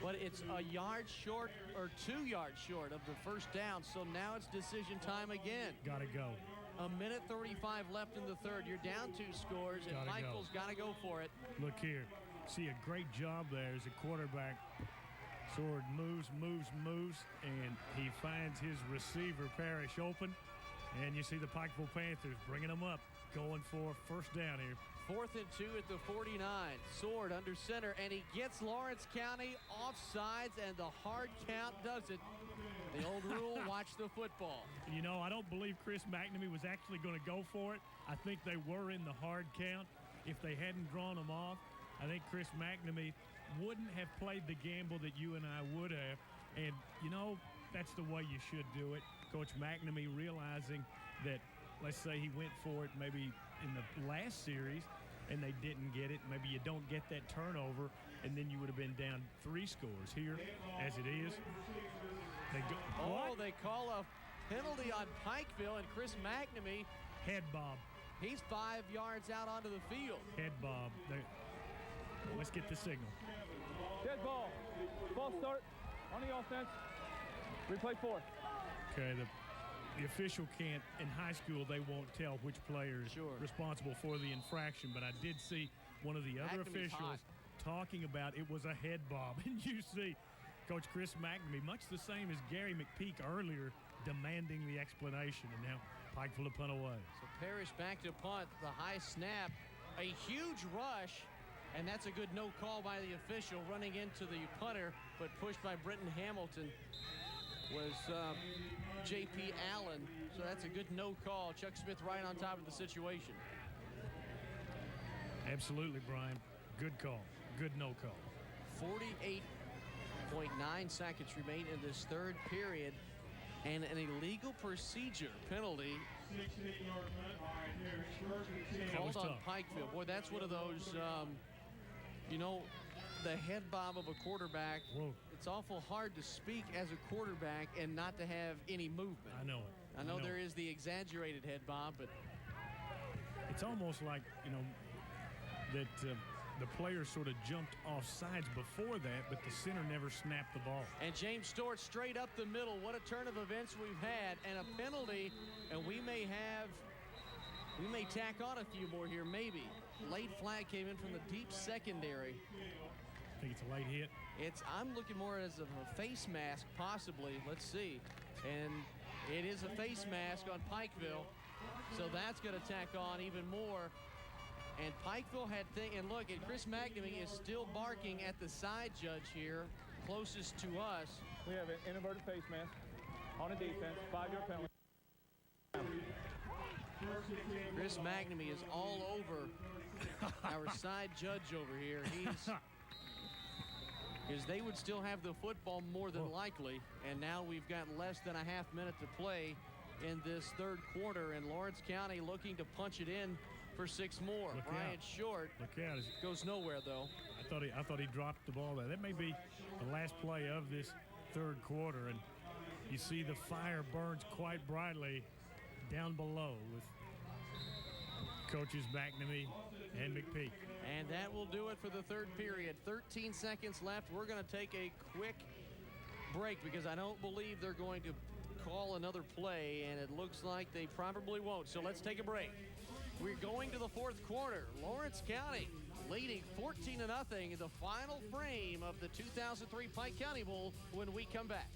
but it's a yard short or 2 yards short of the first down. So now it's decision time again. Gotta go. A minute 35 left in the third. You're down 2 scores, and Pikeville's got to go for it. Look here. See a great job there as a quarterback. Sword moves, and he finds his receiver, Parrish, open. And you see the Pikeville Panthers bringing them up, going for first down here. 4th and 2 at the 49. Sword under center, and he gets Lawrence County offsides, and the hard count does it. The old rule, watch the football. You know, I don't believe Chris McNamee was actually going to go for it. I think they were in the hard count. If they hadn't drawn them off, I think Chris McNamee wouldn't have played the gamble that you and I would have. And, you know, that's the way you should do it. Coach McNamee realizing that, let's say he went for it maybe in the last series and they didn't get it. Maybe you don't get that turnover, and then you would have been down 3 scores. Here, as it is, they call a penalty on Pikeville, and Chris McNamee. Head bob. He's 5 yards out onto the field. Head bob. Let's get the signal. Dead ball. Ball start on the offense. Replay 4. Okay, the official can't, in high school, they won't tell which player is responsible for the infraction, but I did see one of the other officials talking about it was a head bob. And you see Coach Chris McNamee, much the same as Gary McPeak earlier, demanding the explanation, and now Pikeville to punt away. So Parrish back to punt, the high snap, a huge rush, and that's a good no call by the official running into the punter, but pushed by Brenton Hamilton was J.P. Allen. So that's a good no call. Chuck Smith right on top of the situation. Absolutely, Brian. Good call. Good no call. 48.9 seconds remain in this third period, and an illegal procedure penalty called on Pikeville. Boy, that's one of those, you know, the head bob of a quarterback. Whoa. It's awful hard to speak as a quarterback and not to have any movement. I know it. I know there is the exaggerated head bob, but it's almost like, you know, that the players sort of jumped off sides before that, but the center never snapped the ball. And James Stewart straight up the middle. What a turn of events we've had, and a penalty, and we may tack on a few more here, maybe. Late flag came in from the deep secondary. I think it's a late hit. I'm looking more as of a face mask, possibly. Let's see. And it is a face mask on Pikeville. So that's going to tack on even more. And Pikeville had and look, and Chris McNamee is still barking at the side judge here, closest to us. We have an inverted face mask on a defense, 5-yard penalty. Chris McNamee is all over our side judge over here. Because they would still have the football more than likely, and now we've got less than a half minute to play in this third quarter, and Lawrence County looking to punch it in for 6 more. Brian Short goes nowhere, though. I thought he dropped the ball there. That may be the last play of this third quarter, and you see the fire burns quite brightly down below with coaches McNamee and McPeak. And that will do it for the third period. 13 seconds left. We're going to take a quick break because I don't believe they're going to call another play, and it looks like they probably won't. So let's take a break. We're going to the fourth quarter. Lawrence County leading 14-0 in the final frame of the 2003 Pike County Bowl when we come back.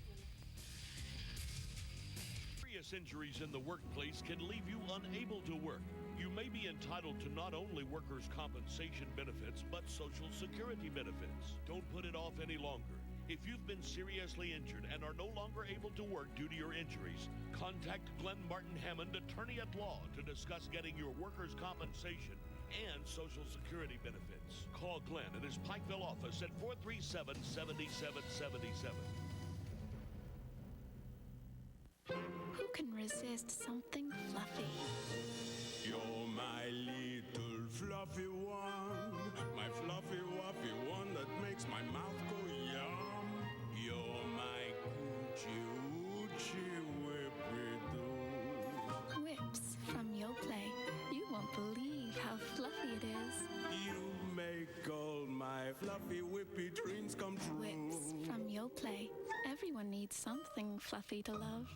Serious injuries in the workplace can leave you unable to work. You may be entitled to not only workers' compensation benefits, but Social Security benefits. Don't put it off any longer. If you've been seriously injured and are no longer able to work due to your injuries, contact Glenn Martin Hammond, attorney at law, to discuss getting your workers' compensation and Social Security benefits. Call Glenn at his Pikeville office at 437-7777. Who can resist something fluffy? You're my little fluffy one, my fluffy wuffy one that makes my mouth go yum. You're my coochie whippy-doo. Whips from Yoplait. You won't believe how fluffy it is. You make all my fluffy whippy dreams come true. Whips from Yoplait. Everyone needs something fluffy to love.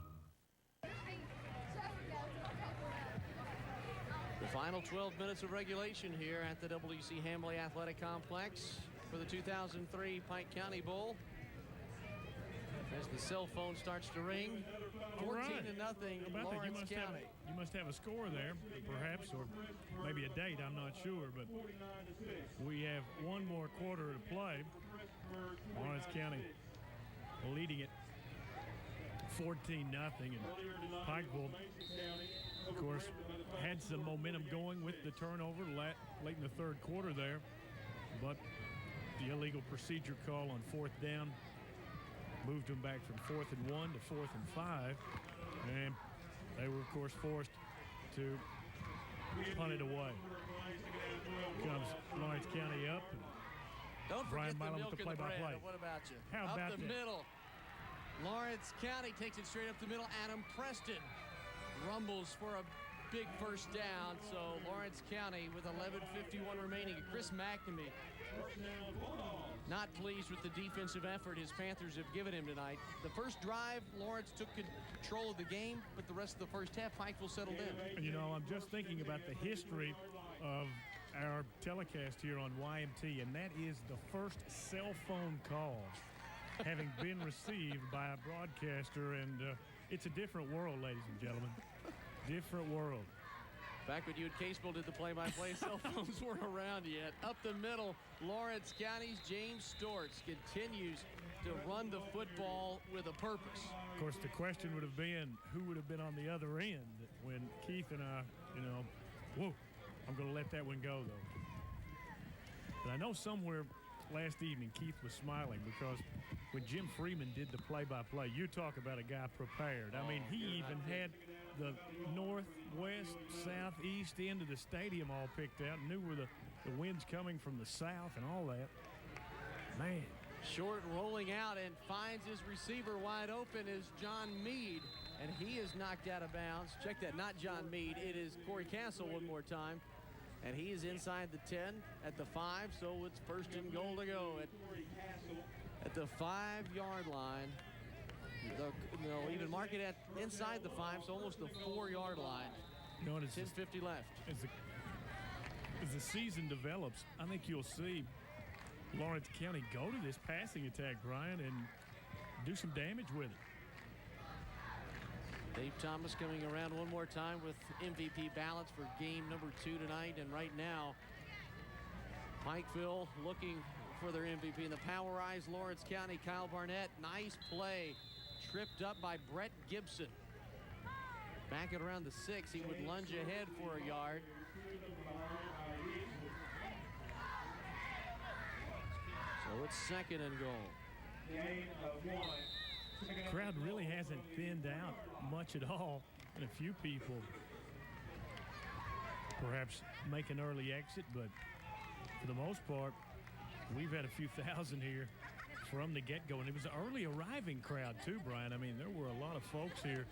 The final 12 minutes of regulation here at the W.C. Hamley Athletic Complex for the 2003 Pike County Bowl. As the cell phone starts to ring, 14-0 Lawrence County. You must have a score there, perhaps, or maybe a date, I'm not sure, but we have one more quarter to play. Lawrence County leading it 14-0, and Pikeville, of course, had some momentum going with the turnover late in the third quarter there, but the illegal procedure call on 4th down moved them back from 4th and 1 to 4th and 5, and they were, of course, forced to punt it away. Comes Lawrence County up. Don't forget Brian the Milam milk with the and the bread. play-by-play. What about you? How up about the that? middle. Lawrence County takes it straight up the middle. Adam Preston rumbles for a big first down. So Lawrence County with 11:51 remaining. Chris McNamee not pleased with the defensive effort his Panthers have given him tonight. The first drive, Lawrence took control of the game, but the rest of the first half, Pikeville settled in. You know, I'm just thinking about the history of our telecast here on YMT, and that is the first cell phone call having been received by a broadcaster, and it's a different world, ladies and gentlemen. Different world. Back when you and Caseville did the play-by-play, cell phones weren't around yet. Up the middle, Lawrence County's James Storts continues to run the football with a purpose. Of course, the question would have been, who would have been on the other end when Keith and I, whoa, I'm going to let that one go, though. But I know somewhere last evening Keith was smiling because when Jim Freeman did the play-by-play, you talk about a guy prepared. I mean, he even had the north, west, south, east end of the stadium all picked out, knew where the wind's coming from the south and all that. Man. Short rolling out and finds his receiver wide open is John Mead, and he is knocked out of bounds. Check that, not John Mead. It is Corey Castle one more time, and he is inside the 10 at the 5, so it's first and goal to go at the 5-yard line. No, even mark it at inside the 5, so almost the 4-yard line. 10:50 left. As the season develops, I think you'll see Lawrence County go to this passing attack, Brian, and do some damage with it. Dave Thomas coming around one more time with MVP ballots for game number 2 tonight, and right now Pikeville looking for their MVP. In the powerized Lawrence County, Kyle Barnett, nice play. Tripped up by Brett Gibson. Back at around the 6, he would lunge ahead for a yard. So it's second and goal. The crowd really hasn't thinned out much at all, and a few people perhaps make an early exit, but for the most part, we've had a few thousand here from the get-go, and it was an early arriving crowd too, Brian. I mean, there were a lot of folks here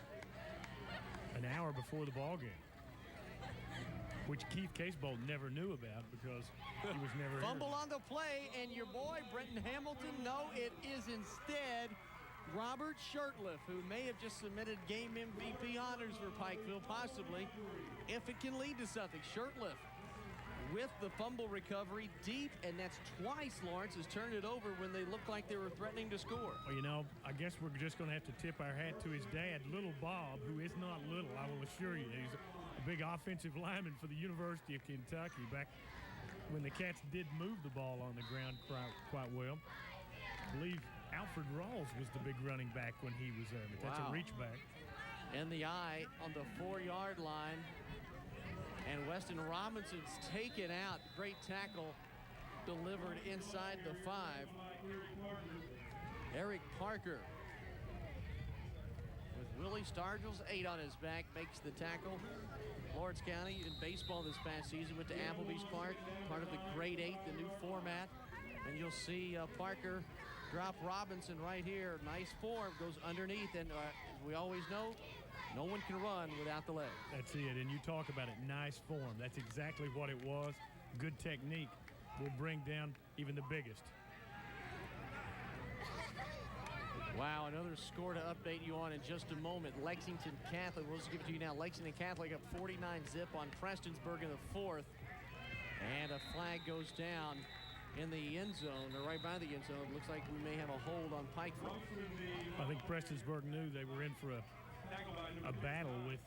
an hour before the ball game, which Keith Casebolt never knew about because he was never Fumble here. on the play, and your boy Brenton Hamilton, no, it is instead Robert Shurtleff, who may have just submitted game MVP honors for Pikeville, possibly, if it can lead to something. Shurtleff with the fumble recovery deep, and that's twice Lawrence has turned it over when they looked like they were threatening to score. Well, you know, I guess we're just going to have to tip our hat to his dad, Little Bob, who is not little, I will assure you. He's a big offensive lineman for the University of Kentucky. Back when the Cats did move the ball on the ground quite well, I believe Alfred Rawls was the big running back when he was there, but that's a reach back. And the eye on the 4-yard line. And Weston Robinson's taken out. Great tackle delivered inside the 5. Eric Parker with Willie Stargels, 8 on his back, makes the tackle. Lawrence County in baseball this past season went to Applebee's Park, part of the Grade 8, the new format. And you'll see Parker drop Robinson right here. Nice form, goes underneath, and as we always know, no one can run without the leg. That's it, and you talk about it, nice form. That's exactly what it was. Good technique will bring down even the biggest. Wow, another score to update you on in just a moment. Lexington Catholic, we'll just give it to you now. Lexington Catholic up 49-zip on Prestonsburg in the 4th. And a flag goes down in the end zone, or right by the end zone. Looks like we may have a hold on Pikeville. I think Prestonsburg knew they were in for a battle with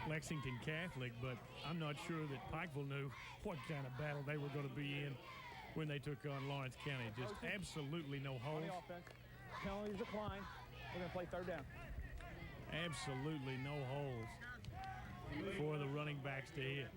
Lexington Catholic, but I'm not sure that Pikeville knew what kind of battle they were going to be in when they took on Lawrence County. Just absolutely no hold. Penalties decline. We're going to play third down. Absolutely no holes for the running backs to hit.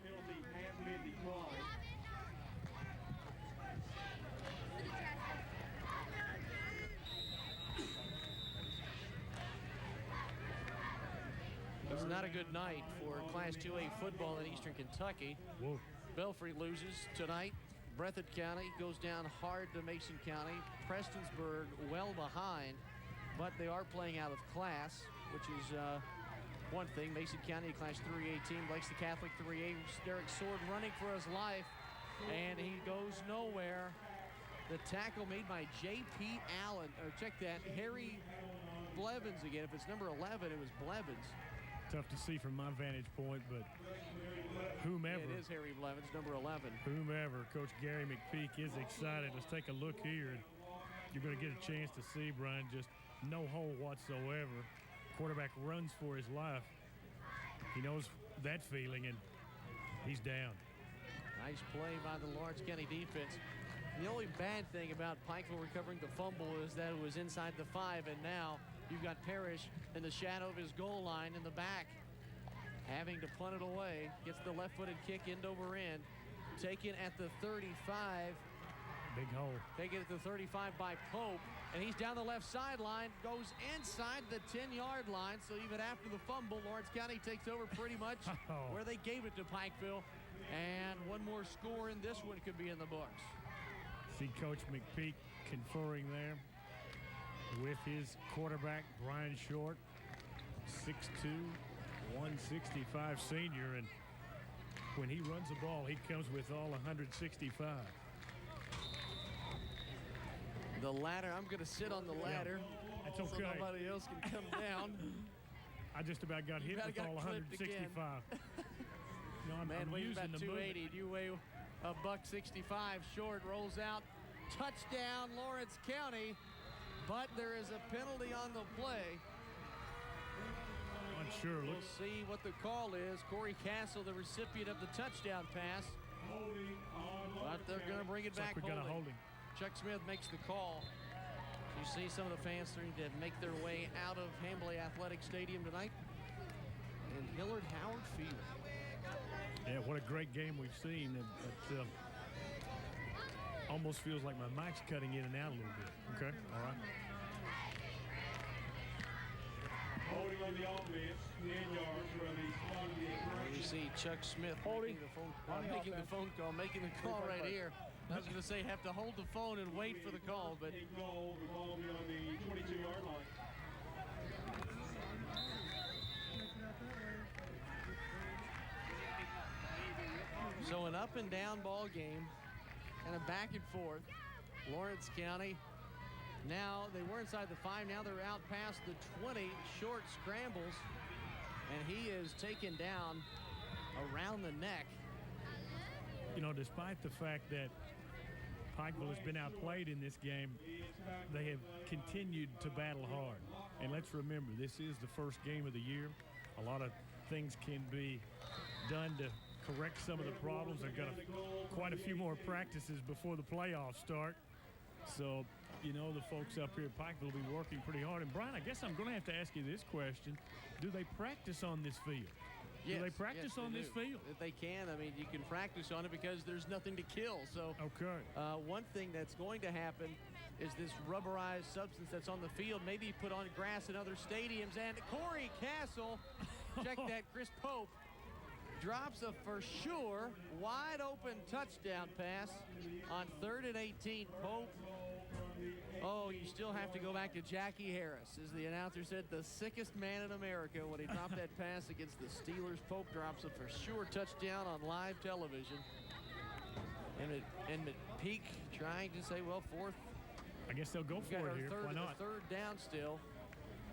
It's not a good night for Class 2A football in Eastern Kentucky. Whoa. Belfry loses tonight. Breathitt County goes down hard to Mason County. Prestonsburg well behind, but they are playing out of class, which is one thing. Mason County, Class 3A team, likes the Catholic 3A. Derek Sword running for his life, and he goes nowhere. The tackle made by J.P. Allen, or check that, Harry Blevins again. If it's number 11, it was Blevins. Tough to see from my vantage point, but whomever. Yeah, it is Harry Blevins, number 11. Whomever, Coach Gary McPeak is excited. Let's take a look here. You're going to get a chance to see, Brian, just no hole whatsoever. Quarterback runs for his life. He knows that feeling, and he's down. Nice play by the Lawrence County defense. The only bad thing about Pikeville recovering the fumble is that it was inside the 5, and now you've got Parrish in the shadow of his goal line in the back, having to punt it away. Gets the left-footed kick end over end. Taken at the 35. Big hole. Taken at the 35 by Pope, and he's down the left sideline, goes inside the 10-yard line. So even after the fumble, Lawrence County takes over pretty much where they gave it to Pikeville. And one more score in this one could be in the books. See Coach McPeak conferring there with his quarterback, Brian Short, 6'2", 165 senior, and when he runs the ball, he comes with all 165. The ladder, I'm going to sit on the ladder. Yeah, that's okay. So nobody else can come down. I just about got hit with all 165. No, I'm weighing using about the 280. You weigh a $165. Short rolls out. Touchdown, Lawrence County. But there is a penalty on the play. Not sure. We'll see what the call is. Corey Castle, the recipient of the touchdown pass. But they're going to bring it back. We got a holding. Chuck Smith makes the call. You see some of the fans starting to make their way out of Hambley Athletic Stadium tonight. And Hillard Howard Field. Yeah, what a great game we've seen. It almost feels like my mic's cutting in and out a little bit. Okay, all right. Holding on the offense, 10 yards from the You see Chuck Smith making the phone call, making the call right here. I was going to say have to hold the phone and wait for the call, but the ball will be on the 22-yard line. So an up and down ball game and a back and forth. Lawrence County, now they were inside the 5, now they're out past the 20. Short scrambles, and he is taken down around the neck. You know, despite the fact that Pikeville has been outplayed in this game, they have continued to battle hard. And let's remember, this is the first game of the year. A lot of things can be done to correct some of the problems. They've got quite a few more practices before the playoffs start. So, you know, the folks up here at Pikeville will be working pretty hard. And, Brian, I guess I'm going to have to ask you this question. Do they practice on this field? Yes, do they practice on this field? If they can. I mean, you can practice on it because there's nothing to kill. So, okay. One thing that's going to happen is this rubberized substance that's on the field maybe put on grass in other stadiums. And Corey Castle, check that, Chris Pope, drops a for sure wide open touchdown pass on 3rd and 18. Pope. Oh, you still have to go back to Jackie Harris, as the announcer said, the sickest man in America when he dropped that pass against the Steelers. Pope drops a for sure touchdown on live television. And McPeak trying to say, well, 4th. I guess they'll go for it here. Why not? 3rd down still.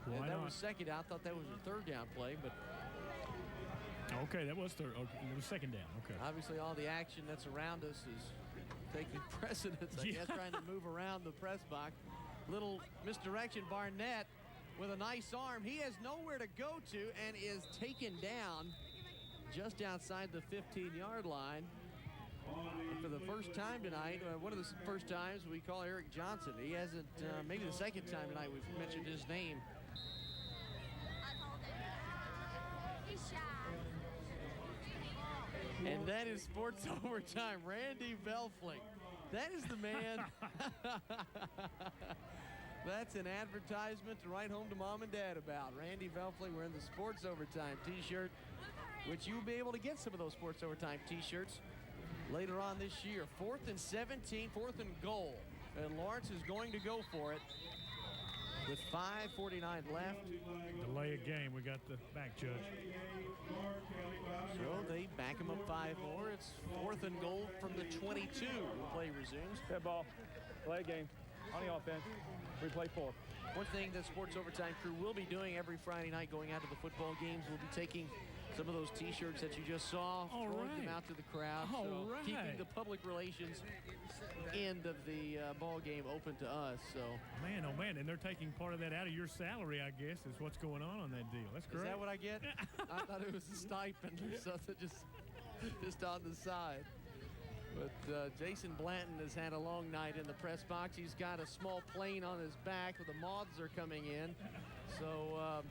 Why that not? was second down. I thought that was a 3rd down play, but okay, that was 3rd. Okay, it was 2nd down. Okay. Obviously, all the action that's around us is taking precedence, I guess, trying to move around the press box. Little misdirection. Barnett with a nice arm. He has nowhere to go to and is taken down just outside the 15-yard line. And for the first time tonight, one of the first times, we call Eric Johnson. He hasn't, maybe the second time tonight we've mentioned his name. And that is Sports Overtime. Randy Belfling. That is the man. That's an advertisement to write home to mom and dad about. Randy Belfling wearing the Sports Overtime t-shirt, which you'll be able to get some of those Sports Overtime t-shirts later on this year. 4th and 17, 4th and goal. And Lawrence is going to go for it with 5:49 left. Delay a game. We got the back judge. So they back him up 5 more. It's 4th and goal from the 22. Play resumes. Dead ball. Play game. On the offense. Replay 4. One thing the Sports Overtime crew will be doing every Friday night going out to the football games, we'll be taking some of those t-shirts that you just saw, throwing them out to the crowd. Keeping the public relations end of the ball game open to us. So man, oh man, and they're taking part of that out of your salary, I guess, is what's going on that deal. That's great. Is that what I get? I thought it was a stipend or something, just on the side. But Jason Blanton has had a long night in the press box. He's got a small plane on his back. The moths are coming in. So,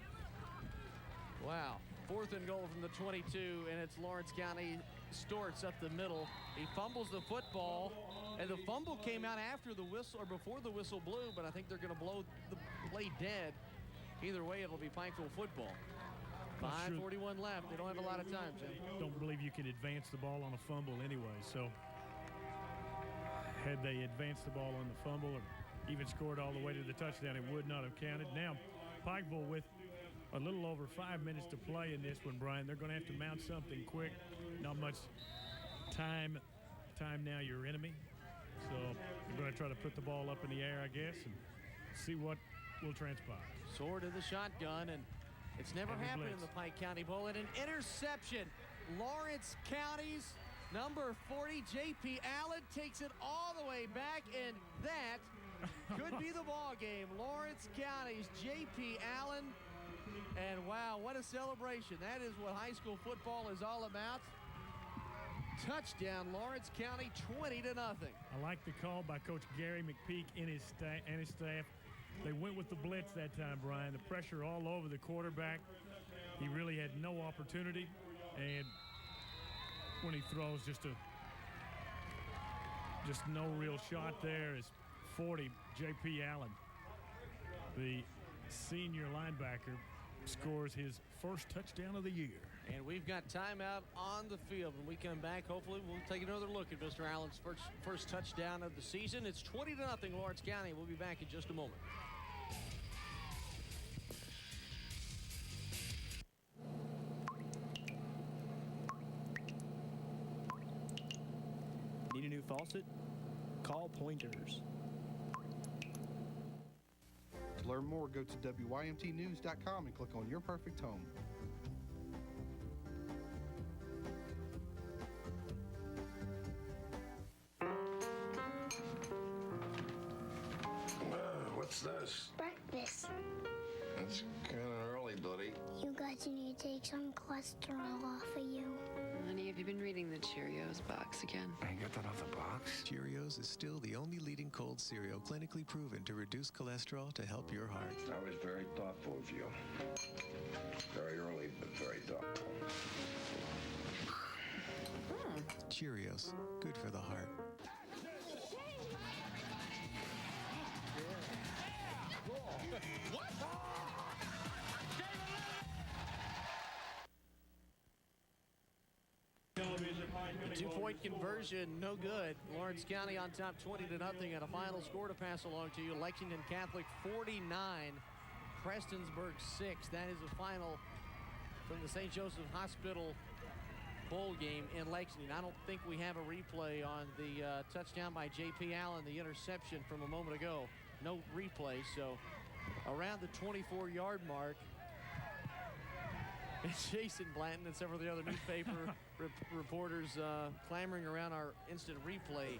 wow. 4th and goal from the 22, and it's Lawrence County. Storts up the middle. He fumbles the football, and the fumble came out after the whistle, or before the whistle blew, but I think they're going to blow the play dead. Either way, it'll be Pikeville football. 5:41 left. They don't have a lot of time, Jim. Don't believe you can advance the ball on a fumble anyway, so had they advanced the ball on the fumble or even scored all the way to the touchdown, it would not have counted. Now, Pikeville with a little over 5 minutes to play in this one, Brian. They're going to have to mount something quick. Not much time now, your enemy. So they're going to try to put the ball up in the air, I guess, and see what will transpire. Sword in the shotgun, and it's never happened in the Pike County Bowl. And an interception. Lawrence County's number 40, J.P. Allen, takes it all the way back, and that could be the ball game. Lawrence County's J.P. Allen. And wow, what a celebration. That is what high school football is all about. Touchdown, Lawrence County, 20-0. I like the call by Coach Gary McPeak and his staff. They went with the blitz that time, Brian. The pressure all over the quarterback. He really had no opportunity. And when he throws, just no real shot there is 40, J.P. Allen. The senior linebacker scores his first touchdown of the year. And we've got timeout on the field. When we come back, hopefully we'll take another look at Mr. Allen's first touchdown of the season. It's 20-0 Lawrence County. We'll be back in just a moment. Need a new faucet? Call Pointers. To learn more, go to WYMTnews.com and click on Your Perfect Home. What's this? Breakfast. It's kind of early, buddy. You guys need to take some cholesterol off of you. Honey, have you been reading the Cheerios box again? I got that off the box. Cheerios is still the only leading cold cereal clinically proven to reduce cholesterol to help your heart. I was very thoughtful of you. Very early, but very thoughtful. Cheerios, good for the heart. The two-point conversion, no good. Lawrence County on top 20-0 and a final score to pass along to you. Lexington Catholic 49, Prestonsburg 6. That is the final from the St. Joseph Hospital bowl game in Lexington. I don't think we have a replay on the touchdown by J.P. Allen, the interception from a moment ago. No replay, so around the 24-yard mark. It's Jason Blanton and several of the other newspaper reporters clamoring around our instant replay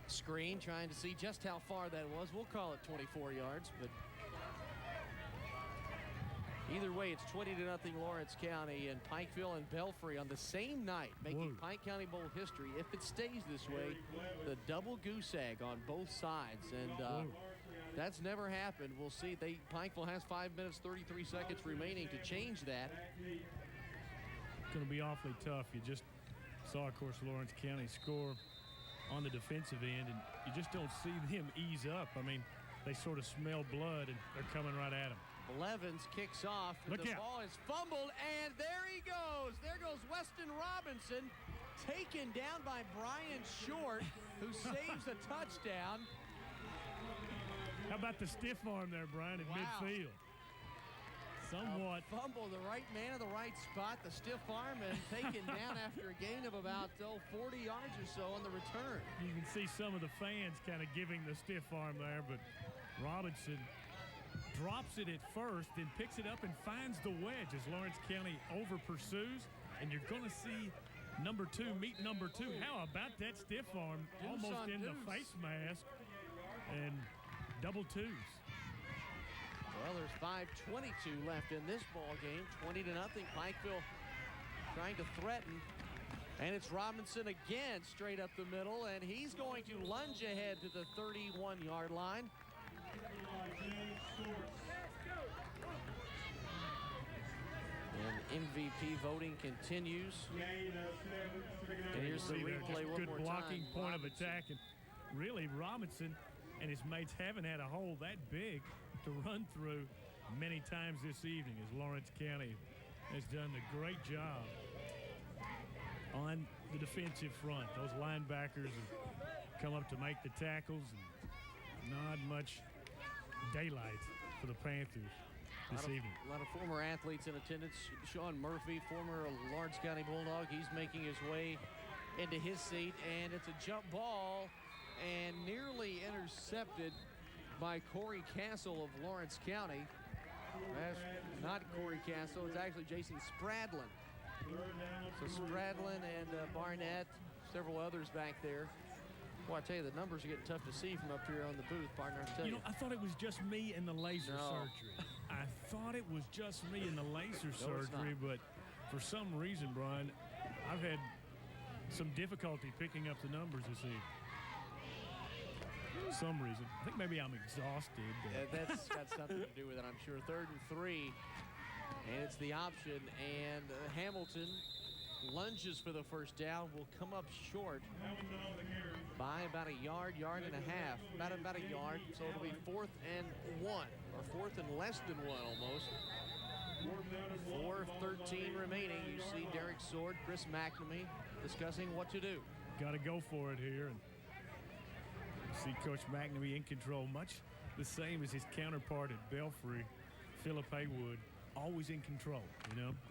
screen, trying to see just how far that was. We'll call it 24 yards, but either way, it's 20-0 Lawrence County, and Pikeville and Belfry on the same night, making Pike County Bowl history. If it stays this way, the double goose egg on both sides, and that's never happened. We'll see. Pikeville has 5 minutes, 33 seconds remaining to change that. going to be awfully tough. You just saw, of course, Lawrence County score on the defensive end, and you just don't see them ease up. I mean, they sort of smell blood, and they're coming right at them. Blevins kicks off. Look the out. Ball is fumbled, and there he goes. There goes Weston Robinson, taken down by Brian Short, who saves a touchdown. How about the stiff arm there, Brian, in midfield? Somewhat. A fumble, the right man in the right spot, the stiff arm, and taken down after a gain of about 40 yards or so on the return. You can see some of the fans kind of giving the stiff arm there, but Robinson drops it at first, then picks it up and finds the wedge as Lawrence County over pursues, and you're going to see number 2 meet number 2. How about that stiff arm almost in the face mask and double twos? Well, there's 5:22 left in this ball game. 20-0. Pikeville trying to threaten. And it's Robinson again straight up the middle, and he's going to lunge ahead to the 31-yard line. And MVP voting continues. And here's the replay one good more blocking time. point of attack. And really, Robinson and his mates haven't had a hole that big to run through many times this evening, as Lawrence County has done a great job on the defensive front. Those linebackers have come up to make the tackles, and not much daylight for the Panthers this evening. A lot of former athletes in attendance. Sean Murphy, former Lawrence County Bulldog, he's making his way into his seat, and it's a jump ball and nearly intercepted by Corey Castle of Lawrence County. That's not Corey Castle, it's actually Jason Spradlin. So Spradlin and Barnett, several others back there. Boy, I tell you, the numbers are getting tough to see from up here on the booth, partner. I tell you. I thought it was just me and the laser surgery. I thought it was just me and the laser surgery, but for some reason, Brian, I've had some difficulty picking up the numbers this evening. Some reason. I think maybe I'm exhausted. That's got something to do with it, I'm sure. 3rd and 3, and it's the option, and Hamilton lunges for the first down, will come up short by about a yard and a half, about a yard, so it'll be 4th and 1, or 4th and less than 1 almost. 4:13 remaining. You see Derek Sword, Chris McNamee discussing what to do. Got to go for it here. And see Coach McNamee in control, much the same as his counterpart at Belfry, Philip Haywood. Always in control,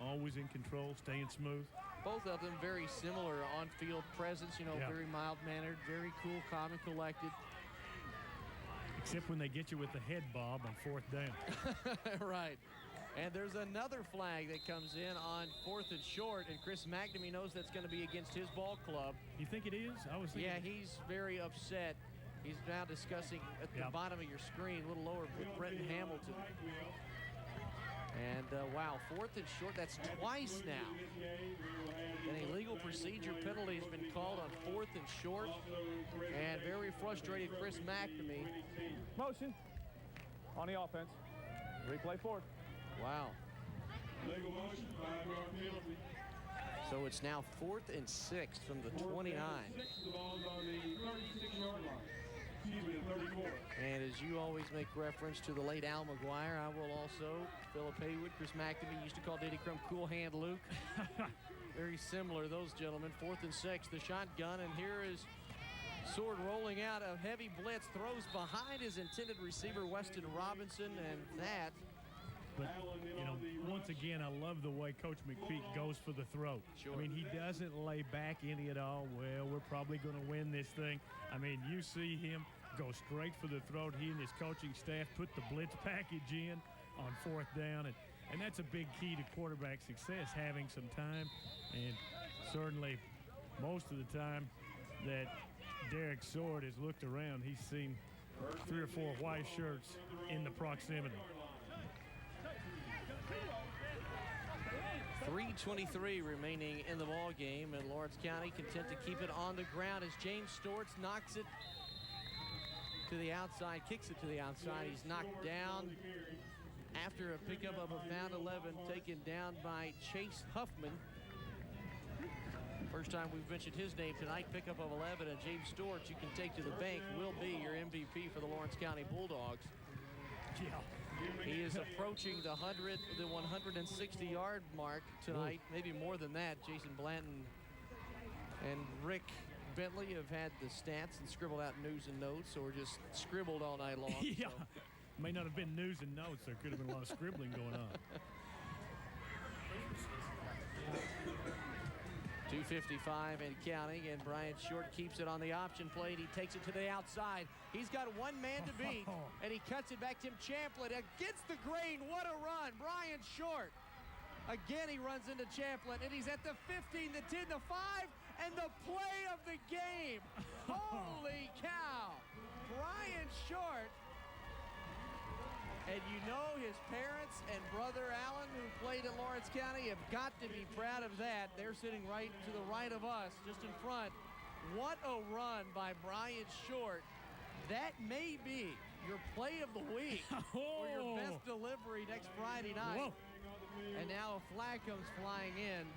always in control, staying smooth. Both of them very similar on-field presence, very mild-mannered, very cool, calm, and collected. Except when they get you with the head bob on 4th down. Right. And there's another flag that comes in on 4th and short, and Chris McNamee knows that's going to be against his ball club. You think it is? I was thinking. Yeah, he's very upset. He's now discussing at the bottom of your screen, a little lower, with Brenton Hamilton. And, wow, 4th and short, that's twice now. And a legal procedure penalty has been called on 4th and short. And very frustrated Chris McNamee. Motion on the offense. Replay 4th. Wow. Legal motion, 5-yard penalty. So it's now 4th and 6 from the 29. The ball's on the 36-yard line. Excuse me, the 34. And as you always make reference to the late Al McGuire, I will also, Philip Haywood, Chris McNamee used to call Diddy Crum Cool Hand Luke. Very similar, those gentlemen. 4th and 6, the shotgun, and here is Sword rolling out a heavy blitz, throws behind his intended receiver, Weston Robinson, and that. But, once again, I love the way Coach McPeak goes for the throat. Sure. I mean, he doesn't lay back any at all. Well, we're probably going to win this thing. I mean, you see him go straight for the throat. He and his coaching staff put the blitz package in on 4th down, and that's a big key to quarterback success, having some time. And certainly most of the time that Derek Sword has looked around, he's seen 3 or 4 white shirts in the proximity. 3:23 remaining in the ball game, and Lawrence County content to keep it on the ground as James Stortz knocks it to the outside, kicks it to the outside. He's knocked down after a pickup of about 11, taken down by Chase Huffman. First time we've mentioned his name tonight. Pickup of 11, and James Stewart, you can take to the bank, will be your MVP for the Lawrence County Bulldogs. Yeah. He is approaching the 160-yard mark tonight, maybe more than that. Jason Blanton and Rick Bentley have had the stats and scribbled out news and notes, or just scribbled all night long. Yeah. So. May not have been news and notes. There could have been a lot of scribbling going on. 2:55 and counting, and Brian Short keeps it on the option play, and he takes it to the outside. He's got one man to beat, and he cuts it back to him. Champlin against the grain. What a run. Brian Short. Again, he runs into Champlin, and he's at the 15, the 10, the 5, and the play of the game. Holy cow. Brian Short. And you know his parents and brother Alan, who played at Lawrence County, have got to be proud of that. They're sitting right to the right of us, just in front. What a run by Brian Short. That may be your play of the week or your best delivery next Friday night. Whoa. And now a flag comes flying in.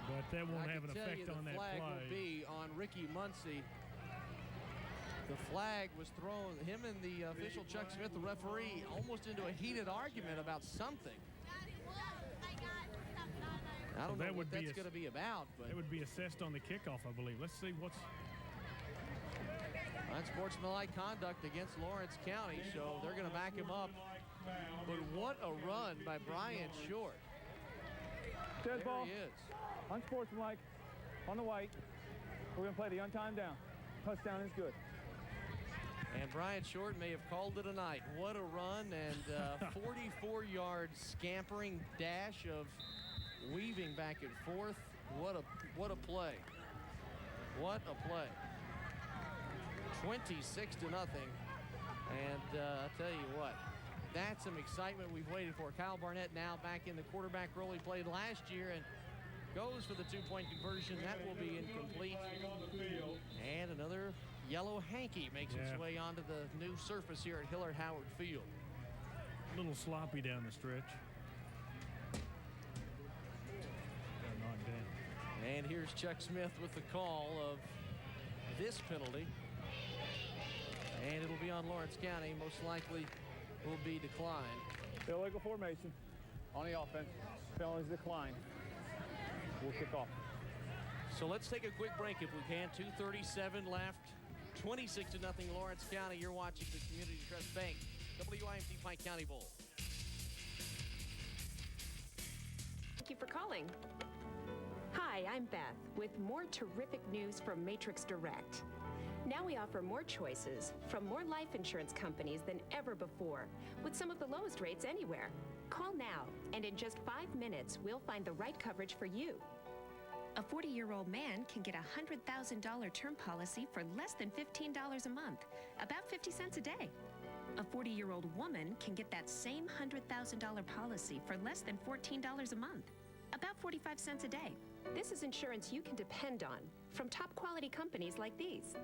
But that won't have an effect on that play. The flag will be on Ricky Muncie. The flag was thrown, him and the official Chuck Smith, the referee, almost into a heated argument about something. I don't know what that's going to be about. But it would be assessed on the kickoff, I believe. Let's see what's... Unsportsmanlike conduct against Lawrence County, so they're going to back him up. But what a run by Brian Short. Dead ball. He is. Unsportsmanlike on the white. We're going to play the untimed down. Touchdown is good. And Brian Short may have called it a night. What a run, and 44-yard scampering dash of weaving back and forth. What a play. What a play. 26-0. And I'll tell you what, that's some excitement we've waited for. Kyle Barnett now back in the quarterback role he played last year and goes for the two-point conversion. That will be incomplete. And another yellow hanky makes its way onto the new surface here at Hillard Howard Field. A little sloppy down the stretch. Got knocked down. And here's Chuck Smith with the call of this penalty. And it'll be on Lawrence County. Most likely will be declined. Illegal formation on the offense. Penalties decline. We'll kick off. So let's take a quick break if we can. 2:37 left. 26-0 Lawrence County. You're watching the Community Trust Bank WYMT Pike County Bowl. Thank you for calling. Hi, I'm Beth with more terrific news from Matrix Direct. Now we offer more choices from more life insurance companies than ever before, with some of the lowest rates anywhere. Call now, and in just 5 minutes, we'll find the right coverage for you. A 40-year-old man can get a $100,000 term policy for less than $15 a month, about 50 cents a day. A 40-year-old woman can get that same $100,000 policy for less than $14 a month, about 45 cents a day. This is insurance you can depend on from top quality companies like these.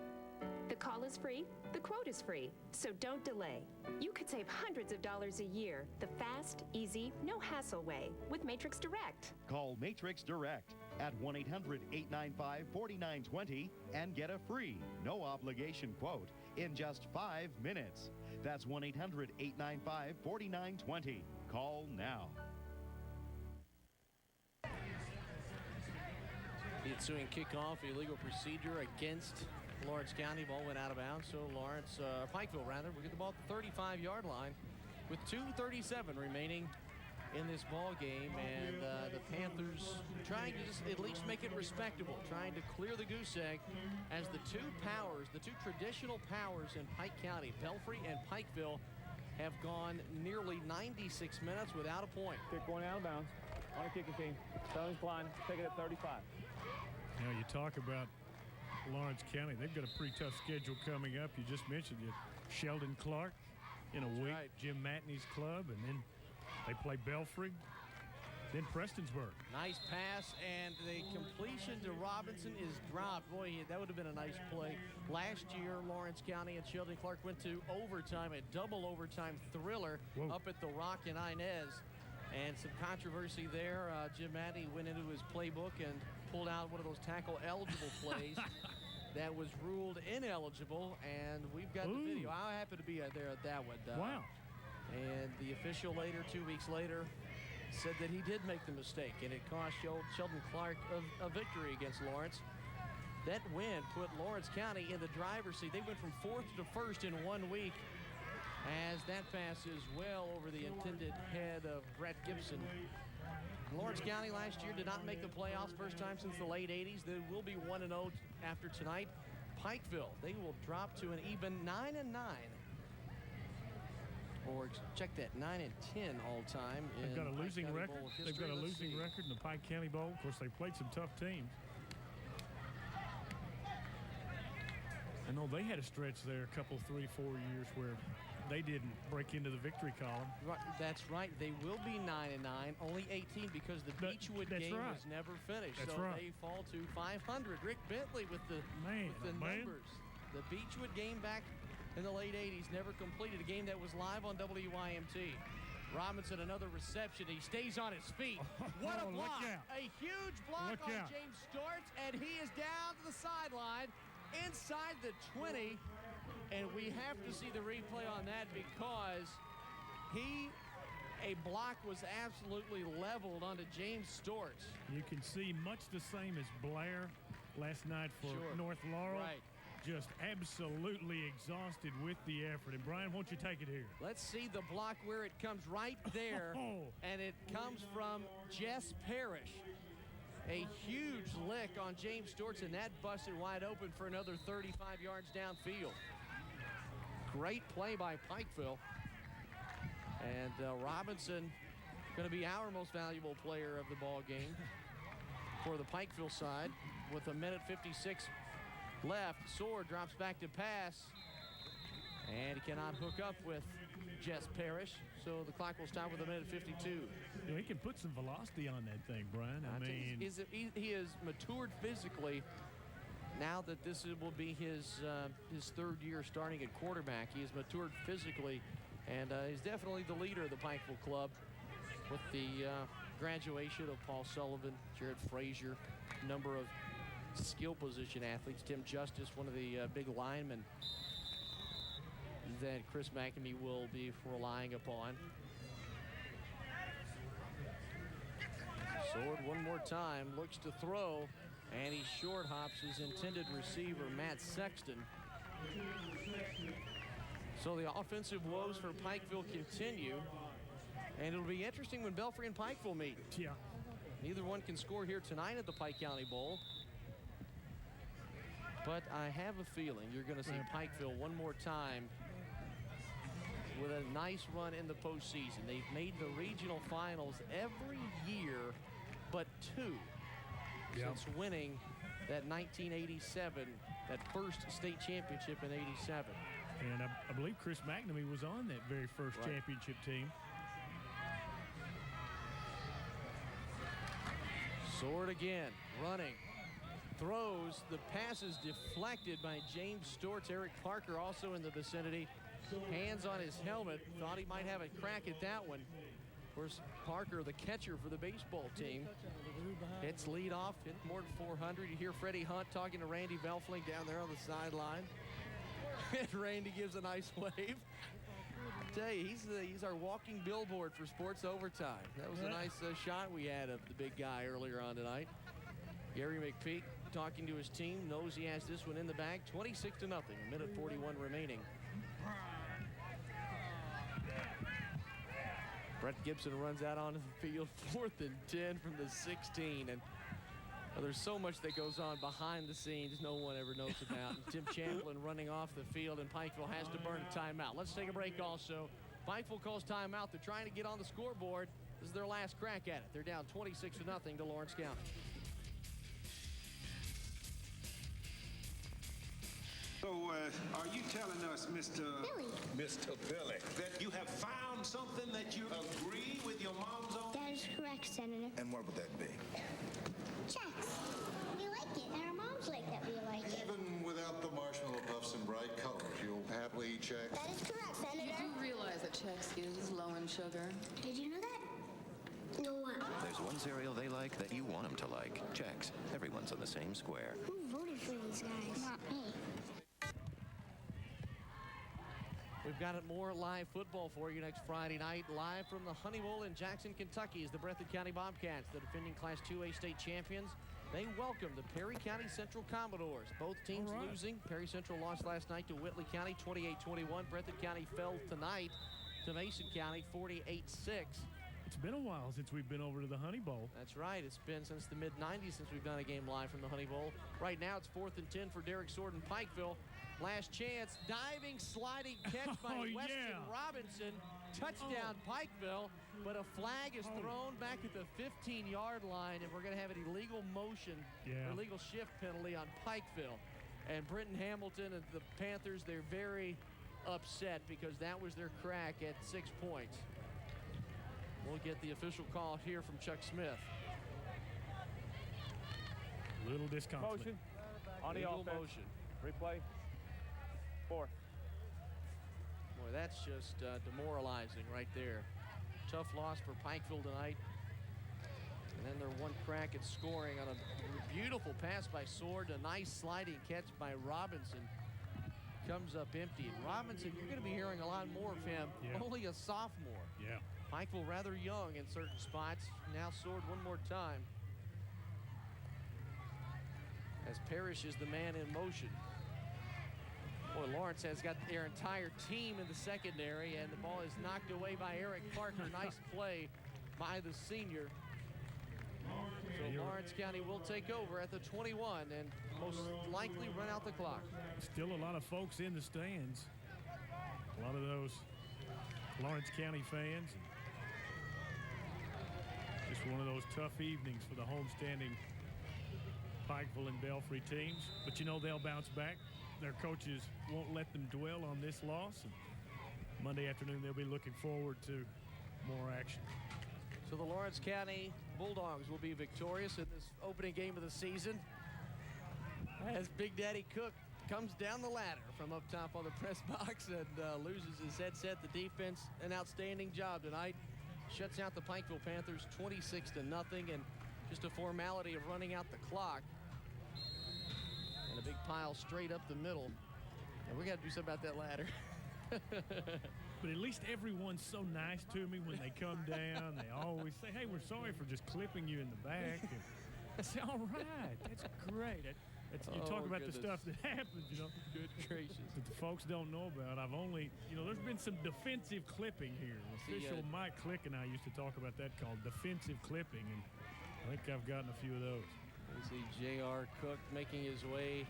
The call is free, the quote is free, so don't delay. You could save hundreds of dollars a year the fast, easy, no hassle way with Matrix Direct. Call Matrix Direct at 1-800-895-4920 and get a free, no obligation quote in just 5 minutes. That's 1-800-895-4920. Call now. The ensuing kickoff, illegal procedure against Lawrence County. Ball went out of bounds, so Pikeville will get the ball at the 35-yard line with 2:37 remaining in this ball game, and the Panthers trying to just at least make it respectable, trying to clear the goose egg as the two traditional powers in Pike County, Belfry and Pikeville, have gone nearly 96 minutes without a point. Kick one out of bounds on a kicking team. Penalties blind, take it at 35. You know, you talk about Lawrence County, they've got a pretty tough schedule coming up. You just mentioned it. Sheldon Clark in a week, right. Jim Matney's club, and then they play Belfry, then Prestonsburg. Nice pass, and the completion to Robinson is dropped. Boy, that would have been a nice play. Last year, Lawrence County and Sheldon Clark went to overtime, a double overtime thriller up at the Rock in Inez. And some controversy there. Jim Matty went into his playbook and pulled out one of those tackle-eligible plays that was ruled ineligible, and we've got the video. I happen to be there at that one. Wow. And the official later, 2 weeks later, said that he did make the mistake, and it cost Sheldon Clark a victory against Lawrence. That win put Lawrence County in the driver's seat. They went from 4th to 1st in 1 week, as that passes well over the intended head of Brett Gibson. Lawrence County last year did not make the playoffs, first time since the late 80s. They will be 1-0 after tonight. Pikeville, they will drop to an even 9-9. Or check that, 9-10 all time. They've got a losing County record. They've got a losing record in the Pike County Bowl. Of course, they played some tough teams. I know they had a stretch there, a couple, 3, 4 years where they didn't break into the victory column. Right, that's right. They will be 9-9, only 18 because the Beechwood game was never finished. That's so right. they fall to 500. Rick Bentley with the numbers. The Beechwood game back in the late 80s never completed, a game that was live on WYMT. Robinson, another reception. He stays on his feet. What a block. A huge block on James Stortz, and he is down to the sideline inside the 20. And we have to see the replay on that because a block was absolutely leveled onto James Stortz. You can see much the same as Blair last night for North Laurel. Right. Just absolutely exhausted with the effort. And Brian, won't you take it here? Let's see the block where it comes right there. And it comes from Jess Parrish. A huge lick on James Stortz, and that busted wide open for another 35 yards downfield. Great play by Pikeville. And Robinson going to be our most valuable player of the ball game for the Pikeville side with 1:56 left. Sword drops back to pass, and he cannot hook up with Jess Parrish, so the clock will stop with 1:52. You know, he can put some velocity on that thing, Brian. I mean, he is matured physically. Now that this will be his 3rd year starting at quarterback, he has matured physically, and he's definitely the leader of the Pikeville club with the graduation of Paul Sullivan, Jared Frazier, number of skill position athletes. Tim Justice, one of the big linemen that Chris McAmey will be relying upon. Sword one more time, looks to throw, and he short hops his intended receiver, Matt Sexton. So the offensive woes for Pikeville continue, and it'll be interesting when Belfry and Pikeville meet. Yeah. Neither one can score here tonight at the Pike County Bowl. But I have a feeling you're going to see Pikeville one more time with a nice run in the postseason. They've made the regional finals every year but 2 since winning that 1987, that first state championship in '87. And I believe Chris McNamee was on that very first championship team. Sword again, running. Throws, the pass is deflected by James Stortz. Eric Parker also in the vicinity. Hands on his helmet, thought he might have a crack at that one. Of course, Parker, the catcher for the baseball team, hits lead off, hit more than 400. You hear Freddie Hunt talking to Randy Belfling down there on the sideline. And Randy gives a nice wave. I tell you, he's our walking billboard for sports overtime. That was a nice shot we had of the big guy earlier on tonight. Gary McPeak talking to his team, knows he has this one in the bag. 26-0, 1:41 remaining. Brett Gibson runs out onto the field, 4th and 10 from the 16. And there's so much that goes on behind the scenes no one ever knows about. And Tim Champlin running off the field, and Pikeville has to burn a timeout. Let's take a break also. Pikeville calls timeout. They're trying to get on the scoreboard. This is their last crack at it. They're down 26-0 to Lawrence County. So, are you telling us, Mr. Billy, that you have found something that you agree with your mom's on? That is correct, Senator. And what would that be? Checks. We like it, and our moms like that we like it. Even without the marshmallow puffs and bright colors, you'll happily eat Chex? That is correct, Senator. You do realize that Chex is low in sugar? Did you know that? There's one cereal they like that you want them to like. Chex. Everyone's on the same square. Who voted for these guys? Not me. We've got more live football for you next Friday night. Live from the Honey Bowl in Jackson, Kentucky, is the Breathitt County Bobcats, the defending Class 2A state champions. They welcome the Perry County Central Commodores. Both teams losing. Perry Central lost last night to Whitley County 28-21. Breathitt County fell tonight to Mason County 48-6. It's been a while since we've been over to the Honey Bowl. That's right. It's been since the mid-90s since we've done a game live from the Honey Bowl. Right now it's 4th and 10 for Derek Sword in Pikeville. Last chance, diving, sliding catch by Weston Robinson. Touchdown Pikeville, but a flag is thrown back at the 15-yard line, and we're going to have an illegal motion, illegal shift penalty on Pikeville. And Brenton Hamilton and the Panthers, they're very upset because that was their crack at 6 points. We'll get the official call here from Chuck Smith. Little discomfort. Motion on the offense. Motion. Replay. 4. Boy, that's just demoralizing right there. Tough loss for Pikeville tonight. And then they're one crack at scoring on a beautiful pass by Sword. A nice sliding catch by Robinson. Comes up empty. And Robinson, you're going to be hearing a lot more of him. Only a sophomore. Yeah. Pikeville rather young in certain spots. Now Sword one more time. As Parrish is the man in motion. Boy, Lawrence has got their entire team in the secondary, and the ball is knocked away by Eric Parker. Nice play by the senior. So Lawrence County will take over at the 21 and most likely run out the clock. Still a lot of folks in the stands. A lot of those Lawrence County fans. Just one of those tough evenings for the homestanding Pikeville and Belfry teams. But you know they'll bounce back. Their coaches won't let them dwell on this loss. And Monday afternoon they'll be looking forward to more action. So the Lawrence County Bulldogs will be victorious in this opening game of the season as Big Daddy Cook comes down the ladder from up top on the press box and loses his headset. The defense, an outstanding job tonight. Shuts out the Pikeville Panthers 26-0, and just a formality of running out the clock. And a big pile straight up the middle. And we got to do something about that ladder. But at least everyone's so nice to me when they come down. They always say, hey, we're sorry for just clipping you in the back. And I say, all right, that's great. You talk about the stuff that happens, you know. Good gracious. That the folks don't know about. I've only, there's been some defensive clipping here. Official Mike Click and I used to talk about that called defensive clipping, and I think I've gotten a few of those. You see J.R. Cook making his way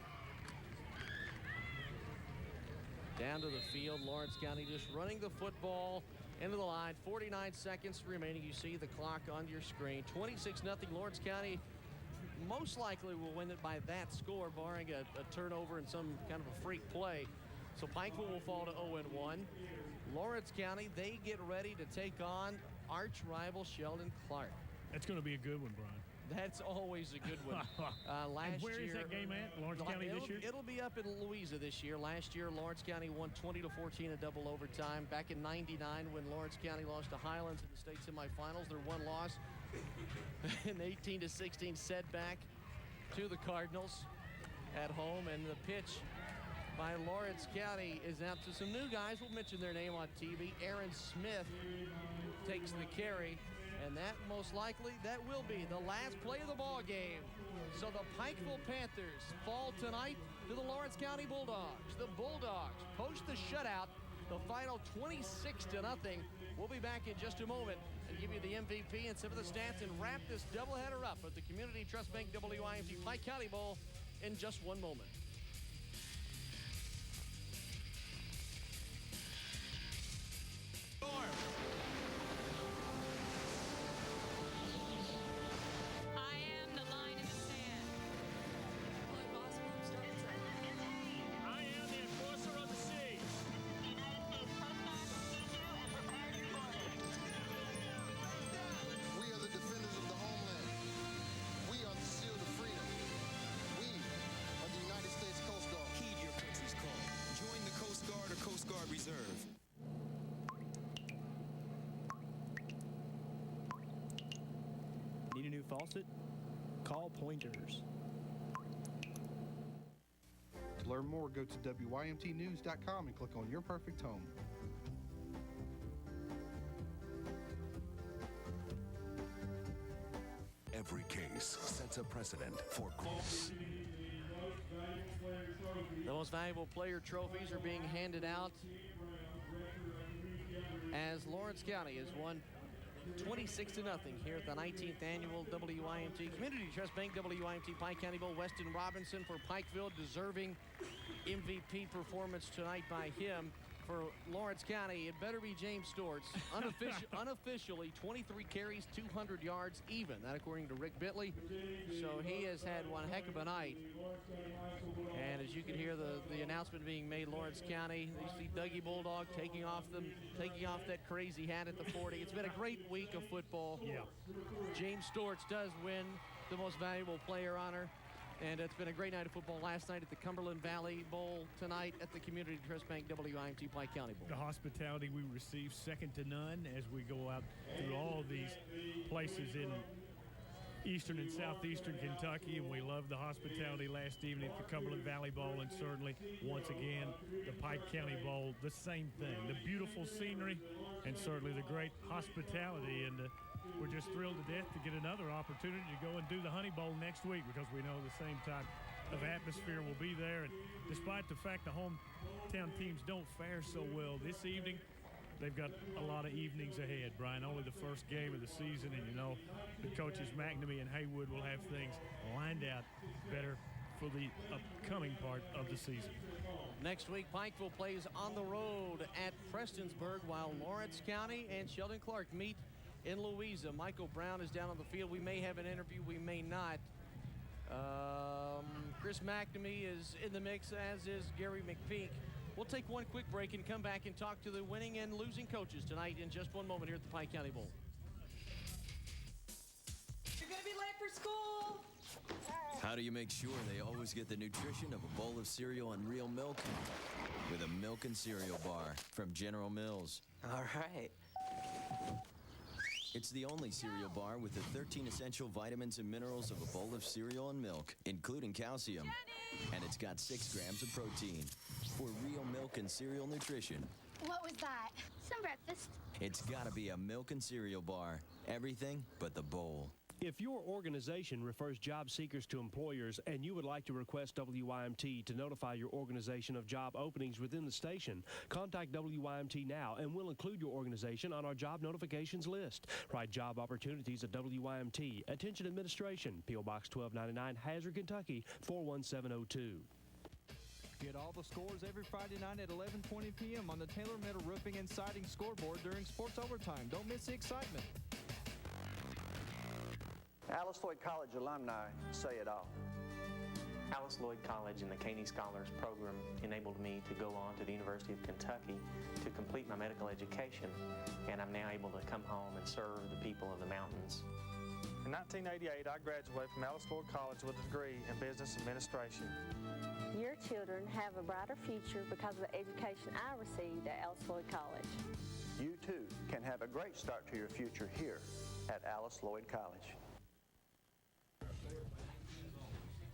down to the field. Lawrence County just running the football into the line. 49 seconds remaining. You see the clock on your screen. 26-0. Lawrence County most likely will win it by that score, barring a turnover and some kind of a freak play. So Pikeville will fall to 0-1. Lawrence County, they get ready to take on arch rival Sheldon Clark. That's going to be a good one, Brian. That's always a good one. And where is that game at? Lawrence County this year? It'll be up in Louisa this year. Last year, Lawrence County won 20-14 in double overtime. Back in '99, when Lawrence County lost to Highlands in the state semifinals, their one loss, an 18-16 setback to the Cardinals at home. And the pitch by Lawrence County is out to some new guys. We'll mention their name on TV. Aaron Smith takes the carry. And that most likely, that will be the last play of the ball game. So the Pikeville Panthers fall tonight to the Lawrence County Bulldogs. The Bulldogs post the shutout, the final 26-0. We'll be back in just a moment and give you the MVP and some of the stats and wrap this doubleheader up at the Community Trust Bank WYMT Pike County Bowl in just one moment. faucet, call Pointers. To learn more, go to WYMTnews.com and click on Your Perfect Home. Every case sets a precedent for The most valuable player trophies are being handed out as Lawrence County has won 26-0 here at the 19th annual WYMT Community Trust Bank WYMT Pike County Bowl. Weston Robinson for Pikeville, deserving MVP performance tonight by him. For Lawrence County, it better be James Storts. Unofficially, 23 carries, 200 yards even. That according to Rick Bitley. So he has had one heck of a night. And as you can hear the announcement being made, Lawrence County, you see Dougie Bulldog taking off that crazy hat at the 40. It's been a great week of football. Yeah. James Storts does win the most valuable player honor. And it's been a great night of football last night at the Cumberland Valley Bowl, tonight at the Community Trust Bank WYMT Pike County Bowl. The hospitality we receive second to none as we go out through all these places in eastern and southeastern Kentucky, and we love the hospitality last evening at the Cumberland Valley Bowl, and certainly once again the Pike County Bowl, the same thing. The beautiful scenery and certainly the great hospitality, and we're just thrilled to death to get another opportunity to go and do the Honey Bowl next week, because we know the same type of atmosphere will be there. And despite the fact the hometown teams don't fare so well this evening, they've got a lot of evenings ahead, Brian. Only the first game of the season, and you know the coaches McNamee and Haywood will have things lined out better for the upcoming part of the season. Next week, Pikeville plays on the road at Prestonsburg, while Lawrence County and Sheldon Clark meet in Louisa. Michael Brown is down on the field. We may have an interview, we may not. Chris McNamee is in the mix, as is Gary McPeak. We'll take one quick break and come back and talk to the winning and losing coaches tonight in just one moment here at the Pike County Bowl. You're going to be late for school. How do you make sure they always get the nutrition of a bowl of cereal and real milk? With a milk and cereal bar from General Mills. All right. It's the only cereal bar with the 13 essential vitamins and minerals of a bowl of cereal and milk, including calcium. And it's got 6 grams of protein for real milk and cereal nutrition. What was that? Some breakfast. It's got to be a milk and cereal bar. Everything but the bowl. If your organization refers job seekers to employers and you would like to request WYMT to notify your organization of job openings within the station, contact WYMT now and we'll include your organization on our job notifications list. Write job opportunities at WYMT. Attention Administration, P.O. Box 1299, Hazard, Kentucky 41702. Get all the scores every Friday night at 11:20 p.m. on the Taylor Metal Roofing and Siding scoreboard during sports overtime. Don't miss the excitement. Alice Lloyd College alumni say it all. Alice Lloyd College and the Caney Scholars Program enabled me to go on to the University of Kentucky to complete my medical education, and I'm now able to come home and serve the people of the mountains. In 1988, I graduated from Alice Lloyd College with a degree in business administration. Your children have a brighter future because of the education I received at Alice Lloyd College. You too can have a great start to your future here at Alice Lloyd College.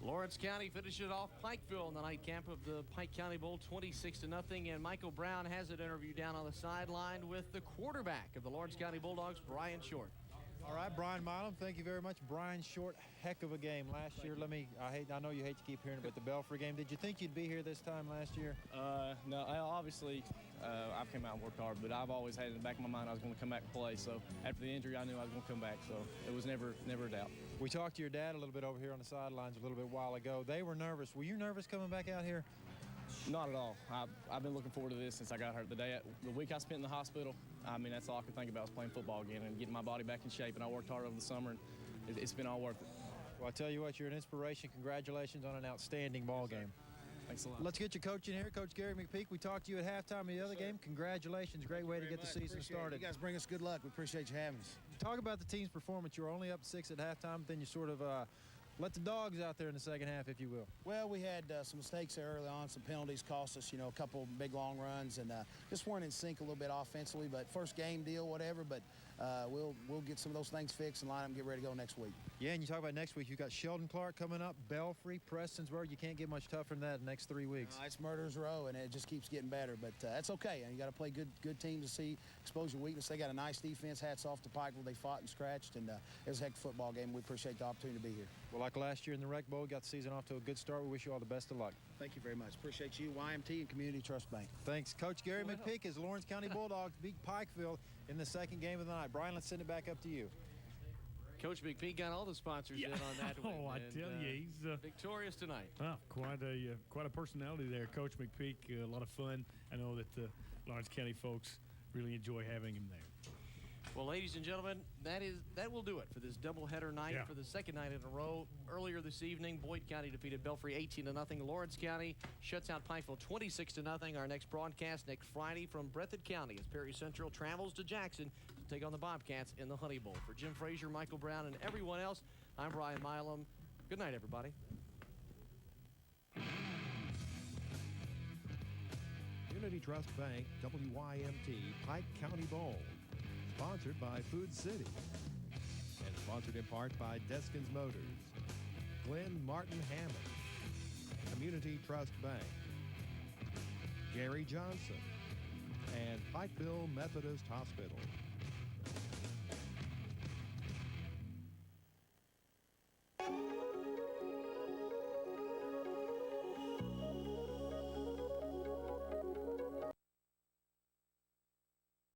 Lawrence County finishes off Pikeville in the night camp of the Pike County Bowl 26-0, and Michael Brown has an interview down on the sideline with the quarterback of the Lawrence County Bulldogs, Brian Short. All right, Brian Milam, thank you very much. Brian Short, heck of a game last year. I know you hate to keep hearing about the Belfry game. Did you think you'd be here this time last year? No, obviously I've come out and worked hard, but I've always had in the back of my mind I was going to come back and play. So after the injury, I knew I was going to come back. So it was never a doubt. We talked to your dad a little bit over here on the sidelines a little bit while ago. They were nervous. Were you nervous coming back out here? Not at all. I've been looking forward to this since I got hurt. The week I spent in the hospital, I mean, that's all I could think about was playing football again and getting my body back in shape. And I worked hard over the summer, and it's been all worth it. Well, I tell you what, you're an inspiration. Congratulations on an outstanding ball game. Thanks a lot. Let's get your coach in here, Coach Gary McPeak. We talked to you at halftime of the other game. Congratulations. Great way to get the season started. You guys bring us good luck. We appreciate you having us. Talk about the team's performance. You were only up 6 at halftime, then you sort of let the dogs out there in the second half, if you will. Well, we had some mistakes there early on. Some penalties cost us, a couple big long runs, and just weren't in sync a little bit offensively. But first game deal, whatever. But we'll get some of those things fixed and line up and get ready to go next week. Yeah, and you talk about next week. You've got Sheldon Clark coming up, Belfry, Prestonsburg. You can't get much tougher than that in the next 3 weeks. It's murderer's row, and it just keeps getting better. But that's okay. And you got to play good teams to expose your weakness. They got a nice defense. Hats off to Pikeville. They fought and scratched, and it was a heck of a football game. We appreciate the opportunity to be here. Well, like last year in the Rec Bowl, got the season off to a good start. We wish you all the best of luck. Thank you very much. Appreciate you, YMT, and Community Trust Bank. Thanks. Coach Gary McPeak as Lawrence County Bulldogs beat Pikeville in the second game of the night. Brian, let's send it back up to you. Coach McPeak got all the sponsors in on that win. Oh, I tell you, he's victorious tonight. Quite a personality there, Coach McPeak. A lot of fun. I know that the Lawrence County folks really enjoy having him there. Well, ladies and gentlemen, that will do it for this doubleheader night for the second night in a row. Earlier this evening, Boyd County defeated Belfry 18-0. Lawrence County shuts out Pikeville 26-0. Our next broadcast next Friday from Breathitt County as Perry Central travels to Jackson to take on the Bobcats in the Honey Bowl. For Jim Frazier, Michael Brown, and everyone else, I'm Brian Milam. Good night, everybody. Community Trust Bank, WYMT, Pike County Bowl. Sponsored by Food City. And sponsored in part by Deskins Motors, Glenn Martin Hammond, Community Trust Bank, Gary Johnson, and Pikeville Methodist Hospital.